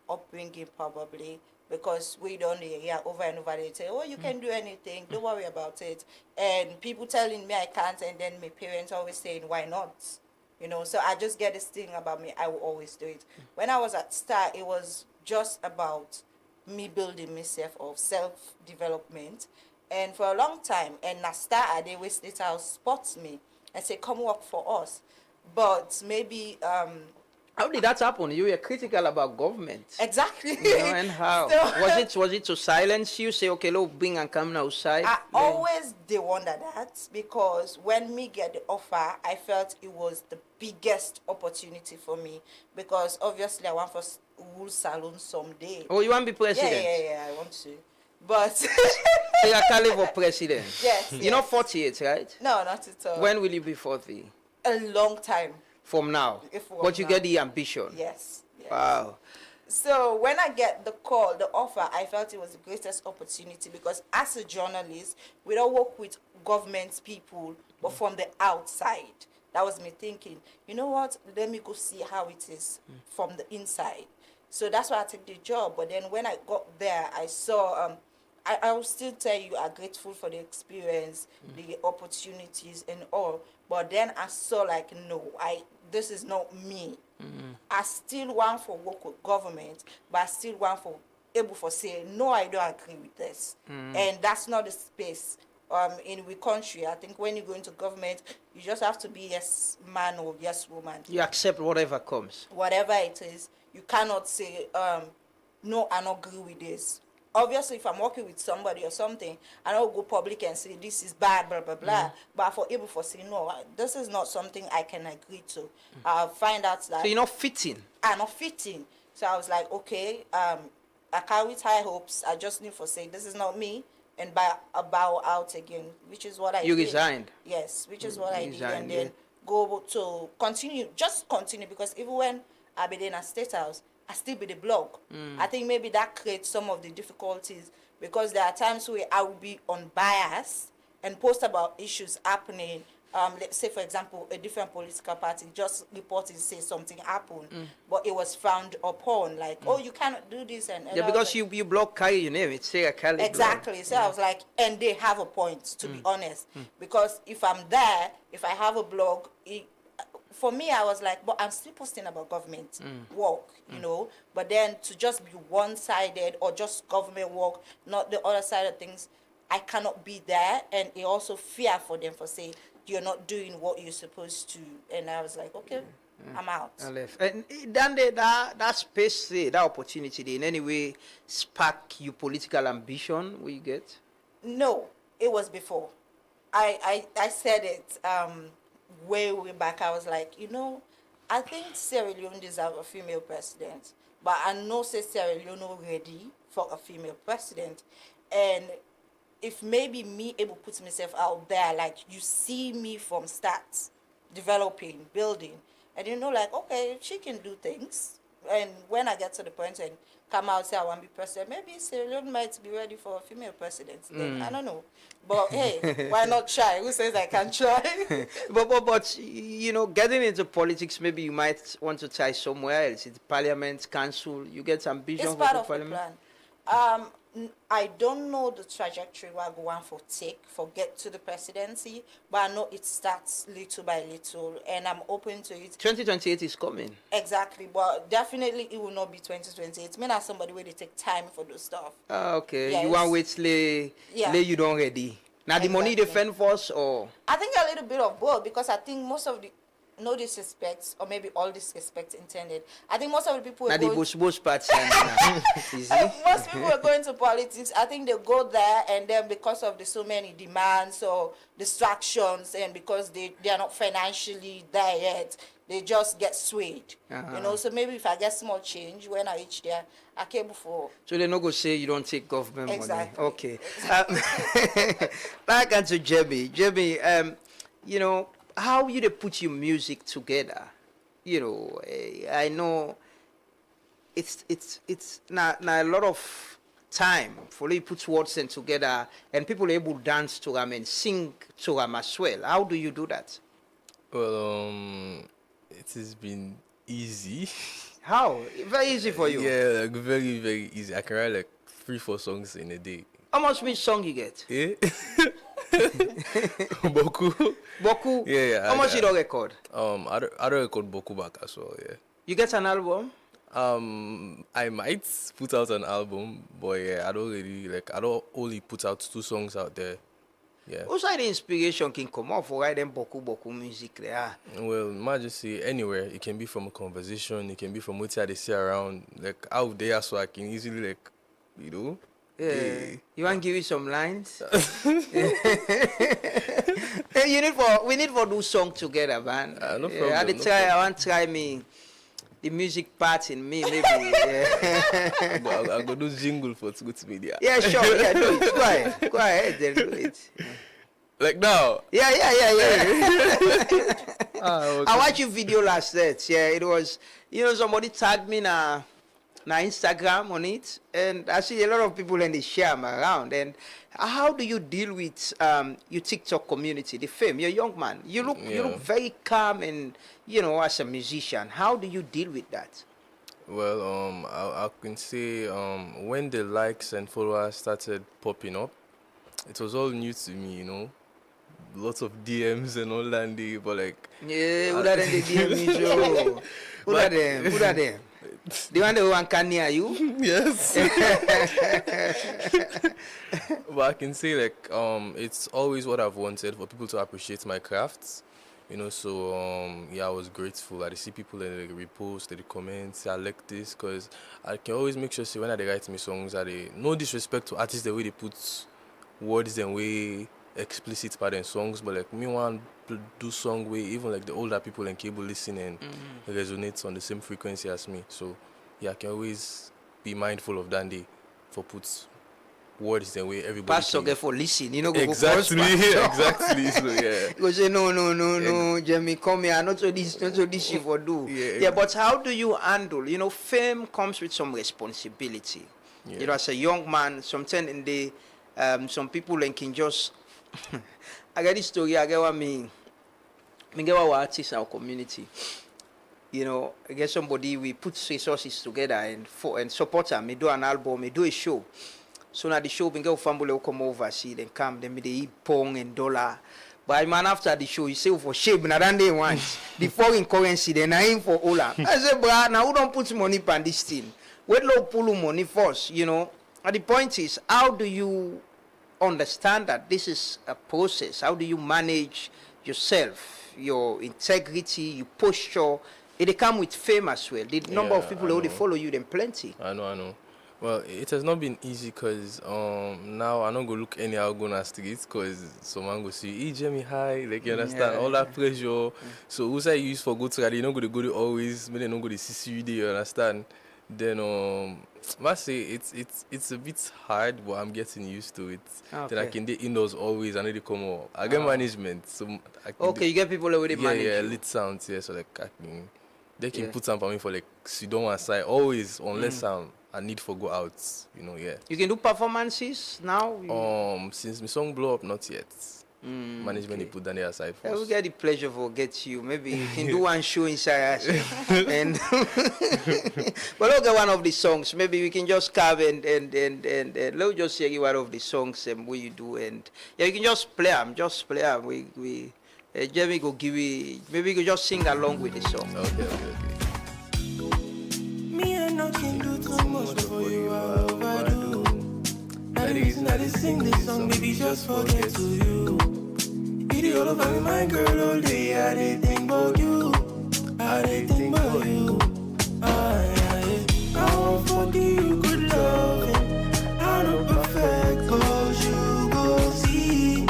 upbringing probably, because we don't hear over and over they say, oh, you can do anything, don't worry about it. And people telling me I can't, and then my parents always saying, why not? You know, so I just get this thing about me, I will always do it. When I was at Star, it was just about me building myself of self-development. And for a long time, and Nasta, they always later spots me and say, come work for us. But maybe How did that happen? You were critical about government. Exactly. You know, and how? So- was it to silence you? Say, okay, look, bring and come outside? I always they wonder that because when me get the offer, I felt it was the biggest opportunity for me because obviously I want for rule salon someday. Oh, you want to be president? Yeah, I want to. But So you're calling for president? Yes, You're not 48, right? no, not at all. When will you be 40? A long time. From now? From But you now. get the ambition? Yes. Wow. So when I get the call, the offer, I felt it was the greatest opportunity because as a journalist, we don't work with government people, but from the outside. That was me thinking, you know what, let me go see how it is from the inside. So that's why I took the job. But then when I got there, I saw, I will still tell you, I'm grateful for the experience, the opportunities and all. But then I saw like, no, this is not me. I still want for work with government, but I still want for able for say, no, I don't agree with this. And that's not the space in the country. I think when you go into government, you just have to be yes man or yes woman. You accept whatever comes. Whatever it is, you cannot say, no, I don't agree with this. Obviously, if I'm working with somebody or something, I don't go public and say this is bad, blah, blah, blah. But for able for say, no, this is not something I can agree to. I'll find out that So you're not fitting? I'm not fitting. So I was like, okay, I carry with high hopes. I just need for say, this is not me. And bow out again, which is what I You did. resigned? Yes, which is what I did. Resigned, And then go to continue, just continue, because even when I be in a state house, I still be the blog. I think maybe that creates some of the difficulties because there are times where I will be unbiased and post about issues happening. Let's say, for example, a different political party just reported say something happened, but it was frowned upon, like, oh, you cannot do this. And Yeah, I was because like, you blog carry your name. It's Sarah Kali. exactly. So I was like, and they have a point, to be honest, because if I'm there, if I have a blog, for me, I was like, but I'm still posting about government work, you know. But then to just be one-sided or just government work, not the other side of things, I cannot be there. And it also fear for them for saying, you're not doing what you're supposed to. And I was like, okay, I'm out. I left. And then that space, that opportunity, they in any way spark your political ambition, what you get? No, it was before. I said it way back. I was like, you know, I think Sierra Leone deserves a female president, but I know say Sierra Leone ready for a female president, and if maybe me able to put myself out there, like you see me from start, developing, building, and you know, like, okay, she can do things, and when I get to the point and come out say I want to be president, maybe Sierra Leone might be ready for a female president. Then I don't know, but hey, why not try? Who says I can try? But you know, getting into politics, maybe you might want to try somewhere else. It's parliament, council. You get some ambition It's for part the of the parliament. plan. I don't know the trajectory we're going for get to the presidency, but I know it starts little by little, and I'm open to it. 2028 is coming. Exactly, but definitely it will not be 2028. Me not somebody where they take time for those stuff. Okay, Yes. you want wait lay you don't ready. Now the money they fend for us or I think a little bit of both, because I think most of the, no disrespect, or maybe all disrespect intended, I think most of the people now the boss party. most people are going to politics. I think they go there, and then because of the so many demands or distractions, and because they are not financially there yet, they just get swayed. You know, so maybe if I get small change when I reach there, I came before. So they not go say you don't take government Exactly. money. Okay. Back onto Jemmy. Jemmy, you know, how you they put your music together? You know, I know it's not a lot of time for you put words in together and people are able to dance to them and sing to them as well. How do you do that? Well, it has been easy. How? Very easy for you? Yeah, like very, very easy. I can write like 3-4 songs in a day. How much which song you get? Eh? Boku. Boku? Yeah. How much you don't record? I don't record Boku back as well, yeah. You get an album? I might put out an album, but yeah, I don't only put out 2 songs out there. Yeah. Also, the inspiration can come off for write them boku music there. Well, might just say anywhere. It can be from a conversation. It can be from what they see around, like out there, so I can easily like, you know. Yeah. You want to give me some lines? We need for do song together, man. No problem. I want to try me. The music part in me, maybe. Yeah. I'll go do jingle for It's Good Media. Yeah, sure. Yeah, do it. Go ahead, then do it. Like now? Yeah. Okay. I watched your video last night. Yeah, it was, somebody tagged me na Instagram on it, and I see a lot of people and they share them around. And how do you deal with your TikTok community, the fame? You're a young man. You look very calm and, as a musician. How do you deal with that? Well, I can say when the likes and followers started popping up, it was all new to me, Lots of DMs and all that, but like... Yeah, who are them the DM show? Who are them? The one that can near you? Yes. But I can say like it's always what I've wanted, for people to appreciate my crafts. So I was grateful. I see people that they repost, they comment, say I like this, because I can always make sure, when they write me songs, that they no disrespect to artists, the way they put words and way explicit part in songs, but like me want to do song where even like the older people and cable listen and resonates on the same frequency as me. So I can always be mindful of that day for put words the way everybody Pastor get for listen, exactly. So yeah. You say no, Jamie, come here, not so this you for do. Yeah, but how do you handle? Fame comes with some responsibility. Yeah. As a young man, sometimes in the some people can just I get this story. I get what me get what artists in our community. I get somebody, we put resources together and support them. Me do an album, me do a show. So now the show, we get family will come over, see, then come, then me they eat pong and dollar. But man, after the show, you say for shame, now then they want the foreign currency, then I aim for Ola. I say, bro, now who don't put money on this thing? Wait, low pull money first, And the point is, how do you understand that this is a process? How do you manage yourself, your integrity, your posture? It come with fame as well. The number of people who follow you, then plenty. I know. Well, it has not been easy because now I'm not going to look anyhow going to street because someone go see, hey, Jamie, hi, like you understand, all that pressure. So who's I use for good to you're not going to go to always, maybe not going to see you there, you understand? Then must say it's a bit hard, but I'm getting used to it. Okay. Then I can do indoors always. I need to come out. I get management, so you get people already manage. Yeah, lit sounds. Yeah, so like they can put some for me for like sit down one side always, unless I need for go out. Yeah. You can do performances now. Since my song blow up, not yet. Management they put that there aside for us. We get the pleasure for get you. Maybe you can do one show inside us. And but look at one of the songs. Maybe we can just carve and let's just hear one of the songs and what you do, and you can just play them. We Jeremy go give you. Maybe you can just sing along with the song. Okay. Me and no can do too much for you. I overdo. That the reason I just sing this song, baby, just forget to you. It all over me, my girl, all day. I did think about you. I did think about you. I won't forgive you, good loving. I'm not perfect, cause you go see.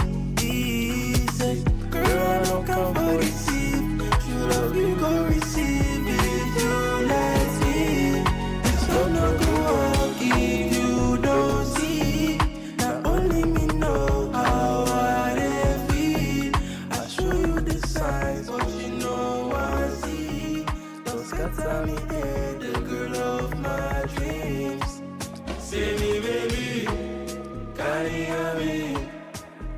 Say, girl, I don't come for receive. You love, you go receive it. You let it. It's not go on if you don't see. Not only me know how I feel. I show you the signs, but you know I see. Don't scatter me head, the girl of my dreams. Say me, baby, carry on me.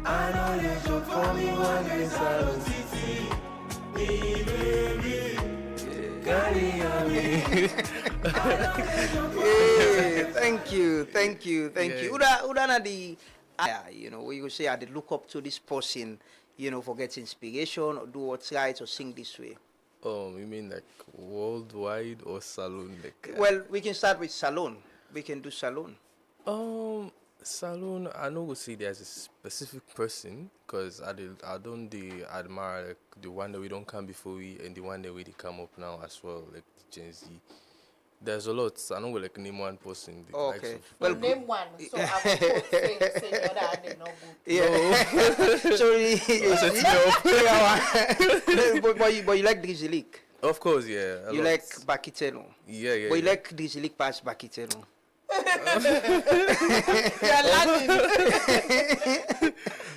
I know that you're for me, one day I'll see. Me, baby, carry on me. Yeah, thank you. Udana the we will say I did look up to this person, for getting inspiration or do what's right or sing this way. You mean like worldwide or Salone? Well, we can start with Salone. We can do Salone. Salon, I know we say there's a specific person because I don't admire like the one that we don't come before we and the one that we come up now as well, like the Gen Z. There's a lot. I know we like name one person. The likes Okay. of- Well, Name one. So I will quote say the other and they not good. Yeah. So but you like Drizilik. Of course, yeah. a You lot. like Bakiteno. Yeah, yeah. But you yeah. like Drizilik past Bakiteno.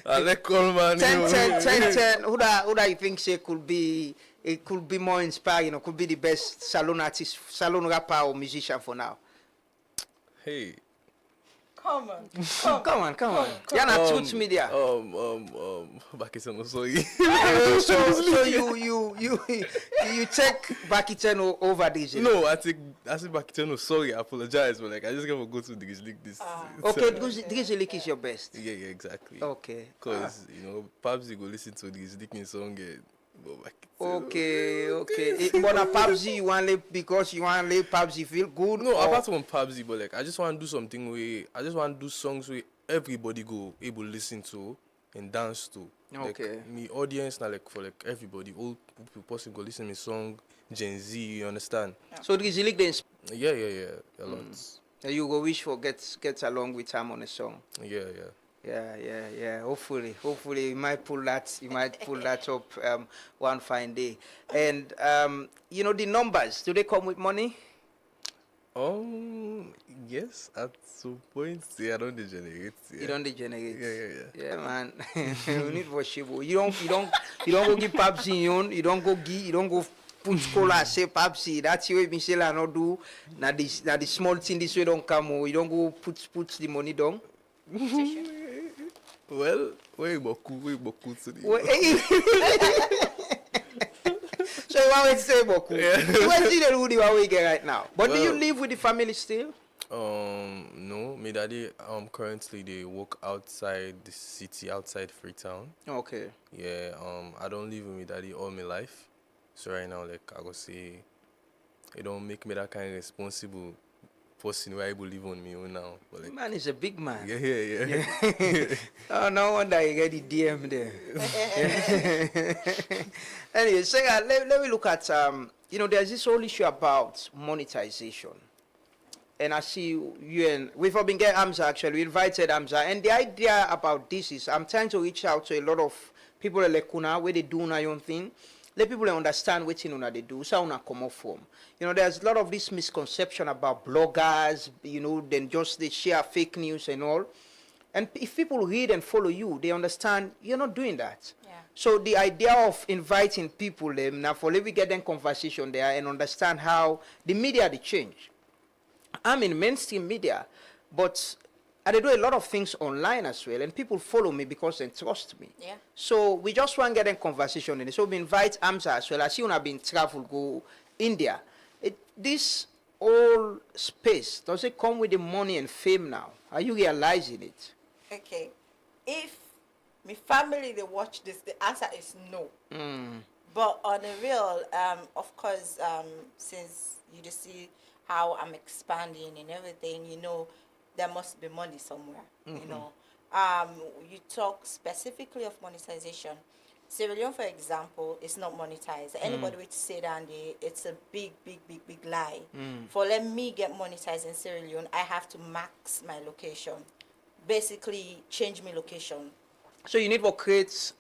I like Coleman. 10. Who that you think say could be more inspiring or could be the best salon artist, salon rapper or musician for now? Hey. Come on. Come on. You're not Truth Media. Bakiteno, sorry. So you take Bakiteno over Drizilik. No, I think Bakiteno, sorry, I apologize, but like I just gotta go to the Drizilik this. Okay, Drizilik is your best. Yeah, exactly. Okay. Because perhaps you go listen to the Drizilik song. Okay. But now PUBG you want to because you want to PUBG feel good. No, or- apart from PUBG, but like I just want to do something where I just want to do songs where everybody go able to listen to and dance to. Okay. Like, me audience now like for like everybody, all person go listen to me song, Gen Z, you understand? So Drizilik then Yeah, a lot. you go wish for gets along with him on a song. Yeah. Yeah. Hopefully, you might pull that up one fine day. And the numbers, do they come with money? Yes, at some point, yeah, I don't degenerate. Yeah. You don't degenerate. Yeah. Yeah, man. We need worship. You don't go give PUBG on. You don't go put cola say PUBG. That's the way Michelle and not do. Now the small thing this way don't come. You don't go put the money down. Well, where boku today? So you want to say boku? You want to see the Rudy we get right now. But do you live with the family still? No, my daddy currently they work outside the city, outside Freetown. Okay. Yeah, I don't live with my daddy all my life. So right now, like I go say, it don't make me that kind of responsible person where I will live on me own now. But like, Man is a big man. Yeah. Oh, no wonder you get the DM there. Anyway, so let me look at there's this whole issue about monetization. And I see you and we've been getting Amza actually. We invited Amza, and the idea about this is I'm trying to reach out to a lot of people like Kuna where they do their own thing. Let people understand what they do, so una come up from. There's a lot of this misconception about bloggers, then just they share fake news and all. And if people read and follow you, they understand you're not doing that. Yeah. So the idea of inviting people, now for let me get them conversation there and understand how the media they change. I'm in mainstream media, but I do a lot of things online as well, and people follow me because they trust me. Yeah. So we just want to get in conversation in it. So we invite Amza as well. I see when I've been travel, go India. This whole space, does it come with the money and fame now? Are you realizing it? Okay. If my family they watch this, the answer is no. But on the real, of course, since you just see how I'm expanding and everything, there must be money somewhere. You talk specifically of monetization. Sierra Leone, for example, is not monetized. Anybody would say that it's a big lie. For let me get monetized in Sierra Leone, I have to max my location. Basically, change my location. So you need to create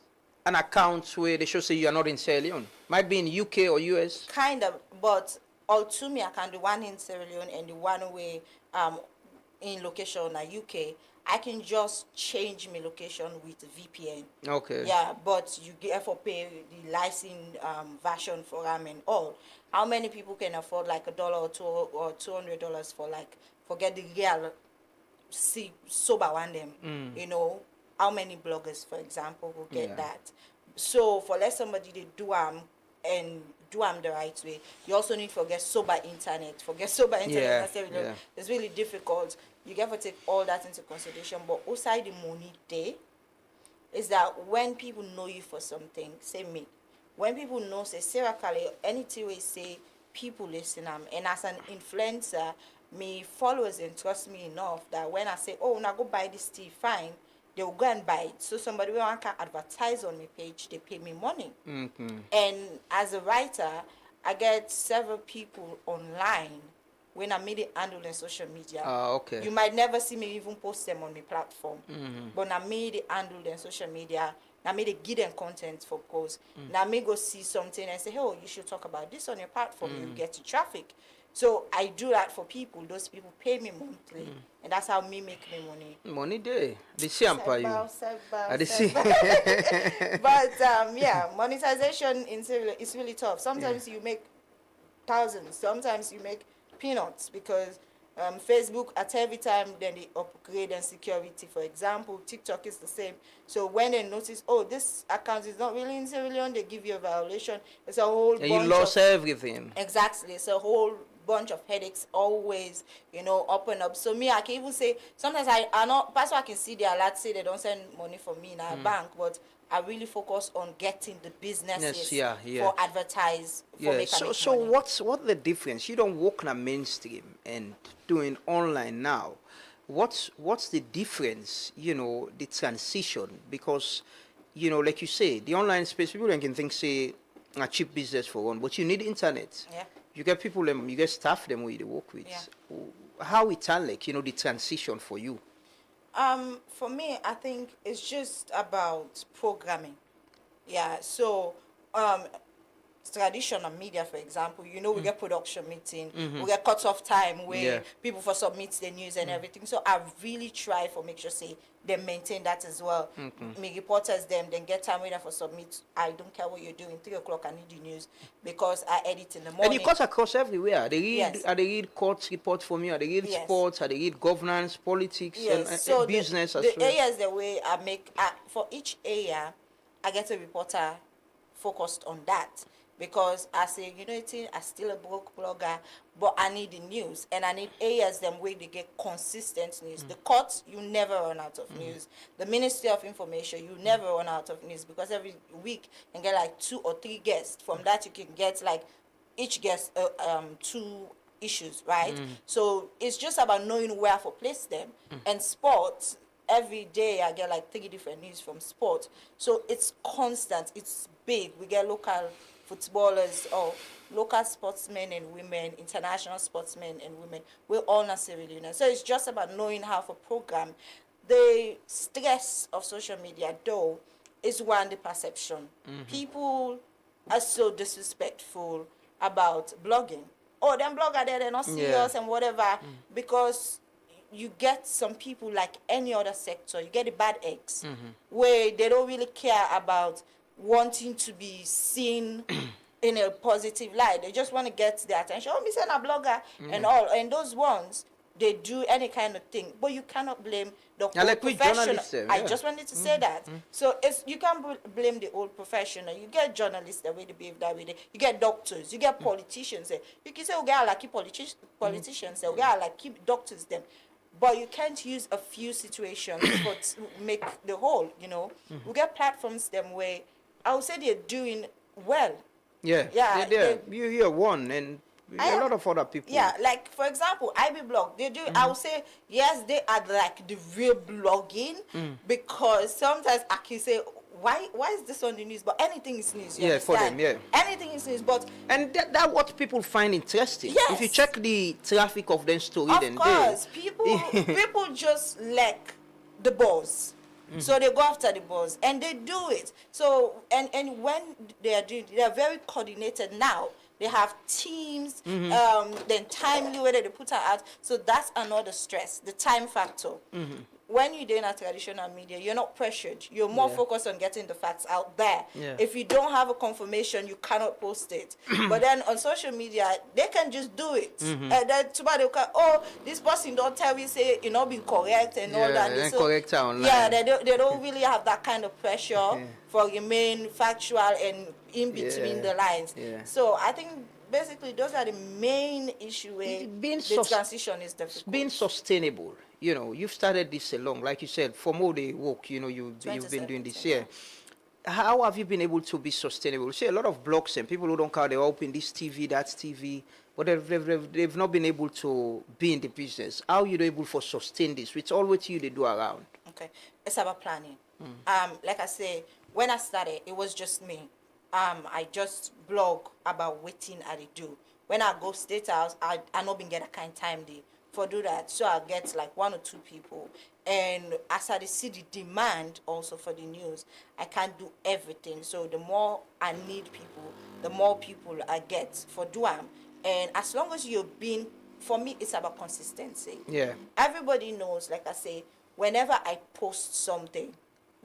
an account where they should say you are not in Sierra Leone. Might be in UK or US. Kind of, but all to me, I can do one in Sierra Leone and the one way in location in UK. I can just change my location with VPN. Okay. Yeah, but you get for pay the license version for them and all. How many people can afford like $1 or $2 or $200 for get the real sober one them? How many bloggers, for example, will get that? So for let somebody they do and do the right way, you also need to get sober internet. It's really difficult. You get to take all that into consideration. But outside the money there, is that when people know you for something, say me. When people know, say Sarah Kale, anything we say, people listen. And as an influencer, me followers and trust me enough that when I say, oh, now go buy this tea, fine, they will go and buy it. So somebody will can advertise on my page, they pay me money. And as a writer, I get several people online when I made it handle on social media. Okay. You might never see me even post them on my platform. But I made it handle on social media. I made it give them content for post. Now I may go see something and say, hey, oh, you should talk about this on your platform. You get to traffic. So I do that for people. Those people pay me monthly. And that's how me make me money. Money there. They see and pay you. Seba. They see. But yeah, monetization is really tough. Sometimes you make thousands. Sometimes you make peanuts because Facebook at every time then they upgrade and security. For example, TikTok is the same. So when they notice, oh, this account is not really in Sierra Leone, they give you a violation. It's a whole And bunch you lost everything. Exactly. It's a whole bunch of headaches always, up and up. So me, I can even say sometimes I know that's why I can see the alert say they don't send money for me in our bank, but I really focus on getting the businesses for advertise for make So money. what's the difference? You don't work in a mainstream and doing online now. What's the difference? The transition, because like you say, the online space, people can think say a cheap business for one, but you need internet. Yeah. You get people, you get staff them where you work with. Yeah. How it like, the transition for you? For me, I think it's just about programming. Yeah. So, traditional media, for example, we get production meeting, we get cut-off time where people for submit the news and everything. So I really try for make sure say they maintain that as well. Me reporters them then get time waiting for submit. I don't care what you're doing. 3 o'clock I need the news because I edit in the morning. And you cut across everywhere. They read court report from you. They read sports. They read governance, politics, and business as well. The areas the way I make for each area, I get a reporter focused on that. Because I say, I'm still a broke blogger, but I need the news. And I need areas them where they get consistent news. The courts, you never run out of news. The Ministry of Information, you never run out of news. Because every week you get like 2 or 3 guests. From that you can get like each guest 2 issues, right? So it's just about knowing where to place them. And sports, every day I get like 3 different news from sports. So it's constant, it's big. We get local footballers or local sportsmen and women, international sportsmen and women, we're all not Sierra Leone. So it's just about knowing how to program. The stress of social media, though, is one, the perception. People are so disrespectful about blogging. Oh, them blogger there, they're not serious and whatever, because you get some people like any other sector, you get the bad eggs, where they don't really care about wanting to be seen in a positive light. They just want to get the attention. Oh, me say a blogger and all. And those ones, they do any kind of thing. But you cannot blame the whole like professional. I yeah. just wanted to say that. So you can't blame the old professional. You get journalists that way they behave that way. You get doctors. You get politicians. You can say we get like politicians. We get like doctors them. But you can't use a few situations to make the whole. We get platforms them where I would say they're doing well. Yeah. You're one, and a lot of other people. Yeah, like for example, IB Blog, they do. I would say yes, they are like the real blogging because sometimes I can say why is this on the news? But anything is news. You for them, anything is news. But that's what people find interesting. Yes. If you check the traffic of them story, of then course, people just like the buzz. So they go after the buzz and they do it. So and when they are doing, they are very coordinated now. They have teams, then timely whether they put out. So that's another stress, the time factor. When you're doing a traditional media, you're not pressured. You're more focused on getting the facts out there. Yeah. If you don't have a confirmation, you cannot post it. But then on social media, they can just do it. And then somebody will go, oh, this person don't tell you, say, you're not being correct and all that. And correct online. Yeah, they don't really have that kind of pressure for remain factual and in between the lines. Yeah. So I think basically those are the main issue where the transition is difficult. Being sustainable. You've started this along, like you said, for more the work, you've been doing this year. How have you been able to be sustainable? See, a lot of blogs and people who don't care, they open this TV, that TV. but they've not been able to be in the business. How you able to sustain this? It's all what you they do around. Okay, it's about planning. Like I say, when I started, it was just me. I just blog about waiting I do. When I go state house, I not been get a kind time day for do that. So I get like 1 or 2 people. And as I see the demand also for the news, I can't do everything. So the more I need people, the more people I get for do am. And as long as you're being, for me, it's about consistency. Yeah. Everybody knows, like I say, whenever I post something,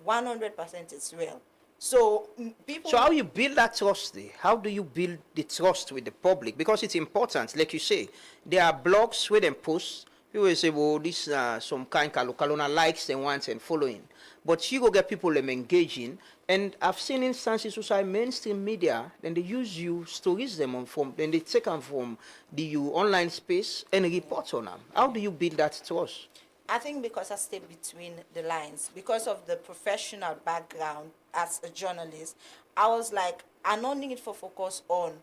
100% it's real. So people. So how you build that trust? How do you build the trust with the public? Because it's important, like you say, there are blogs where they post. People will say, well, this some kind of Kalona likes and wants and following. But you go get people them engaging. And I've seen instances where mainstream media, then they use you, stories them from, then they take them from the online space and report on them. How do you build that trust? I think because I stay between the lines, because of the professional background as a journalist, I was like, I don't need to focus on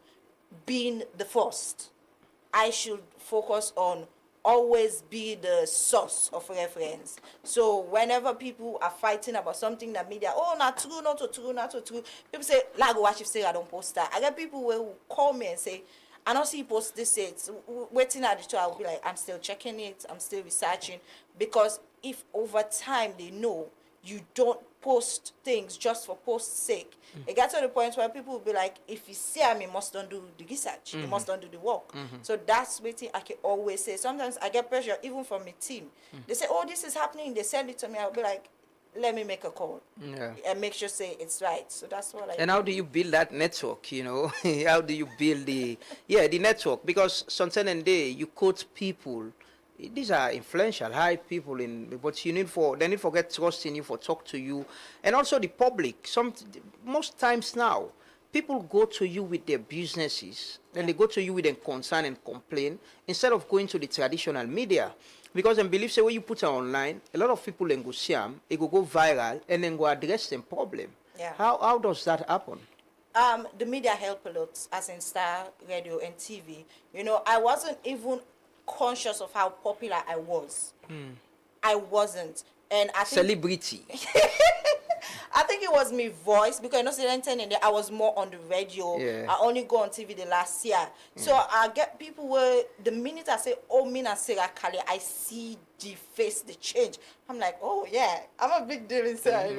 being the first. I should focus on always be the source of reference. So whenever people are fighting about something that media, oh, not true, not so true, not so true, people say, like, watch if say I don't post that. I get people who call me and say, I don't see you post this, it's waiting at the show. I'll be like, I'm still checking it, I'm still researching. Because if over time they know you don't post things just for post's sake, it gets to the point where people will be like, if you see him, you must don't do the research, you must don't do the work. So that's what I can always say. Sometimes I get pressure even from my team. They say, oh, this is happening, they send it to me, I'll be like, let me make a call and make sure say it's right. So that's what I And how do you build that network, you know? How do you build the network? Because sometimes you quote people, these are influential, high people, but they need for get trust in you, for talk to you. And also the public, most times now, people go to you with their businesses, then they go to you with a concern and complain, instead of going to the traditional media. Because they believe, say, when you put it online, a lot of people then go see them, it go viral, and then go address the problem. Yeah. How does that happen? The media help a lot, as in Star, radio, and TV. You know, I wasn't even conscious of how popular I was. I wasn't. And I think Celebrity. I think it was my voice, because I was more on the radio. Yeah. I only go on TV the last year. So I get people where the minute I say, oh, Mina Sarah Kali, I see the face, the change. I'm like, oh yeah, I'm a big deal inside.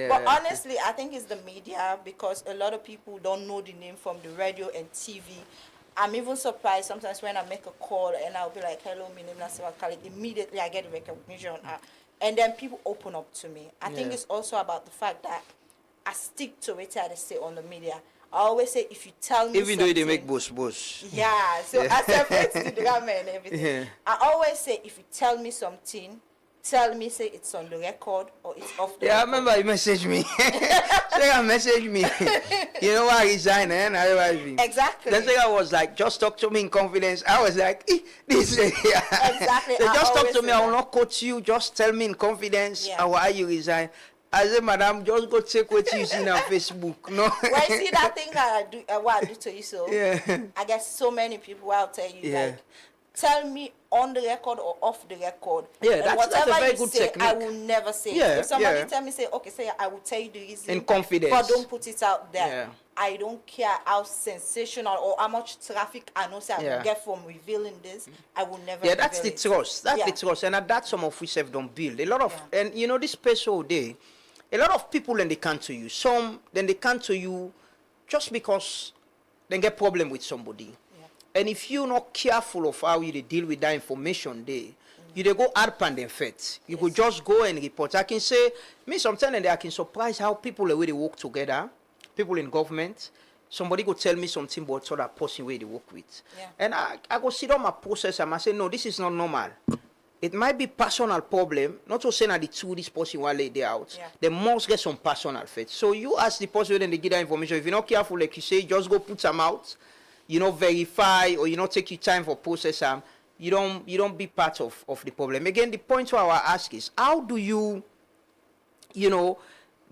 But honestly, I think it's the media, because a lot of people don't know the name from the radio and TV. I'm even surprised sometimes when I make a call and I'll be like, hello, my name is Sarah Kali. Immediately I get recognition. And then people open up to me. I think it's also about the fact that I stick to it I say on the media. I always say, if you tell me Even though they make bush. Yeah, so I separate the drama and everything. Yeah. I always say, if you tell me something, tell me, say it's on the record or it's off the Yeah, I record. remember you messaged me. Sarah messaged me. You know why I resigned, and I realized me. Exactly. Then Sarah was like, just talk to me in confidence. I was like, this. Exactly. So I just talk always to me. say I will that. not coach you. Just tell me in confidence Yeah. why you resign. I said, madam, just go check what you see on Facebook. No. When you see that thing that I do, what I do to you, so Yeah. I get so many people who will tell you, Yeah. like, tell me on the record or off the record. Yeah, And that's a whatever very you good say, I technique. will never say. Yeah, If somebody yeah. tell me, say, okay, say, I will tell you the reason. In confidence. But don't put it out there. Yeah. I don't care how sensational or how much traffic I know say I Yeah. will get from revealing this. I will never. Yeah, that's the reveal it. trust. That's Yeah. the trust. And that's some of which have don't build. A lot of, and you know, this special day, a lot of people then they come to you. Some, then they come to you just because they get problem with somebody. And if you're not careful of how you deal with that information there, you they go hard pan them fet. You could just go and report. I can say, me sometimes I can surprise how people the way they work together, people in government. Somebody go tell me something about so that person where they work with. And I go sit down my process and I say, no, this is not normal. It might be personal problem, not to say that the two this person will lay there out. They must get some personal fit. So you ask the person when they give that information. If you're not careful, like you say, just go put them out. You know, verify or you know take your time for process them. You don't be part of the problem. Again, the point where I ask is, how do you, you know,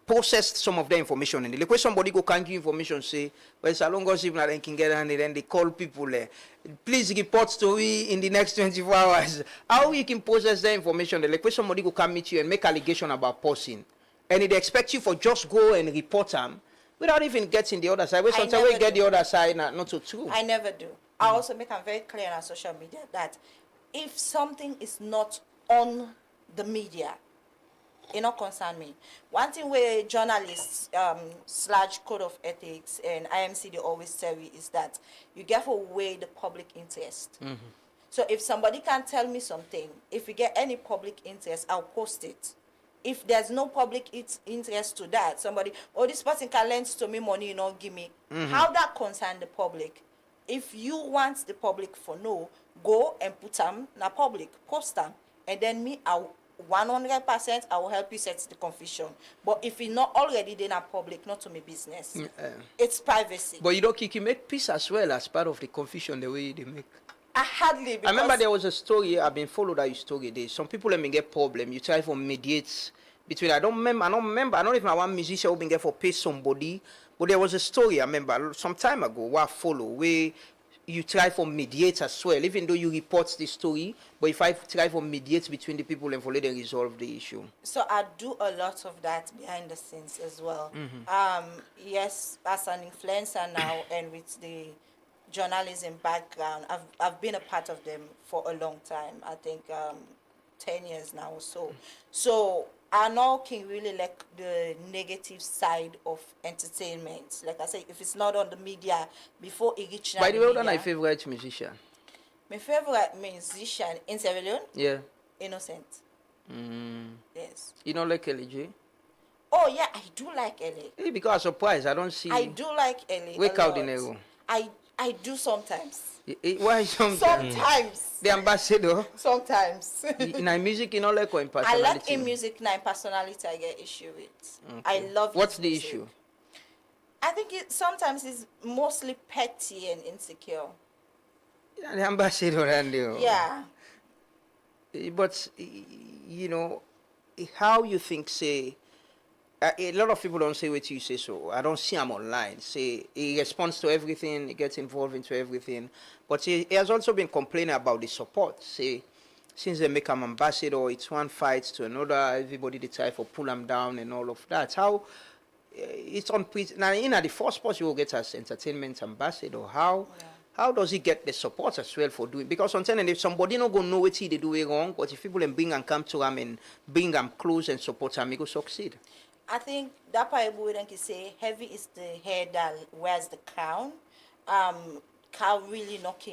process some of the information. And the way somebody go can give information, say, well, Salon gossip, now they can get and then they call people, please report story in the next 24 hours. How you can process the information? The way somebody go come meet you and make allegation about person, and they expect you for just go and report them without even getting the other side. Where sometimes we get the other side, not so true. I never do. I also make it very clear on social media that if something is not on the media, it not concern me. One thing where journalists / code of ethics and IMC they always tell you is that you get to weigh the public interest. So if somebody can tell me something, if we get any public interest, I'll post it. If there's no public interest to that, somebody, this person can lend to me money, you know, give me. How that concern the public? If you want the public for no, go and put them in the public, post them, and then me, I'll 100% I will help you set the confusion. But if it's not already then a public, not to my business. It's privacy. But you can make peace as well as part of the confusion the way they make. I hardly. I remember there was a story I've been followed that story. There, some people let me get problem. You try for mediate between. I don't remember. I don't even know one musician who been get for pay somebody. But there was a story I remember some time ago where I follow where you try for mediate as well, even though you report the story, but if I try for mediate between the people and for let them resolve the issue. So I do a lot of that behind the scenes as well. Yes, as an influencer now and with the journalism background, I've been a part of them for a long time. I think 10 years now or so. So I know can really like the negative side of entertainment. Like I say, if it's not on the media before it reaches. By the way, what's my favorite musician? My favorite musician in Sierra Leone? Yeah. Innocent. Yes. You don't like LG? Oh yeah, I do like LA. Because I'm surprised, I don't see. I do like LA. Wake out in Ego. I do sometimes. Why sometimes? Sometimes. The ambassador. Sometimes. In music, you know, like in personality. I like in music now. In personality, I get issue with. Okay. I love. What's the music. issue? I think it sometimes it's mostly petty and insecure. Yeah, the ambassador and Yeah. But you know, how you think say. A lot of people don't say what you say, so I don't see him online. Say he responds to everything, he gets involved into everything, but he has also been complaining about the support. Say since they make him ambassador, it's one fight to another. Everybody they try for pull him down and all of that. How it's on now in the first post you will get as entertainment ambassador. How does he get the support as well for doing? Because sometimes if somebody not gonna know what they do wrong, but if people bring and come to him and bring him close and support him, he will succeed. I think that Bible would say heavy is the head that wears the crown. Cow really not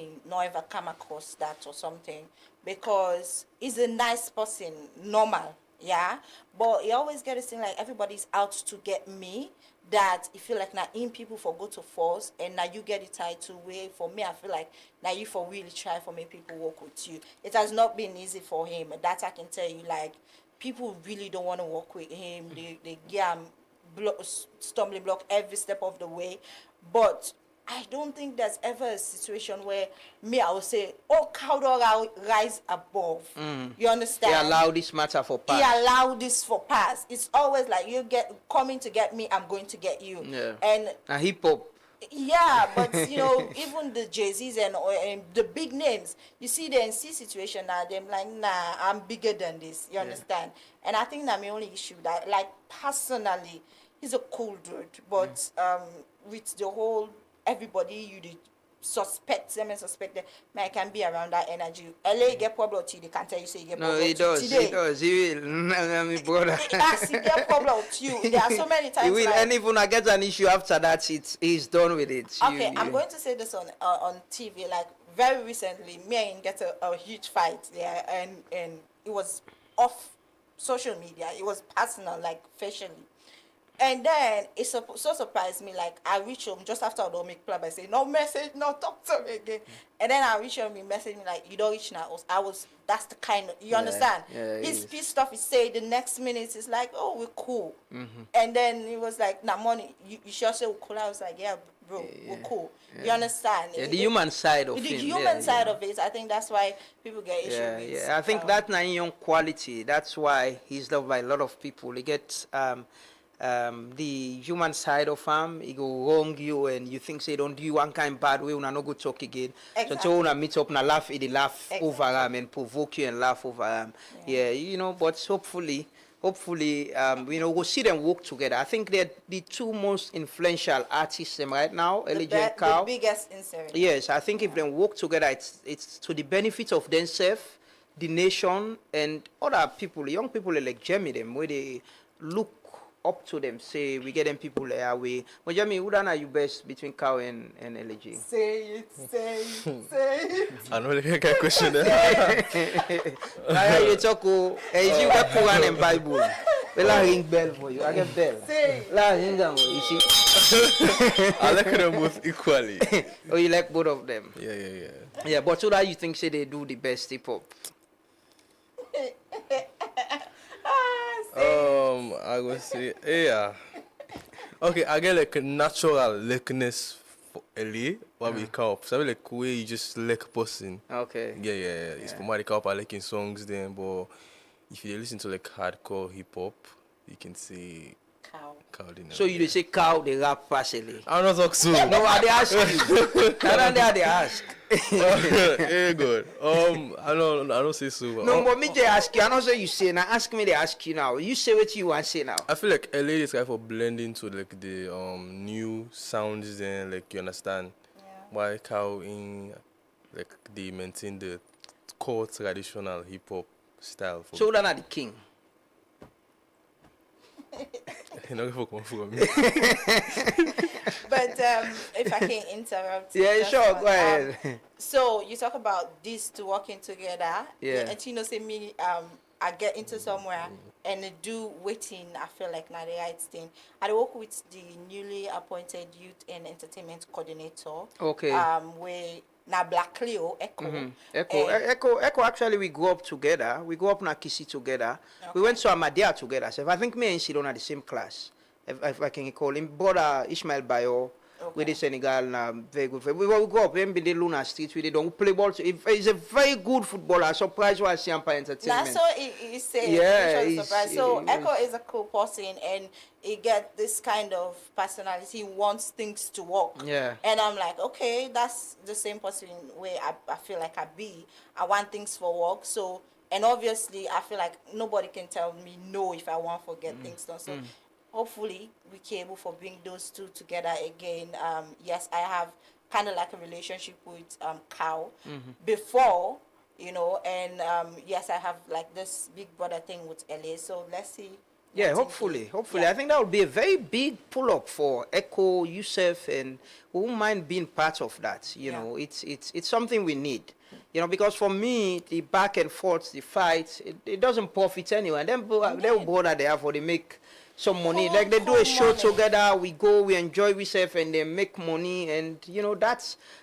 ever come across that or something because he's a nice person, normal, yeah. But you always get this thing like everybody's out to get me. That you feel like now in people for go to force and now you get the title way for me. I feel like now you for really try for me people work with you. It has not been easy for him. That I can tell you like. People really don't want to work with him. They get him stumbling block every step of the way. But I don't think there's ever a situation where I will say, oh, cow don't rise above. You understand? He allowed this matter for pass. He allowed this for pass. It's always like you coming to get me, I'm going to get you. Yeah. And hip hop. Yeah, but you know, even the Jay-Z's and the big names, you see the NC situation now, they're like, nah, I'm bigger than this. You understand? And I think that's my only issue that, like, personally, he's a cool dude, but with the whole everybody you suspect them, man, I can be around that energy. LA get problem with you, they can't tell you say you get problem with you. No, he does. He will. My brother. He get problem with you. There are so many times. He will, like, and even I get an issue after that, he's done with it. Okay, I'm going to say this on TV. Like very recently, me and get a huge fight there, and it was off social media. It was personal, like facially. And then it so surprised me, like I reach home just after I don't make club, I say, no message, no talk to me again. And then I reach home, he message me like, you don't reach now. That's the kind of, you understand? Yeah, He's pissed off, he say the next minute, it's like, oh, we're cool. And then he was like, nah, money, you sure say we're cool? I was like, yeah, bro, we're cool. You understand? Yeah, the human side of it. The human side of it, I think that's why people get issues with. Yeah, I think that young quality, that's why he's loved by a lot of people. He gets, the human side of him, he go wrong you and you think say don't do one kind bad way, una no go talk again. Exactly. So una meet up, na laugh, he laugh Exactly. over him and provoke you and laugh over him. Yeah, you know, but hopefully, we'll see them work together. I think they're the two most influential artists right now, LJ and Cow. The biggest insert. Yes, I think if they work together, it's to the benefit of themselves, the nation, and other people, young people like Jamie, them where they look up to them. Say we get them people their way. But Jamie, who are you best between Cow and LJ? Say it. I know the kind of question there. Now you talk. Is you got Quran and Bible? Well, I ring bell for you. I get bell. Say. La ring them. You see. I like them both equally. Oh, you like both of them? Yeah. Yeah, but so that you think say they do the best hip hop? I would say, yeah. Okay, I get like a natural likeness for LA, what we call. So like way you just like person. Okay. Yeah. It's for my call I liking songs then, but if you listen to like hardcore hip hop, you can see Cow. So you say Cow the rap partially? I'm not talking so. No, they ask you. They ask. Yeah, good. I don't say so. No, but me they ask you. I don't say you say now. Ask me, they ask you now. You say what you want to say now. I feel like LA is kind of blending to like the new sounds and like you understand why Cow in like they maintain the core traditional hip hop style. So that are the king. You know, for me. But if I can interrupt. Yeah, just sure. one, Go ahead. So you talk about these two working together. Yeah. And you know, say me, I get into somewhere and they do waiting. I feel like now the right thing. I work with the newly appointed youth and entertainment coordinator. Okay. Where now Black Cleo Echo. Mm-hmm. Echo. Actually, we grew up together. We grew up in Kisi together. Okay. We went to Ahmadiyya together. So I think me and Sidon are the same class. If I can call him, brother Ishmael Bayo. With the Senegal, very good. We go up in the Luna Street. We don't play ball. He's a very good footballer. Surprise was Siampa Entertainment. That's so he said. Yeah, so Echo is a cool person, and he get this kind of personality. He wants things to work. Yeah. And I'm like, okay, that's the same person where I feel like I be. I want things for work. So, and obviously, I feel like nobody can tell me no if I want to get things done. So. Hopefully we can able for bring those two together again. Yes, I have kind of like a relationship with Cow before, you know, and yes, I have like this big brother thing with LA. So let's see. Yeah, hopefully. I think that would be a very big pull up for Echo, Yusuf, and who wouldn't mind being part of that. You know, it's something we need. You know, because for me, the back and forth, the fight, it doesn't profit anyone. Them brother they have for they make some money. Like they do a show together, we go, we enjoy ourselves, and they make money. And you know,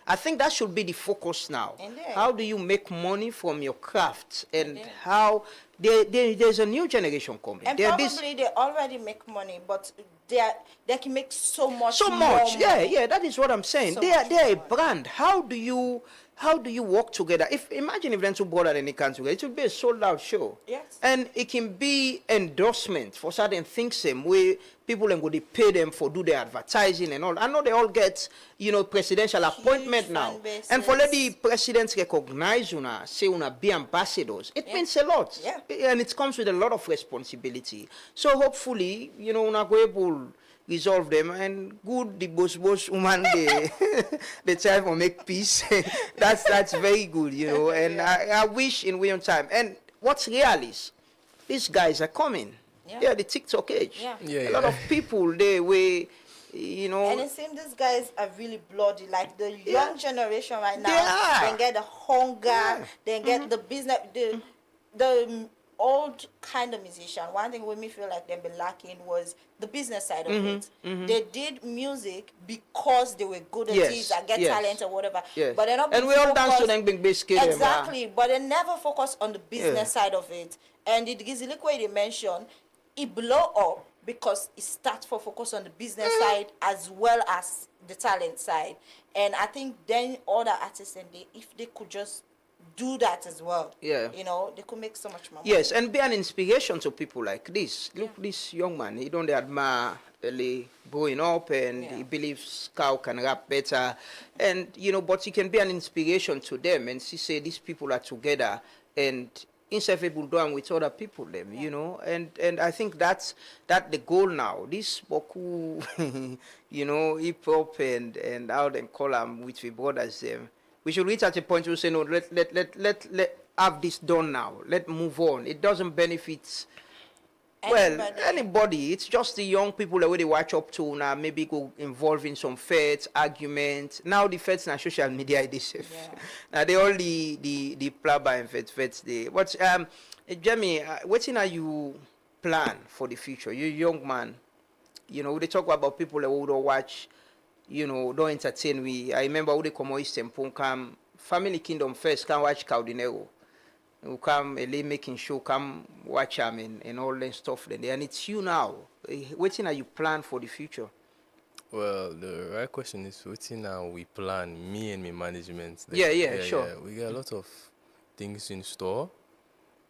I think that should be the focus now. How do you make money from your craft, and how there's a new generation coming. And probably they already make money, but they can make so much. Yeah, that is what I'm saying. They are a brand. How do you work together? Imagine if them two brothers and they come together, it would be a sold out show. Yes. And it can be endorsement for certain things, same way people and go they pay them for do their advertising and all. I know they all get, you know, presidential appointment now. And for let the presidents recognize una, say una be ambassadors, it means a lot. Yeah. And it comes with a lot of responsibility. So hopefully, you know, una go able resolve them, and good the boss woman they try to make peace. that's very good, you know. And I wish in real time. And what's real is these guys are coming. They are the TikTok age. A lot of people you know. And it seems these guys are really bloody. Like the young generation right now, they get the hunger, they get the business, the old kind of musician. One thing with me feel like they've been lacking was the business side of it. They did music because they were good at it, and get talent or whatever. But they're not. And we all dance to them being basically. Exactly, but they never focus on the business side of it. And the Gizzy way they mentioned, it blow up because it starts for focus on the business side as well as the talent side. And I think then other artists, and if they could just do that as well. Yeah. You know, they could make so much more Yes, and be an inspiration to people like this. Look, this young man, he don't admire early growing up, and he believes cow can rap better, and you know, but he can be an inspiration to them, and she say these people are together, and inseparable doing with other people, them, you know, and I think that's the goal now. This boku, you know, hip hop and how they call them with the brothers, them. We should reach at a point where we say no, let have this done now. Let move on. It doesn't benefit anybody. It's just the young people that they watch up to now. Maybe go involve in some fights, arguments. Now the fights na social media it is. Now they all the plaba and fights they. But Jamie, what are you plan for the future? You're a young man. You know, they talk about people that would watch. You know, don't entertain we. I remember when they come Eastern Punkam, Family Kingdom first can watch Caldinero. Who come making show, come watch them and all that stuff. And it's you now. What are you plan for the future? Well, the right question is what now we plan, me and my management. Like, sure. Yeah. We got a lot of things in store.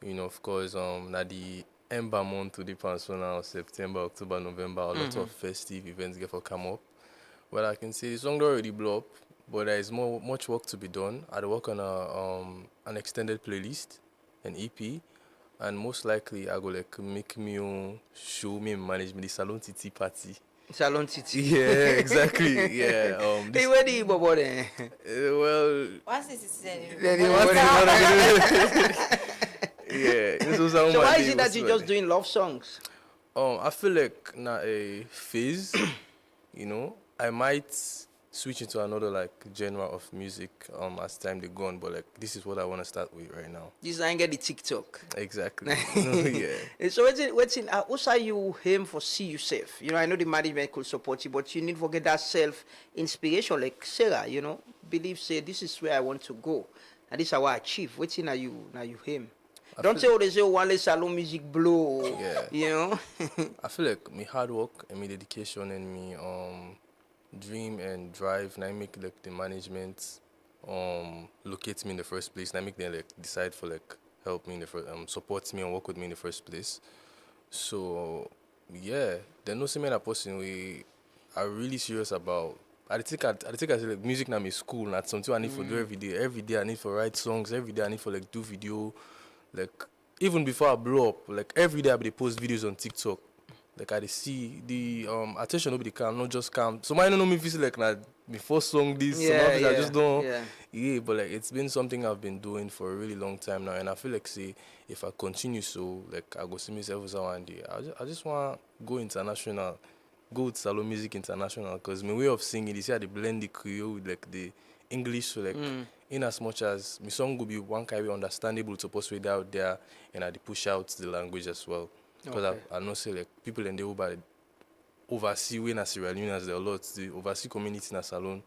You know, of course, now the Ember month to the now, September, October, November, a lot of festive events get for come up. Well, I can say the song already blow up, but there is much work to be done. I work on an extended playlist, an EP, and most likely I go like make me own show me manage me the Salon Titi party. Salon Titi. Yeah, exactly. Yeah. Hey, where do you go there? Well. What's this? Yeah. So why is it that you're just doing love songs? I feel like na a phase, you know. I might switch into another like genre of music as time they go on, but like this is what I want to start with right now. This is I get the TikTok. Exactly. Yeah. So what's you aim for see yourself? You know, I know the management could support you, but you need to get that self inspiration. Like Sarah, you know, believe say this is where I want to go, and this is how I achieve. What's in you aim? Don't say they say one less salon music blow. Yeah. You know. I feel like my hard work and my dedication and me dream and drive, and I make like the management locate me in the first place, and I make them like decide for like help me in the first support me and work with me in the first place. So yeah, there's no similar person we are really serious about. I think I say like music now is school, not something I need to do every day. Every day I need to write songs, every day I need to like do video. Like even before I blow up, like every day I be post videos on TikTok. Like I see the attention nobody can not just come. So I don't know me feel like na my first song this. I just don't. Yeah, but like it's been something I've been doing for a really long time now, and I feel like say if I continue so, like I go see myself as one day. I just want to go international, go with Salon Music International, because my way of singing is here they blend the Creole with like the English, so like in as much as my song will be one kind of understandable to post it out there, and I push out the language as well. Because I know say like people in the oversee when as Sierra Leoneans there are lots the oversee community in Salon,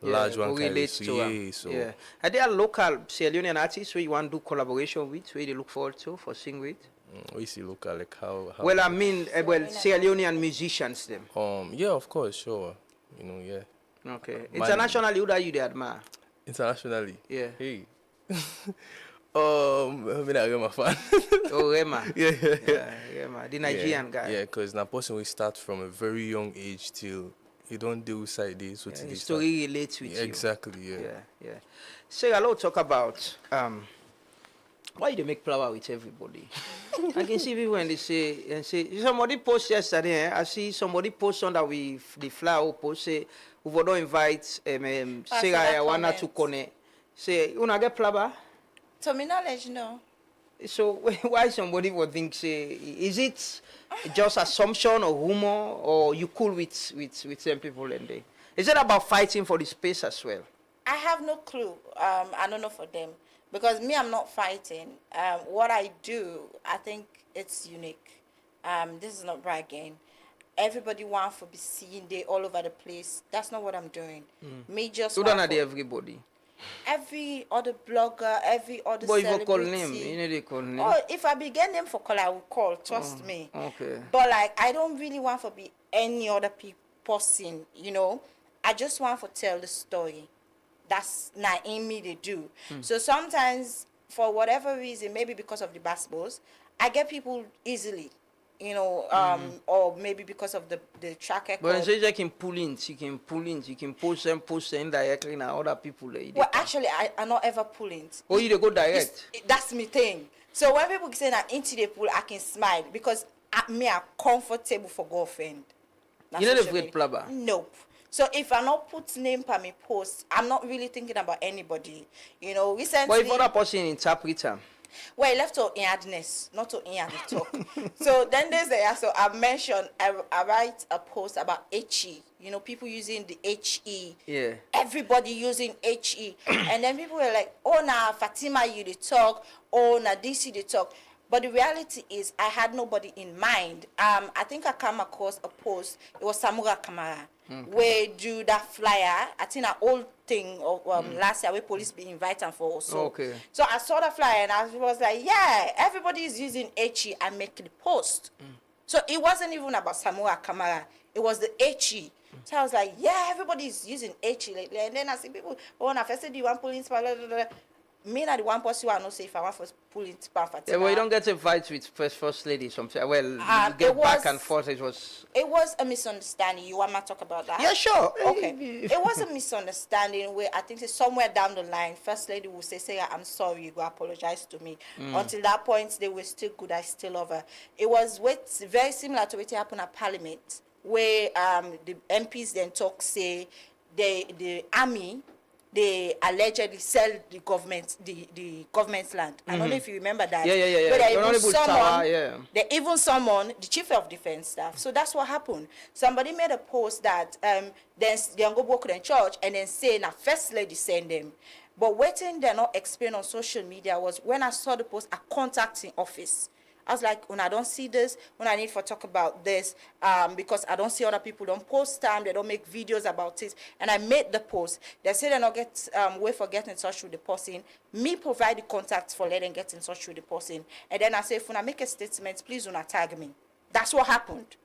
large one kind of so. Are there local Sierra Leonean artists where you want to do collaboration with, where they look forward to for sing with? We see local like how well I mean Sierra Leonean musicians them. Yeah, of course, sure. You know, yeah. Okay. Internationally, who are you they admire? Internationally? Yeah. Hey. I mean, I'm a fan. Oh, Rema. Yeah, Rema, the Nigerian guy. Yeah, because now person we start from a very young age till you don't do side days. So the story relates with you. Exactly, yeah. So a lot talk about why they make flower with everybody. I can see people when they say somebody post yesterday. I see somebody post on that with the flower post say we don't invite Sarah Yawana to connect. Say you get flower. To my knowledge, no. So why somebody would think say is it just assumption or rumor or you cool with some people and they? Is it about fighting for the space as well? I have no clue. I don't know for them because me I'm not fighting. What I do, I think it's unique. This is not bragging. Everybody wants to be seen there all over the place. That's not what I'm doing. Me just. So don't are everybody. Every other blogger, every other celebrity. But call name, you know they call name. Oh, if I get name for call, I will call. Trust me. Okay. But like, I don't really want to be any other person. You know, I just want to tell the story. That's not in me they do. So sometimes, for whatever reason, maybe because of the basketballs, I get people easily, you know, or maybe because of the track record. But you can pull in, you can post them indirectly now other people. Well, actually, I not ever pulling. Oh, you dey go direct? That's my thing. So when people say that into the pool, I can smile because me are comfortable for go offend. You know the great plumber? Nope. So if I not put name per me post, I'm not really thinking about anybody. You know, recently. But if other person interpret them. Well, he left to inadness, not to in the talk. So then there's the so I mentioned I write a post about HE. You know, people using the HE. Yeah. Everybody using HE. And then people were like, oh nah, Fatima you the talk, oh nah this you the talk. But the reality is I had nobody in mind. I think I came across a post, it was Samura Kamara. Where do that flyer, I think an old thing of last year where police be invited for also. Okay. So I saw the flyer and I was like, yeah, everybody is using HE and make the post. So it wasn't even about Samura Kamara, it was the HE. So I was like, yeah, everybody is using HE lately. And then I see people, oh, na first do you want police, me not the one person who I know say if I want for pulling spam for Yeah, well, you don't get a fight with first lady sometimes. Well, you get back and forth. It was a misunderstanding. You want me to talk about that? Yeah, sure. Okay. It was a misunderstanding where I think somewhere down the line, first lady will say, I'm sorry, you go apologize to me. Until that point, they were still good. I still love her. It was very similar to what happened at Parliament, where the MPs then talk, say, the army, they allegedly sell the government's land. I don't know if you remember that. Yeah. But they even summoned the chief of defense staff. So that's what happened. Somebody made a post that then they go work in church and then say, now first lady send them. But waiting they're not explain on social media was when I saw the post, I contacted office. I was like, when I don't see this, when I need to talk about this, because I don't see other people don't post time, they don't make videos about it. And I made the post. They say they not get way for getting in touch with the person. Me provide the contacts for letting get in touch with the person. And then I say, if I make a statement, please do not tag me. That's what happened.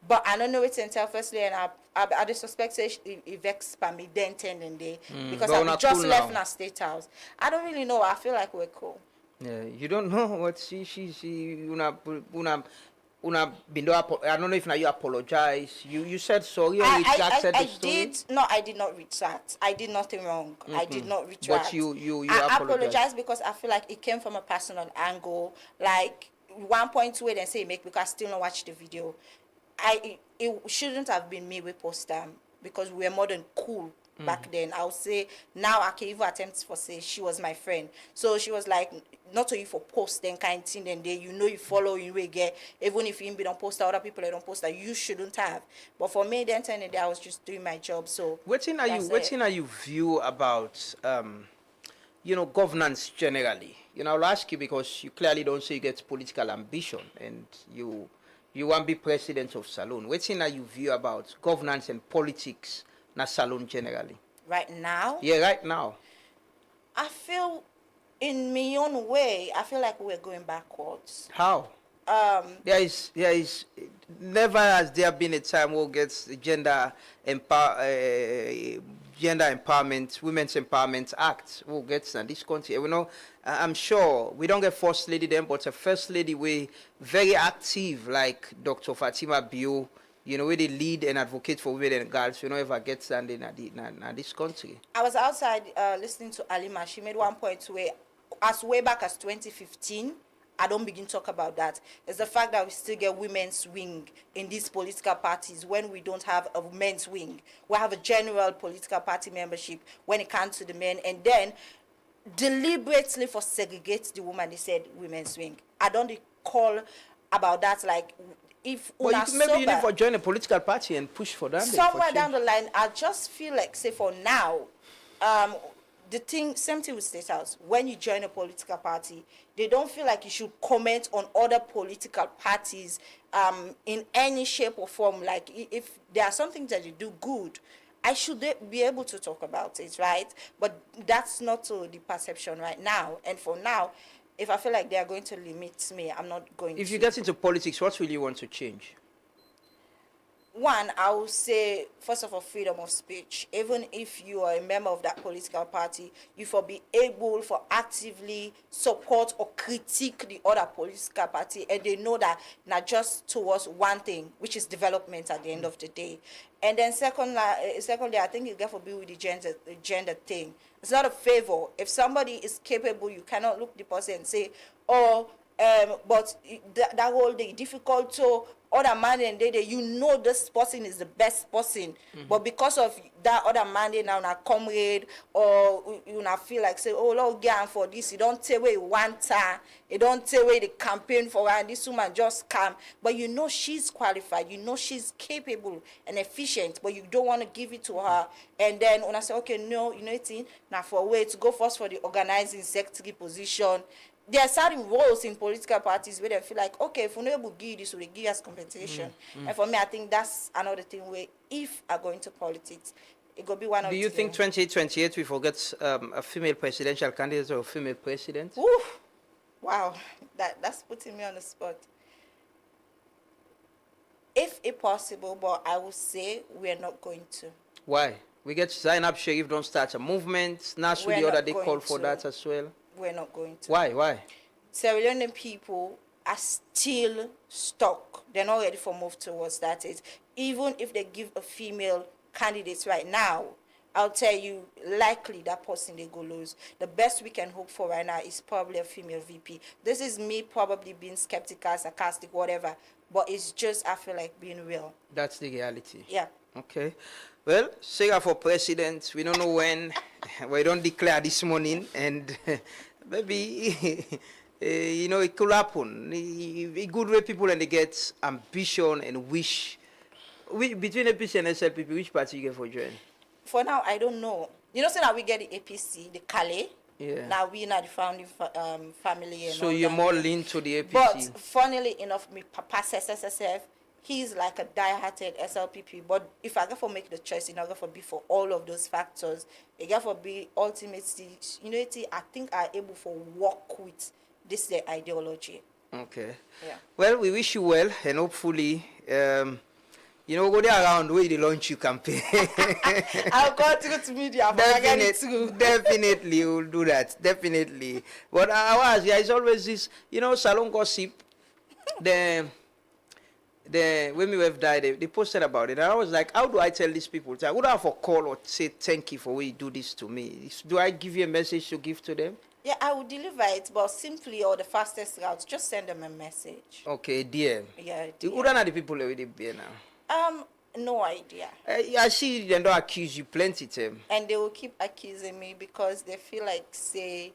But I don't know it until firstly, and I suspect it vexed by me then 10 and day because I just cool left in a state house. I don't really know. I feel like we're cool. Yeah, you don't know what she una bindo. I don't know if now you apologize. You said sorry or retracted the story. I did not retract. I did nothing wrong. I did not retract. But you I apologize because I feel like it came from a personal angle. Like one point where they say make because I still not watch the video. It shouldn't have been me with post them because we were more than cool. Back then, I would say now I can even attempt for say she was my friend. So she was like, not only for post then kind of thing, and you follow you will get even if you don't post other people they don't post that you shouldn't have. But for me, then the day I was just doing my job. So what are you view about governance generally? I'll ask you because you clearly don't say you get political ambition and you want to be president of Salone. What are you view about governance and politics? Na Salone generally. Right now? Yeah, right now. I feel, in my own way, I feel like we're going backwards. How? There is never has there been a time where gets gender empowerment, Women's Empowerment Act who gets in this country. I'm sure we don't get first lady then, but a first lady we very active like Dr. Fatima Bio. Where they lead and advocate for women and girls, ever get standing in this country. I was outside listening to Alima. She made one point where, as way back as 2015, I don't begin to talk about that. It's the fact that we still get women's wing in these political parties when we don't have a men's wing. We have a general political party membership when it comes to the men, and then deliberately for segregate the woman, they said women's wing. I don't call about that like. If maybe you need to join a political party and push for that. Somewhere down the line, I just feel like, say for now, same thing with State House. When you join a political party, they don't feel like you should comment on other political parties in any shape or form. Like if there are some things that you do good, I should be able to talk about it, right? But that's not the perception right now. And for now, if I feel like they are going to limit me, I'm not going to. If you get into politics, what will you want to change? one, I would say, first of all, freedom of speech. Even if you are a member of that political party, you will be able for actively support or critique the other political party, and they know that not just towards one thing, which is development at the end of the day. And then secondly, I think you got to be with the gender thing. It's not a favor. If somebody is capable, you cannot look the person and say, oh, but that whole day difficult to other man and they you know this person is the best person, but because of that other man they now na comrade or you now feel like say, oh Lord gang for this, you don't take away one time, you don't take away the campaign for her, and this woman just come, but you know she's qualified, you know she's capable and efficient, but you don't want to give it to her, and then when I say okay, no, you know it's now for a way to go first for the organizing secretary position. There are certain roles in political parties where they feel like, okay, if we're not able to give this, we give us compensation. And for me, I think that's another thing where if I go into politics, it could be one of the. Do you think 2028 we forget a female presidential candidate or a female president? Oof. Wow, that's putting me on the spot. If it's possible, but I would say we're not going to. Why? We get Zainab Sharif don't start a movement. Nasu the other day called for that as well. We're not going to. Why? Sierra Leone people are still stuck. They're not ready for move towards that. Even if they give a female candidate right now, I'll tell you, likely that person they go lose. The best we can hope for right now is probably a female VP. This is me probably being skeptical, sarcastic, whatever, but it's just, I feel like being real. That's the reality. Yeah. Okay. Well, Sarah for president, we don't know when. We don't declare this morning, and maybe, you know, it could happen. It's good way people and they get ambition and wish. Between APC and SLPP, which party you get for join? For now, I don't know. You know, so now we get the APC, the Calais. Yeah. Now we not the founding family. And so all you're that. more lean to the APC. But funnily enough, me papa says SSF, he's like a die-hearted SLPP. But if I go for make the choice, you know, go for be for all of those factors, it go for be ultimately, you know, I think are able for work with this their ideology. Okay. Yeah. Well, we wish you well, and hopefully, you know, go there around where they launch your campaign. I'll go to media. Definitely, we'll do that. Definitely. But it's always this, you know, salon gossip. When we have died, they posted about it, and I was like, how do I tell these people? I would have a call or say thank you for what you do this to me. Do I give you a message to give to them? Yeah, I will deliver it, but simply or the fastest route, just send them a message. Okay, DM. Yeah, Who are the people already be now? No idea. I see they don't accuse you plenty, Tim. And they will keep accusing me because they feel like, say,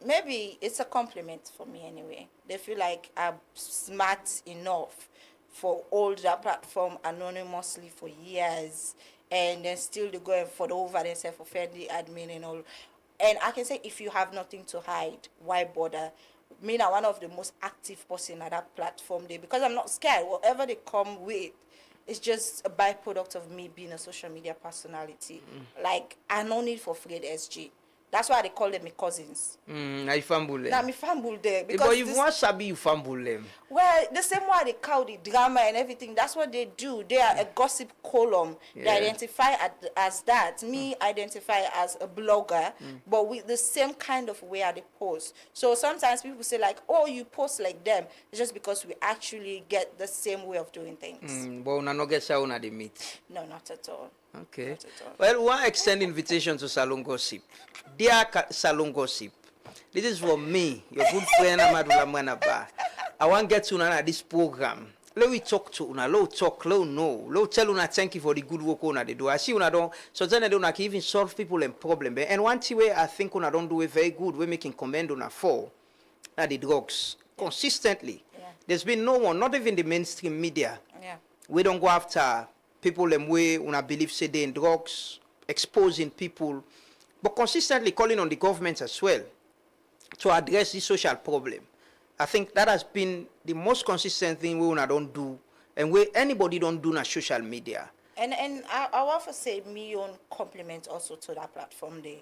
maybe it's a compliment for me anyway. They feel like I'm smart enough for hold that platform anonymously for years, and then still they go and for the over themselves, offend the admin and all. And I can say, if you have nothing to hide, why bother? Me now one of the most active person at that platform there, because I'm not scared. Whatever they come with, it's just a byproduct of me being a social media personality. Like, I no need for Fred SG. That's why they call them my cousins. I fumble them. Now me fumble there because but if you want Sabi, you fumble them. Well, the same way they call the drama and everything, that's what they do. They are a gossip column. Yeah. They identify as that. Me identify as a blogger, but with the same kind of way they post. So sometimes people say like, oh, you post like them. It's just because we actually get the same way of doing things. But we no get sound at the meet. No, not at all. Okay. Well, one extend invitation to Salon Gossip. Dear Salon Gossip, this is for me, your good friend Amadou Lamanaba. I want to get to know this program. Let we talk to una, let talk, let know, let tell una thank you for the good work una they do. I see una don't, so then they don't can even solve people and problem. And one thing where I think una don't do it very good, we making commend una for, are the drugs consistently. Yeah. There's been no one, not even the mainstream media. Yeah. We don't go after people them way una believe say they in drugs, exposing people, but consistently calling on the government as well to address this social problem. I think that has been the most consistent thing we una don't do, and where anybody don't do na social media. And I want to say me own compliment also to that platform there.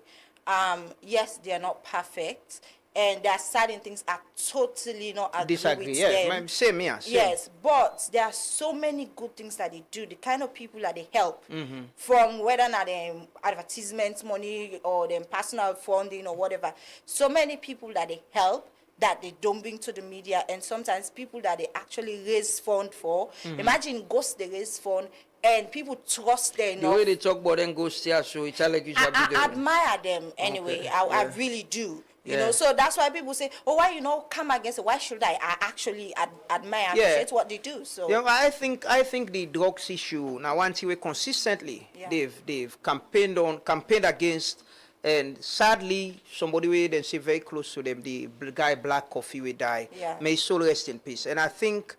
Yes, they are not perfect, and there are certain things I totally not agree Disagree, with yes. them. Same, yeah. Same. Yes, but there are so many good things that they do. The kind of people that they help, Mm-hmm. from whether not them advertisement money or them personal funding or whatever. So many people that they help that they don't bring to the media, and sometimes people that they actually raise fund for. Mhm. Imagine ghosts they raise fund and people trust them The enough. way they talk about them goes there, so it's like you should be I there. admire them anyway. Okay, I yeah. really do. You Yeah. know, so that's why people say, "Oh, why come against it? Why should I?" I actually admire, appreciate what they do. So Yeah, I think the drugs issue now one thing we consistently they've campaigned against, and sadly somebody we then say very close to them, the guy Black Coffee will die. Yeah. May his soul rest in peace. And I think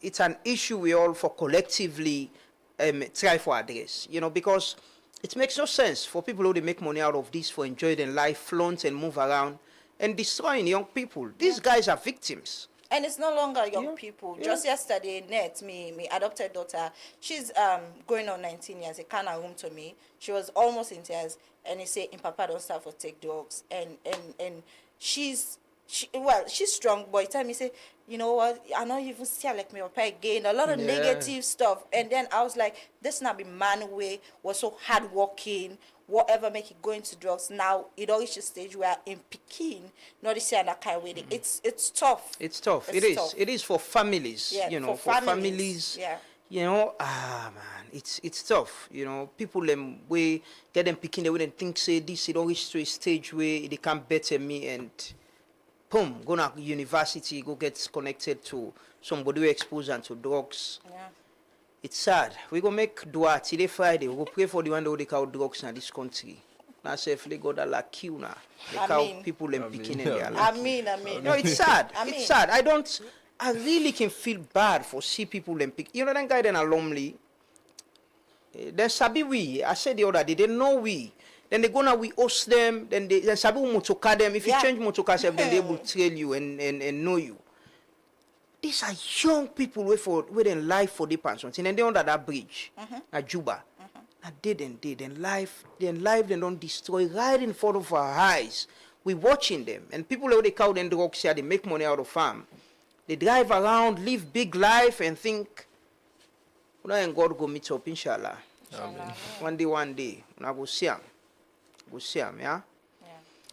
it's an issue we all for collectively try for address. You know, because it makes no sense for people who they make money out of this for enjoying their life, flaunt and move around, and destroying young people. These guys are victims. and it's no longer young people. Just yesterday, Net, me adopted daughter, she's going on 19 years. He came home to me. She was almost in tears, and he said, "In Papa don't start for take drugs." And she's strong, but he tell me, say, "You know what? I know you even see her like me up again." A lot of Yeah. negative stuff. And then I was like, this not be man way, was so hardworking, whatever make it go into drugs. Now it all reached a stage where in Peking, not the same that kind of way. It's tough. It's tough. It's It is. tough. It is for families. Yeah, you know, for for families. families. Yeah. You know, man, it's tough. You know, people them we get them picking, they wouldn't think say this. It all reach to a stage where they can't better me, and boom, go to university, go get connected to somebody who exposed them to drugs. Yeah. It's sad. We go make dua today Friday. We go pray for the one that they call drugs in this country. Now say if they go that like kill now, they call Amen. people them picking in their I life. mean. No, it's sad. I mean. It's sad. I really can feel bad for see people them pick. You know that guy then are lonely. Then sabi we. I said the other day, they know we. Then they go now we host them. Then sabi we motoka them. If you change motoka self, then they will trail you and know you. These are young people where they life for the something, and they under that bridge, at Juba. And then life, they don't destroy right in front of our eyes. We watching them, and people who they cow them drugs here, they make money out of farm. They drive around, live big life, and think, and God go meet up, inshallah. One day, I go see him. Yeah.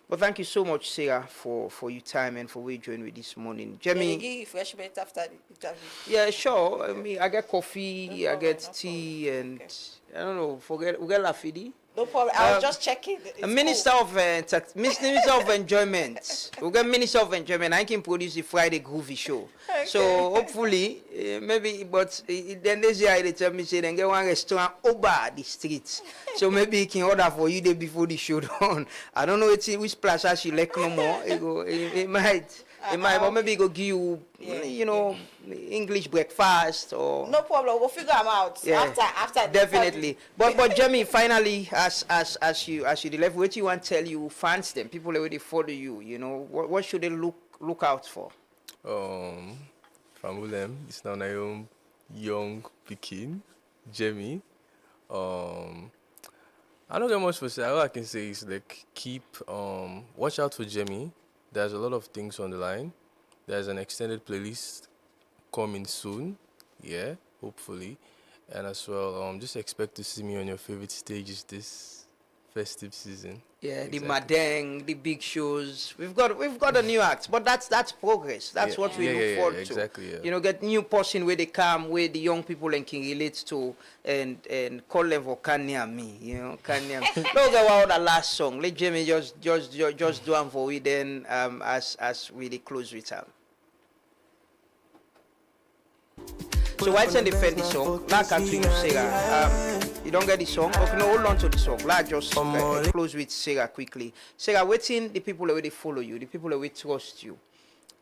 But thank you so much, Sarah, for your time and for joining with this morning. Jamie. Give you refreshment after the interview. Yeah, sure. I mean, I get coffee, I get tea, and I don't know. We get lafidi. No problem. I was just checking. It's Minister of Minister of Enjoyment. We get Minister of Enjoyment. I can produce the Friday Groovy show. Okay. So hopefully, maybe. But then this year they tell me say they get one restaurant over the street. So maybe he can order for you day before the show done. I don't know which plaza she like no more. It might. But maybe go give you, you know, English breakfast or. No problem. We'll figure them out after. Definitely. But Jamie, finally, as you left, what you want to tell you fans them, people already follow you. You know, what should they look out for? From Ulem, it's now my young Pekin, Jamie. I don't get much for say. All I can say is like watch out for Jamie. There's a lot of things on the line. There's an extended playlist coming soon. Yeah, hopefully. And as well, just expect to see me on your favorite stages this festive season. Yeah, the Madeng, the big shows. We've got a new act, but that's progress. That's what we look forward to. Exactly. Yeah. You know, get new person where they come, where the young people can relate to, and call them for Kanya me. You know, Kanya. Look at the last song. Let Jamie just do one for we then as we close with her. So why send defend the song? Like I to you, Sarah. You don't get the song? Okay, no, hold on to the song. Like just close with Sarah quickly. Sarah, waiting the people already follow you, the people already trust you.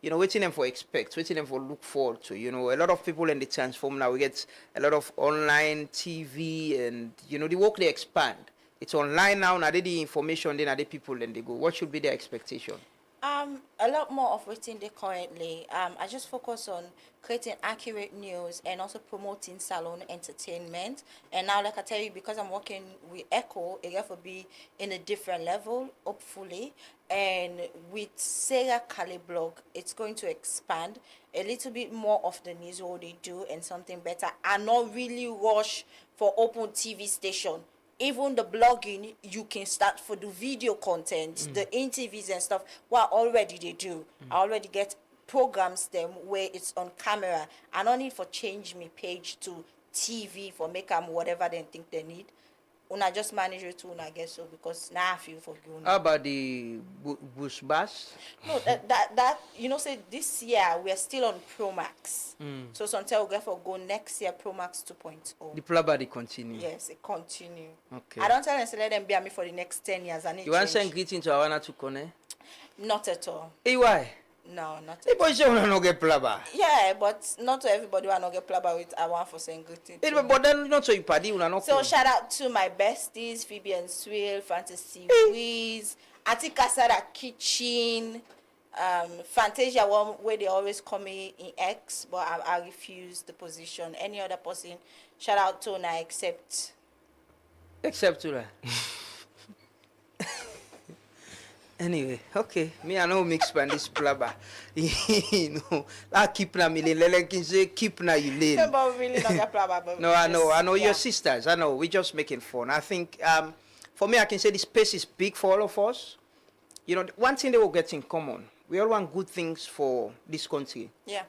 You know, waiting them for expect, waiting them for look forward to. You know, a lot of people in the transform now. We get a lot of online TV, and you know the work they expand. It's online now. Now they the information, then are the people, then they go. What should be their expectation? A lot more of waiting there currently. I just focus on creating accurate news and also promoting salon entertainment. And now, like I tell you, because I'm working with Echo, it will be in a different level, hopefully. And with Sarah Kale blog, it's going to expand a little bit more of the news what they do and something better. And not really rush for open TV station. Even the blogging, you can start for the video content, the interviews and stuff. What already they do. I already get programs them where it's on camera. I don't need for change me page to TV for make them whatever they think they need. Una just manage it too, I guess so, because now I feel for you. How about the bush bash? No, that you know, say this year we are still on Pro Max. So until we go next year Pro Max 2.0. The plaba they continue. Yes, it continue. Okay. I don't tell them to let them be me for the next 10 years. I need You want to change. send greeting to Awana to Kone? Not at all. Hey, why? No, not Hey, boy, you don't get plaba. Yeah, but not to everybody who not get plaba with I want for saying greeting. Hey, but then not so you party, you not. So shout out to my besties, Phoebe and Swill, Fantasy Breeze, Auntie Casada Kitchen, Fantasia one where they always call me in X, but I refuse the position. Any other person, shout out to Una except to that. Anyway, okay. Me, I know mix pan this plaba. You know, I keep na me lele say keep na you lane. But really not get plaba, but No, I know yeah. your sisters. I know. We're just making fun. I think for me, I can say the space is big for all of us. You know, one thing they will get in common. We all want good things for this country. Yeah.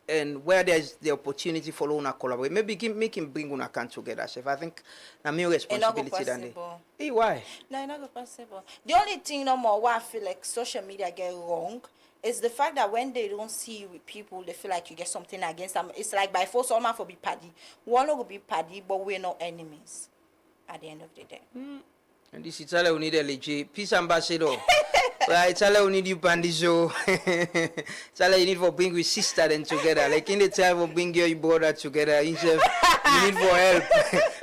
And where there's the opportunity for una collaborate, maybe make him bring una can together. So I think na me responsibility than they. Hey, why? No, it's not possible. The only thing no more what I feel like social media get wrong is the fact that when they don't see you with people, they feel like you get something against them. It's like by force, all man for be paddy. One will be paddy, but we're not enemies at the end of the day. And this Italy we need a legit peace ambassador. Right, Italy we need you pandisho. Italy you need for bring with sister then together. Like in the time for bring your brother together. You need for help.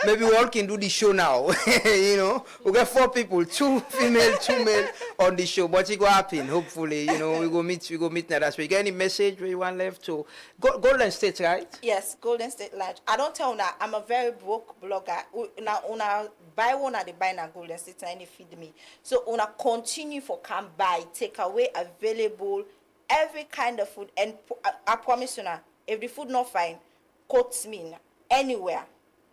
Maybe we all can do the show now. You know, we got 4 people, 2 female, 2 male on the show. But it go happen. Hopefully, you know, we go meet now. That's why you get any message where you want left to Golden State, right? Yes, Golden State Lodge. I don't tell una I'm a very broke blogger. Una buy one at the buy na Golden State and they feed me. So una continue for come buy, take away available every kind of food. And I promise you now, if the food not fine, quote me anywhere.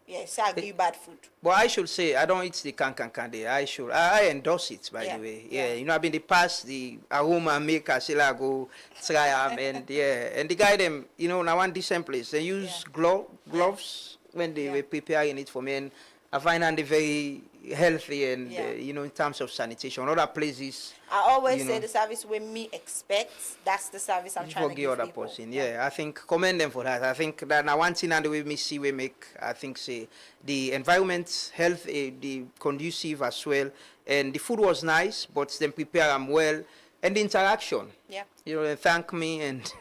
Yes, I give you bad food. But I should say, I don't eat the candy. I endorse it, by the way. Yeah, you know, I've been the past, the aroma maker, I go try them, and yeah. And the guy, them, you know, now one decent place. They use gloves when they were preparing it for me. And I find them very healthy and, you know, in terms of sanitation. Other places. I always say the service we me expect, that's the service I'm trying to give other people. person. Yeah, I think commend them for that. I think that now one thing and the way me see we make, I think say the environment, health, the conducive as well, and the food was nice, but them prepare them well, and the interaction. Yeah. You know, they thank me and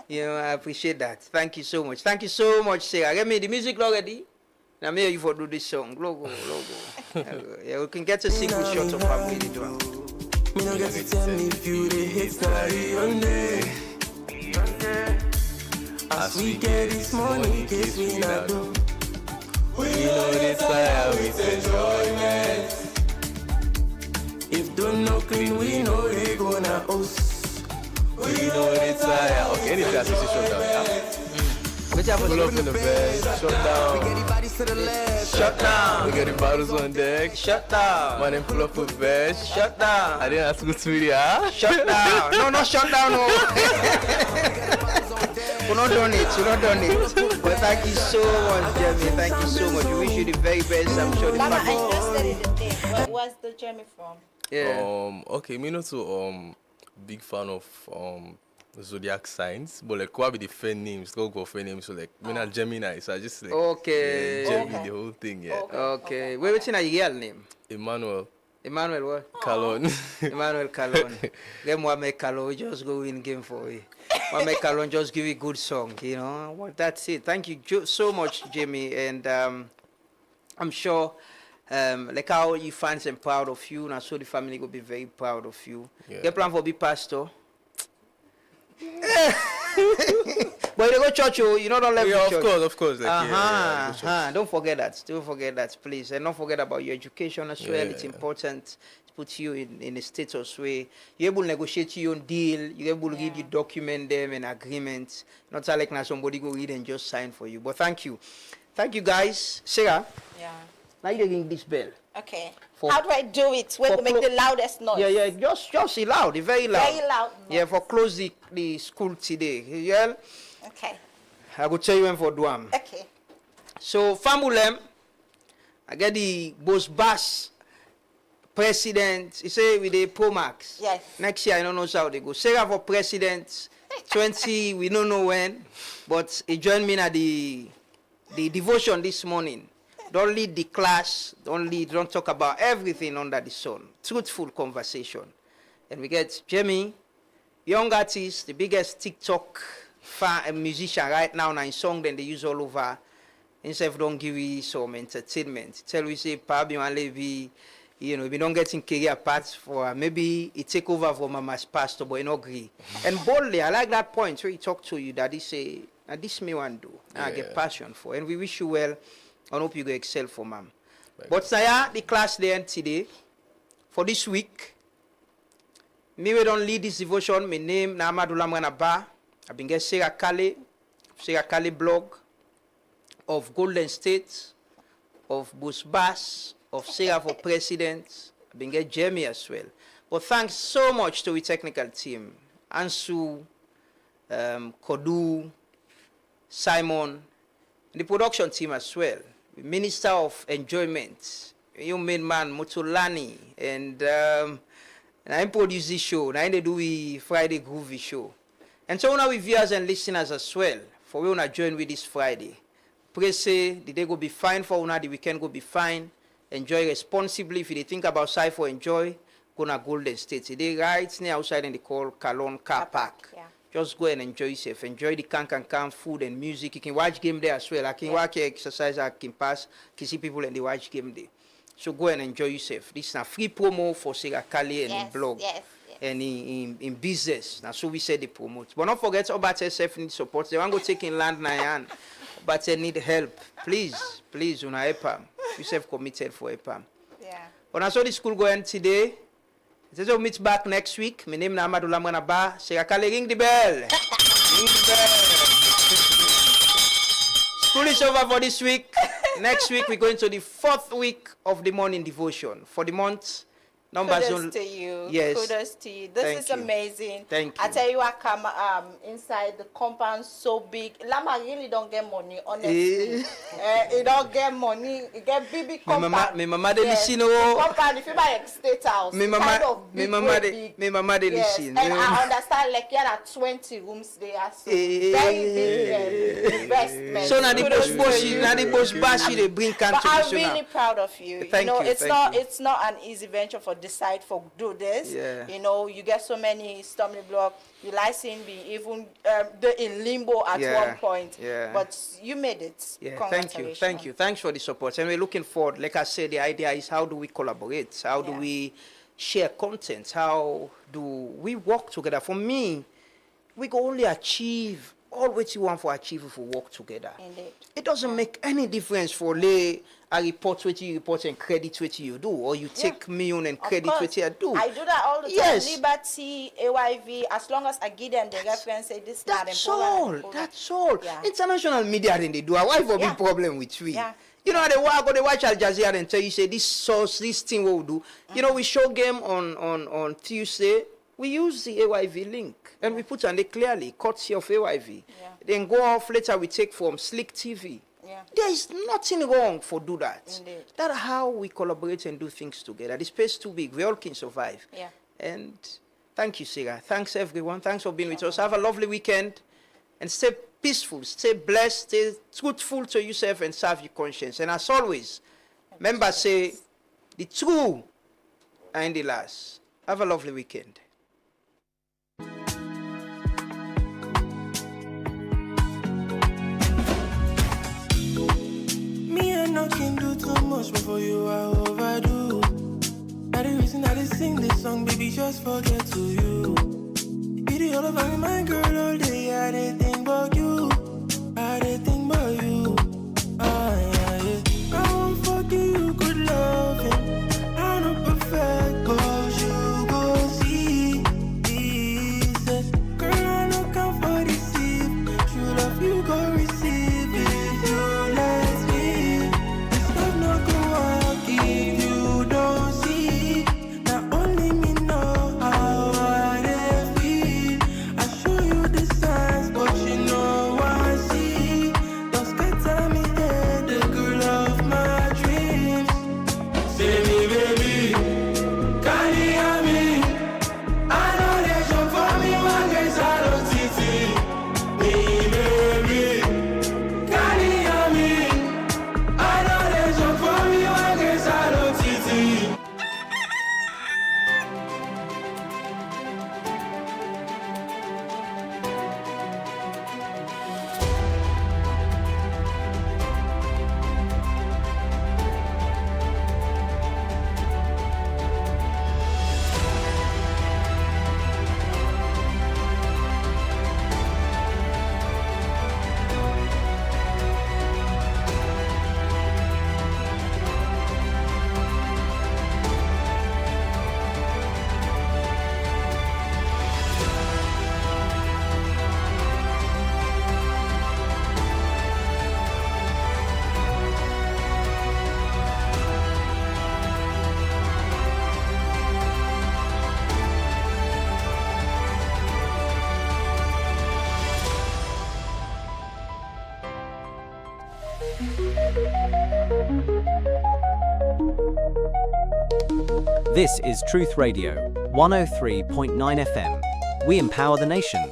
you know I appreciate that. Thank you so much. Thank you so much, Sarah. Get me the music already. Now me you for do this song. Logo. Yeah, we can get a single shot of family drum. Me no get to tell me if you the hit story on day. As we get this money, case we not do. We know the fire with enjoyment. If don't know clean, we know they gonna us. We know the fire. Okay, any class is shut down, yeah? Pull up in the bed, shut down. We get the bodies to the left. Shut down. We get the bottles on deck. Shut down. Man, then pull up with bed. Shut down. I didn't ask you to media, huh? Shut down. No, not shut down. No. We're not done it. But thank you so much, Jeremy. Thank you so much. We wish you the very best. I'm sure the Mama, I interested in the thing. Where's the Jeremy from? Yeah. Okay, me not so big fan of zodiac signs, but like what be the fan names? Go fan names. So like me not Gemini, so I just like okay. Gemini, the whole thing, yeah. Okay. What's your real name? Emmanuel what? Calon. Emmanuel Calon. Then Mohamed Calon just go win game for you. Mohamed Calon just give you good song, you know. Well, that's it. Thank you so much, Jamie, and I'm sure Like how you fans them proud of you, and so the family will be very proud of you. Yeah. Get plan for be pastor. But you go church, you know, don't let Yeah, church. of course. Like, go church. Don't forget that. Don't forget that, please. And don't forget about your education as well. It's important to put you in a status where you're able to negotiate your own deal, you're able to read, you document them and agreements. Not like now somebody go read and just sign for you. But thank you. Thank you, guys. Sarah, Yeah. now you ring this bell. Okay. For- How do I do it? When for to make the loudest noise? Yeah, just loud, very loud. Very loud Yeah, for close the school today. Yeah. Okay. I will tell you when for Duam. Okay. So, Famulem, I get the Boss Bass president. He say with the Pro Max. Yes. Next year, I don't know how they go. Sarah for president, 20, we don't know when. But he joined me at the devotion this morning. Don't lead the class. Don't talk about everything under the sun. Truthful conversation. And we get Jamie, young artist, the biggest TikTok musician right now in song that they use all over. Himself don't give you some entertainment. Tell we say probably maybe we don't get in career paths for maybe he take over for mama's pastor, but he not agree. And boldly, I like that point where he talk to you that he say, now this me want do. I get passion for. And we wish you well. I hope you go excel for ma'am. But now the class they end today. For this week, me we don't lead this devotion. My name na Amadou Lamrana Ba. I've been get Sarah Kale blog of Golden State, of Boss Bass, of Sarah for President. I've been get Jamie as well. But thanks so much to the technical team. Ansu, Kodu, Simon, and the production team as well. The Minister of Enjoyment, your main man, Motolani, and I produce this show. Now they do the Friday Groovy show. And so now with viewers and listeners as well, for we wanna join with this Friday. Pray say the day go be fine for una, the weekend go be fine. Enjoy responsibly. If you think about Cypher enjoy, go to Golden State. Today right near outside and they call Kalon Car Park. Yeah. Just go and enjoy yourself. Enjoy the can food and music. You can watch game there as well. I can walk here, exercise, I can pass, can see people and they watch game there. So go and enjoy yourself. This is a free promo for Sarah Kale and in blog. And in business. Now so we say they promote. But don't forget about yourself need support. They want to go take in land Nayan. But they need help. Please, una help them. You self committed for help them. Yeah. But I saw the school going today. We'll meet back next week. My name is Amadou Lamrana Ba. Sarah Kale, ring the bell. Ring the bell. School is over for this week. Next week we're going to the 4th week of the morning devotion. For the month, numbers Kudos to you. Yes. Kudos to you. This Thank is you. amazing. Thank I you. tell you, I come inside the compound so big. Lama really don't get money, honestly. He don't get money. He get big compound. Me mama dey Yes. listen oh. Compound, if you buy a state house, Me kind mama, of me big, mama way dey, big. me mama dey Yes, listen. and I understand like here are 20 rooms there, so very big investment. So now the Kudos boss, to you. now the boss bashi they bring But I'm contribution. really proud of you. Thank you, It's thank you. it's not an easy venture for decide for do this. Yeah. You get so many stumbling blocks. You license be even in limbo at Yeah, one point. yeah. But you made it. Yeah, Congratulations. thank you. Thanks for the support. And we're looking forward. Like I said, the idea is how do we collaborate? How do we share content? How do we work together? For me, we can only achieve all what you want for achieve if we work together. Indeed. It doesn't make any difference for lay a report what you report and credit what you do, or you take me on and Of credit course. what you do. I do that all the time. Yes. Liberty, AYV, as long as I give them the reference, say this not That's important. all. That's all. Yeah. International media then they do. Why for big problem with we? Yeah. You know they watch Al Jazeera and tell you say this source, this thing what we do. You know we show game on Tuesday. We use the AYV link and we put on it clearly, courtesy of AYV. Then go off later we take from Slick TV. Yeah. There is nothing wrong for do that. Indeed. That's how we collaborate and do things together. The space too big. We all can survive. Yeah. And thank you, Sarah. Thanks, everyone. Thanks for being with us. Have a lovely weekend. And stay peaceful, stay blessed, stay truthful to yourself and serve your conscience. And as always, remember, say, the true and the last. Have a lovely weekend. Me, I know can do too much before you are sing this song, baby, just forget to you. You the all over my girl all day. I didn't think about you. I didn't think about you. I won't forgive you, good loving. I'm not perfect, but you go see. Girl, I no come for deceive. True love, you go receive it. You let me. This love not go out if you don't see. Not only me know how I feel. I show you the signs, but you know I see. Don't scatter me head, the girl of my dreams. Say me, baby, can you hear me? I know they jump for me one guy's out of titi. Me, baby, can you hear me? I know they jump for me one guy's out of titi. This is Truth Radio, 103.9 FM. We empower the nation.